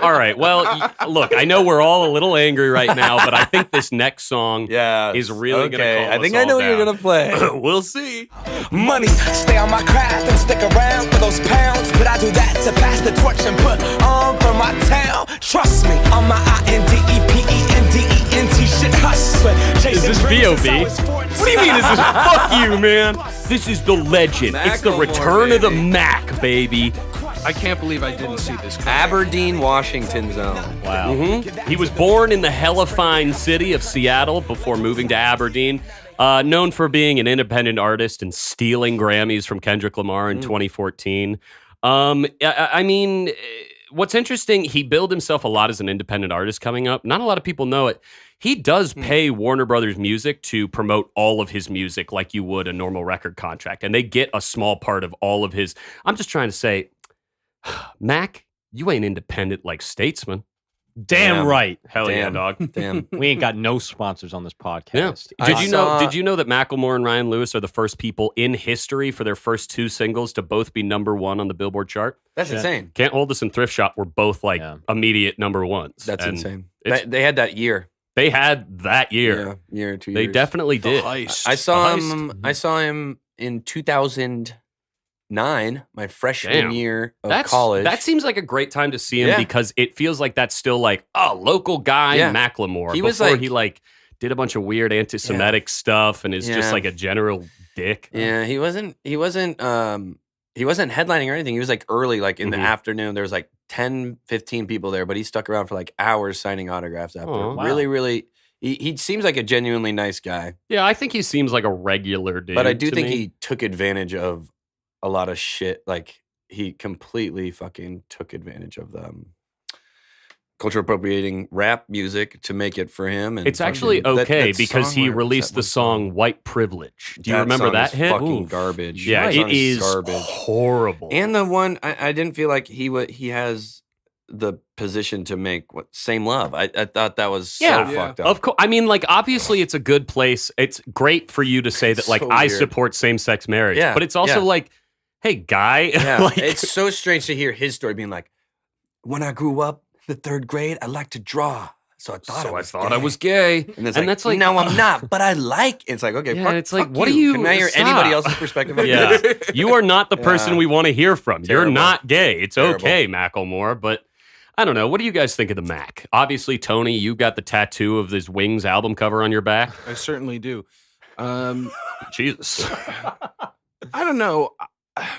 All right. Well, look, I know we're all a little angry right now, but I think this next song is really going to calm I think us I know all what you're down. going to play. We'll see. Money, stay on my craft and stick around for those pounds. But I do that to pass the torch and put on for my town. Trust me, on my INDEPENDENT shit hustling. Is this B.O.B.? What do you mean this is fuck you, man? This is the legend. It's the return of the Mac, baby. I can't believe I didn't see this coming. Aberdeen, Washington zone. Wow. He was born in the hella fine city of Seattle before moving to Aberdeen. Known for being an independent artist and stealing Grammys from Kendrick Lamar in 2014. I mean, what's interesting, he billed himself a lot as an independent artist coming up. Not a lot of people know it. He does pay Warner Brothers Music to promote all of his music like you would a normal record contract. And they get a small part of all of his. I'm just trying to say, Mac, you ain't independent like Statesmen. Damn right. Hell yeah, dog. Damn. We ain't got no sponsors on this podcast. Yeah. Did you know that Macklemore and Ryan Lewis are the first people in history for their first 2 singles to both be #1 on the Billboard chart? That's insane. Can't Hold Us and Thrift Shop were both like immediate #1s. That's And insane. They had that year. They had that year. Yeah, year or 2 They years. definitely did. Heist. I saw The him. heist. I saw him in 2009, my freshman Damn. year of college. That seems like a great time to see him Yeah. because it feels like that's still like, local guy Yeah. Macklemore. He was before like- he like did a bunch of weird anti-Semitic stuff and is just Yeah. like a general dick. Yeah, he wasn't headlining or anything. He was like early, like in the afternoon. There was like 10, 15 people there, but he stuck around for like hours signing autographs after. Aw. Wow. Really, really, he seems like a genuinely nice guy. Yeah, I think he seems like a regular dude. But I do to think me. he took advantage of a lot of shit. Like he completely fucking took advantage of cultural appropriating rap music to make it for him. And It's actually fucking- okay that because song he where- released that the one song "White Privilege." Do you That remember song that is hit? Fucking Ooh. garbage. Yeah, That it song is garbage. horrible. And the one I didn't feel like he has the position to make Same Love. I thought that was so fucked up. Of course. I mean, like, obviously, it's a good place. It's great for you to say that, like, So I weird. support same-sex marriage. Yeah, But it's also yeah. like, hey, guy. Yeah, like, it's so strange to hear his story being like, when I grew up, the 3rd grade, I liked to draw. So I thought I was gay. And, it's And like, that's like, no, I'm not, but I like. It's like, okay, Yeah, fuck, it's like, fuck what do you? you- Can I hear stop. anybody else's perspective? Of yeah, this? you are not the person Yeah. we want to hear from. You're Terrible. not gay. It's Terrible. okay, Macklemore. But I don't know. What do you guys think of the Mac? Obviously, Tony, you got the tattoo of this Wings album cover on your back. I certainly do. Jesus. I don't know.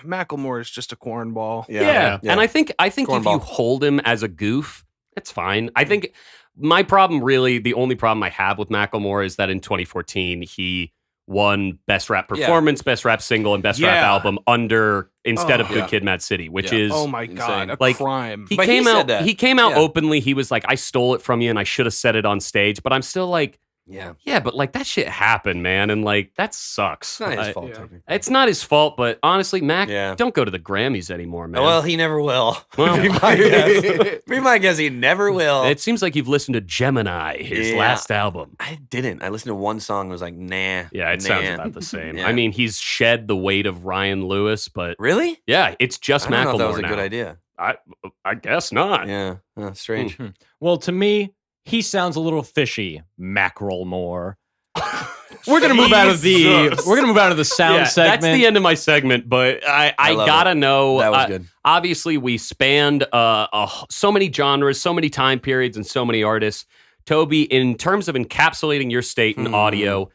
Macklemore is just a cornball. Yeah. And I think if you Cornball. hold him as a goof, it's fine. I think my problem, really, the only problem I have with Macklemore is that in 2014 he won Best Rap Performance, Best Rap Single, and Best Rap Yeah. Album instead of Good Yeah. Kid, Mad City, which Yeah. is Oh my god, insane. a Like, crime. he But he came said out. that. He came out Yeah. openly. He was like, "I stole it from you, and I should have said it on stage." But I'm still like, Yeah. yeah, but like that shit happened, man, and like that sucks. It's not his I- fault. yeah. technically. It's not his fault, but honestly, Mac, Yeah. don't go to the Grammys anymore, man. Well, he never will. Well- be my guess. Be my guess. He never will. It seems like you've listened to Gemini, his Yeah. last album. I didn't. I listened to one song. and was like, nah. Yeah, it sounds about the same. Yeah. I mean, he's shed the weight of Ryan Lewis, but Really? yeah, it's just I don't know Macklemore if that was a now. good idea. I guess not. Yeah. Strange. Mhm. Well, to me, he sounds a little fishy, Macklemore. We're gonna move out of the sound Yeah, segment. that's the end of my segment, but I love gotta it. know. That was good. Obviously, we spanned so many genres, so many time periods, and so many artists. Toby, in terms of encapsulating your state in audio,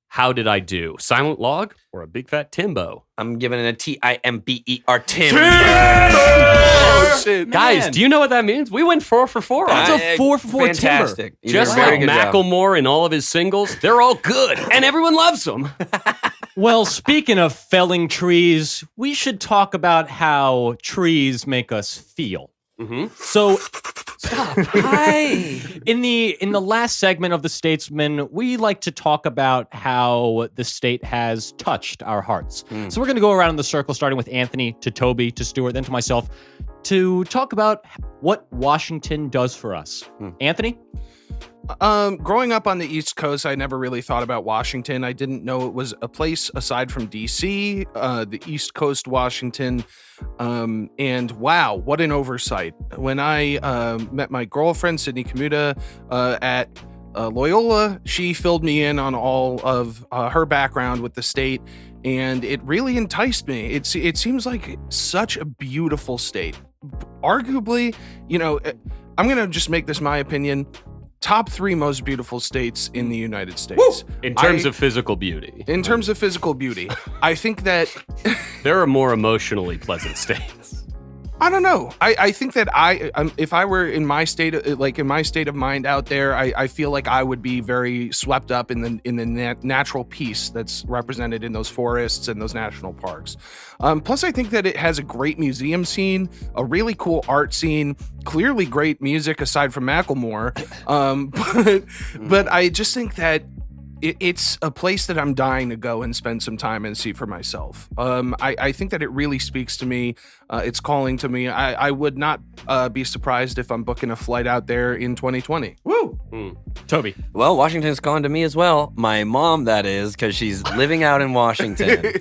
how did I do? Silent Log or a Big Fat Timbo? I'm giving it a TIMBER. Tim. Oh shit. Guys, do you know what that means? We went 4 for 4. That's a 4 for 4 timber. Fantastic. You Just did a very like good job. Macklemore and all of his singles, they're all good, and everyone loves them. Well, speaking of felling trees, we should talk about how trees make us feel. So, Hi. in the last segment of the Statesmen, we like to talk about how the state has touched our hearts. So we're going to go around in the circle, starting with Anthony to Toby to Stuart, then to myself, to talk about what Washington does for us. Anthony? Growing up on the East Coast, I never really thought about Washington. I didn't know it was a place aside from DC, the East Coast, Washington. And wow, what an oversight. When I met my girlfriend, Sydney Commuta, at Loyola, she filled me in on all of her background with the state, and it really enticed me. It seems like such a beautiful state. Arguably, I'm going to just make this my opinion. Top 3 most beautiful states in the United States. In terms of physical beauty, In terms of physical beauty, I think that there are more emotionally pleasant states. I don't know. I think that if I were in my state of mind out there, I feel like I would be very swept up in the natural peace that's represented in those forests and those national parks. Plus, I think that it has a great museum scene, a really cool art scene, clearly great music aside from Macklemore. But I just think that it's a place that I'm dying to go and spend some time and see for myself. I think that it really speaks to me. It's calling to me. I would not be surprised if I'm booking a flight out there in 2020. Woo! Toby. Well, Washington's calling to me as well. My mom, that is, because she's living out in Washington.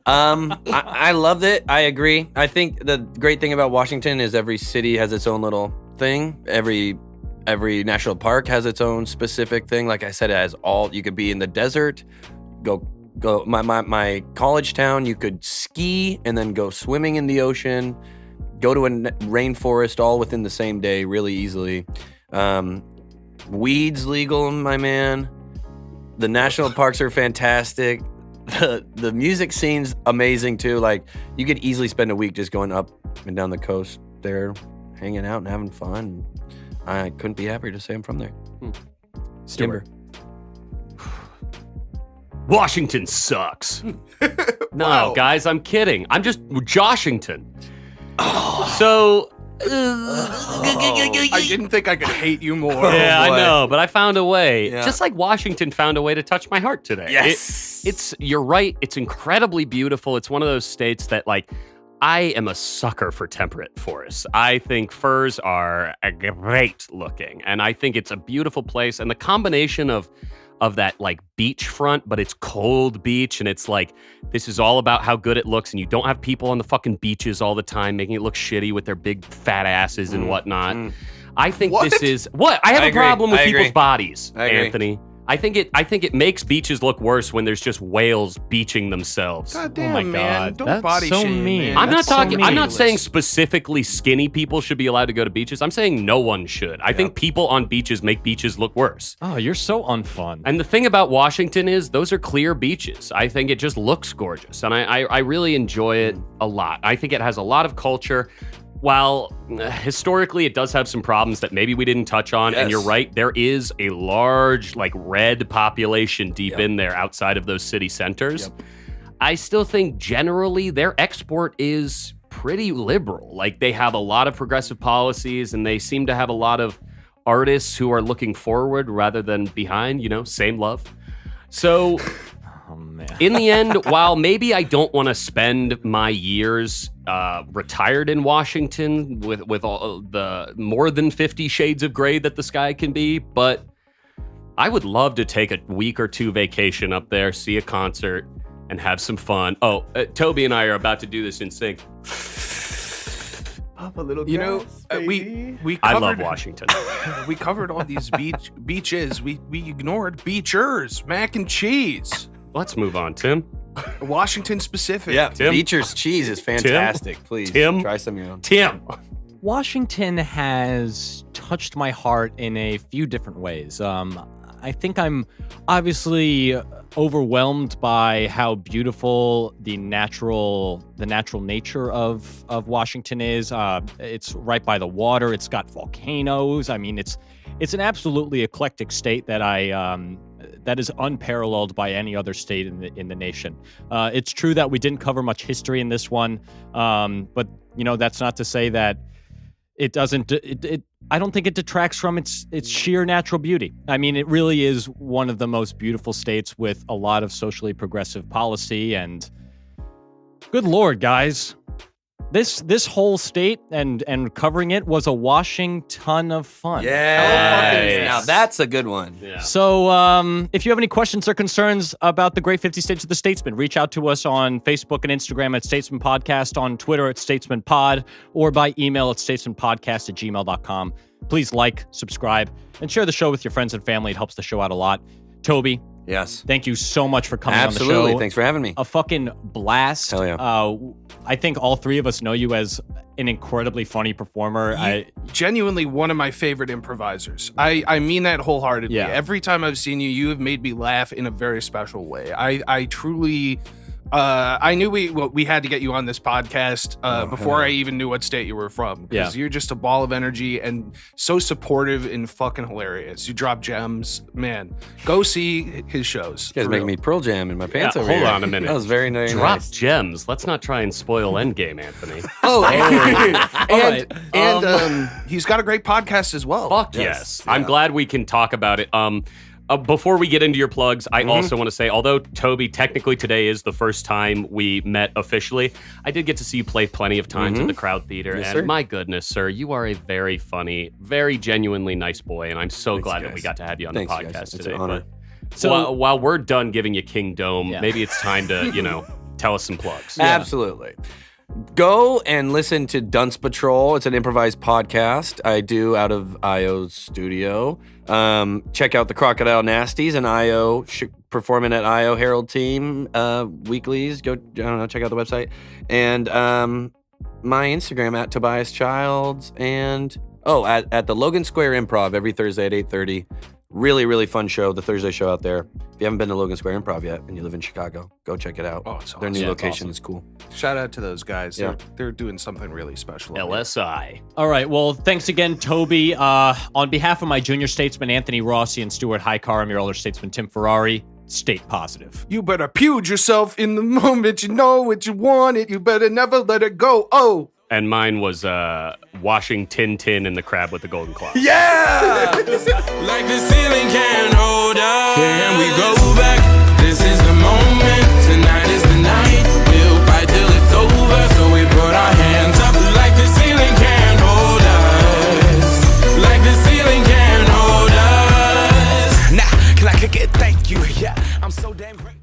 I loved it. I agree. I think the great thing about Washington is every city has its own little thing. Every national park has its own specific thing. Like I said, it has all. You could be in the desert, go. My college town, you could ski and then go swimming in the ocean, go to a rainforest all within the same day, really easily. Weed's legal, my man. The national parks are fantastic. The music scene's amazing too. Like you could easily spend a week just going up and down the coast there, hanging out and having fun. I couldn't be happier to say I'm from there. Stuart. Washington sucks. No, Wow. guys, I'm kidding. I'm just Joshington. So, I didn't think I could hate you more. yeah, I boy. know, but I found a way. Yeah. Just like Washington found a way to touch my heart today. Yes. You're right. It's incredibly beautiful. It's one of those states that, like, I am a sucker for temperate forests. I think firs are great looking, and I think it's a beautiful place. And the combination of that like beachfront, but it's cold beach, and it's like this is all about how good it looks, and you don't have people on the fucking beaches all the time making it look shitty with their big fat asses and whatnot. I think What? this is what I have I a agree. problem with I people's agree. bodies, I agree. Anthony. I think it makes beaches look worse when there's just whales beaching themselves. God damn, my man. God. Don't That's body so shame, mean. man. I'm not That's so talking. I'm not meaningless. saying specifically skinny people should be allowed to go to beaches. I'm saying no one should. I think people on beaches make beaches look worse. Oh, you're so unfun. And the thing about Washington is those are clear beaches. I think it just looks gorgeous, and I really enjoy it a lot. I think it has a lot of culture. While historically it does have some problems that maybe we didn't touch on, and Yes. you're right, there is a large like red population deep in there outside of those city centers. I still think generally their export is pretty liberal. Like they have a lot of progressive policies, and they seem to have a lot of artists who are looking forward rather than behind, same love. So Oh man. in the end, while maybe I don't want to spend my years retired in Washington with all the more than 50 shades of gray that the sky can be, but I would love to take a week or two vacation up there, see a concert, and have some fun. Oh, Toby and I are about to do this in sync. You know, we I covered, love Washington. We covered all these beaches. We ignored beachers, mac and cheese, Let's move on, Tim. Washington specific. Yeah, Tim? Beecher's cheese is fantastic. Please Tim? try some of your own. Tim. Washington has touched my heart in a few different ways. I think I'm obviously overwhelmed by how beautiful the natural nature of Washington is. It's right by the water. It's got volcanoes. I mean, it's an absolutely eclectic state that that is unparalleled by any other state in the nation. It's true that we didn't cover much history in this one, but that's not to say that it doesn't. I don't think it detracts from its sheer natural beauty. I mean, it really is one of the most beautiful states with a lot of socially progressive policy. And good Lord, guys, this whole state and covering it was a washing ton of fun. Yeah, now that's a good one. Yeah. So if you have any questions or concerns about the Great 50 States of the Statesmen, reach out to us on Facebook and Instagram at Statesman Podcast, on Twitter at Statesman Pod, or by email at statesmanpodcast@gmail.com. Please like, subscribe, and share the show with your friends and family. It helps the show out a lot. Toby, Yes. thank you so much for coming Absolutely. on the show. Thanks for having me. A fucking blast. Hell yeah. I think all three of us know you as an incredibly funny performer. Genuinely one of my favorite improvisers. I mean that wholeheartedly. Yeah. Every time I've seen you, you have made me laugh in a very special way. I truly I knew we had to get you on this podcast before I even knew what state you were from, because you're just a ball of energy and so supportive and fucking hilarious. You drop gems, man. Go see his shows. You guys making me Pearl Jam in my pants over hold here. on a minute. That was very nice. Drop gems. Let's not try and spoil Endgame, Anthony. And he's got a great podcast as well. Fuck yes. I'm glad we can talk about it. Before we get into your plugs, I also want to say, although Toby, technically today is the first time we met officially, I did get to see you play plenty of times at the Crowd Theater. Yes, and sir. my goodness, sir, you are a very funny, very genuinely nice boy. And I'm so glad that we got to have you on the podcast guys. It's today. an honor. But so while we're done giving you King Dome, Yeah. maybe it's time to, tell us some plugs. Absolutely. Go and listen to Dunce Patrol. It's an improvised podcast I do out of IO's studio. Check out the Crocodile Nasties and IO performing at IO Herald Team weeklies. Go, check out the website. And my Instagram at Tobias Childs. And at the Logan Square Improv every Thursday at 8:30. Really, really fun show, the Thursday show out there. If you haven't been to Logan Square Improv yet and you live in Chicago, go check it out. Oh, it's Their new awesome. location is cool. Shout out to those guys. Yeah. They're doing something really special. LSI. All right. Well, thanks again, Toby. On behalf of my junior statesman, Anthony Rossi, and Stuart Highcar, I'm your older statesman, Tim Ferrari. State positive. You better puge yourself in the moment. You know what you want it. You better never let it go. Oh. And mine was washing Tin in the Crab with the Golden Claw. Yeah! Like the ceiling can't hold us. Can we go back? This is the moment. Tonight is the night. We'll fight till it's over. So we put our hands up. Like the ceiling can't hold us. Like the ceiling can't hold us. Nah, can I kick it? Thank you. Yeah, I'm so damn great.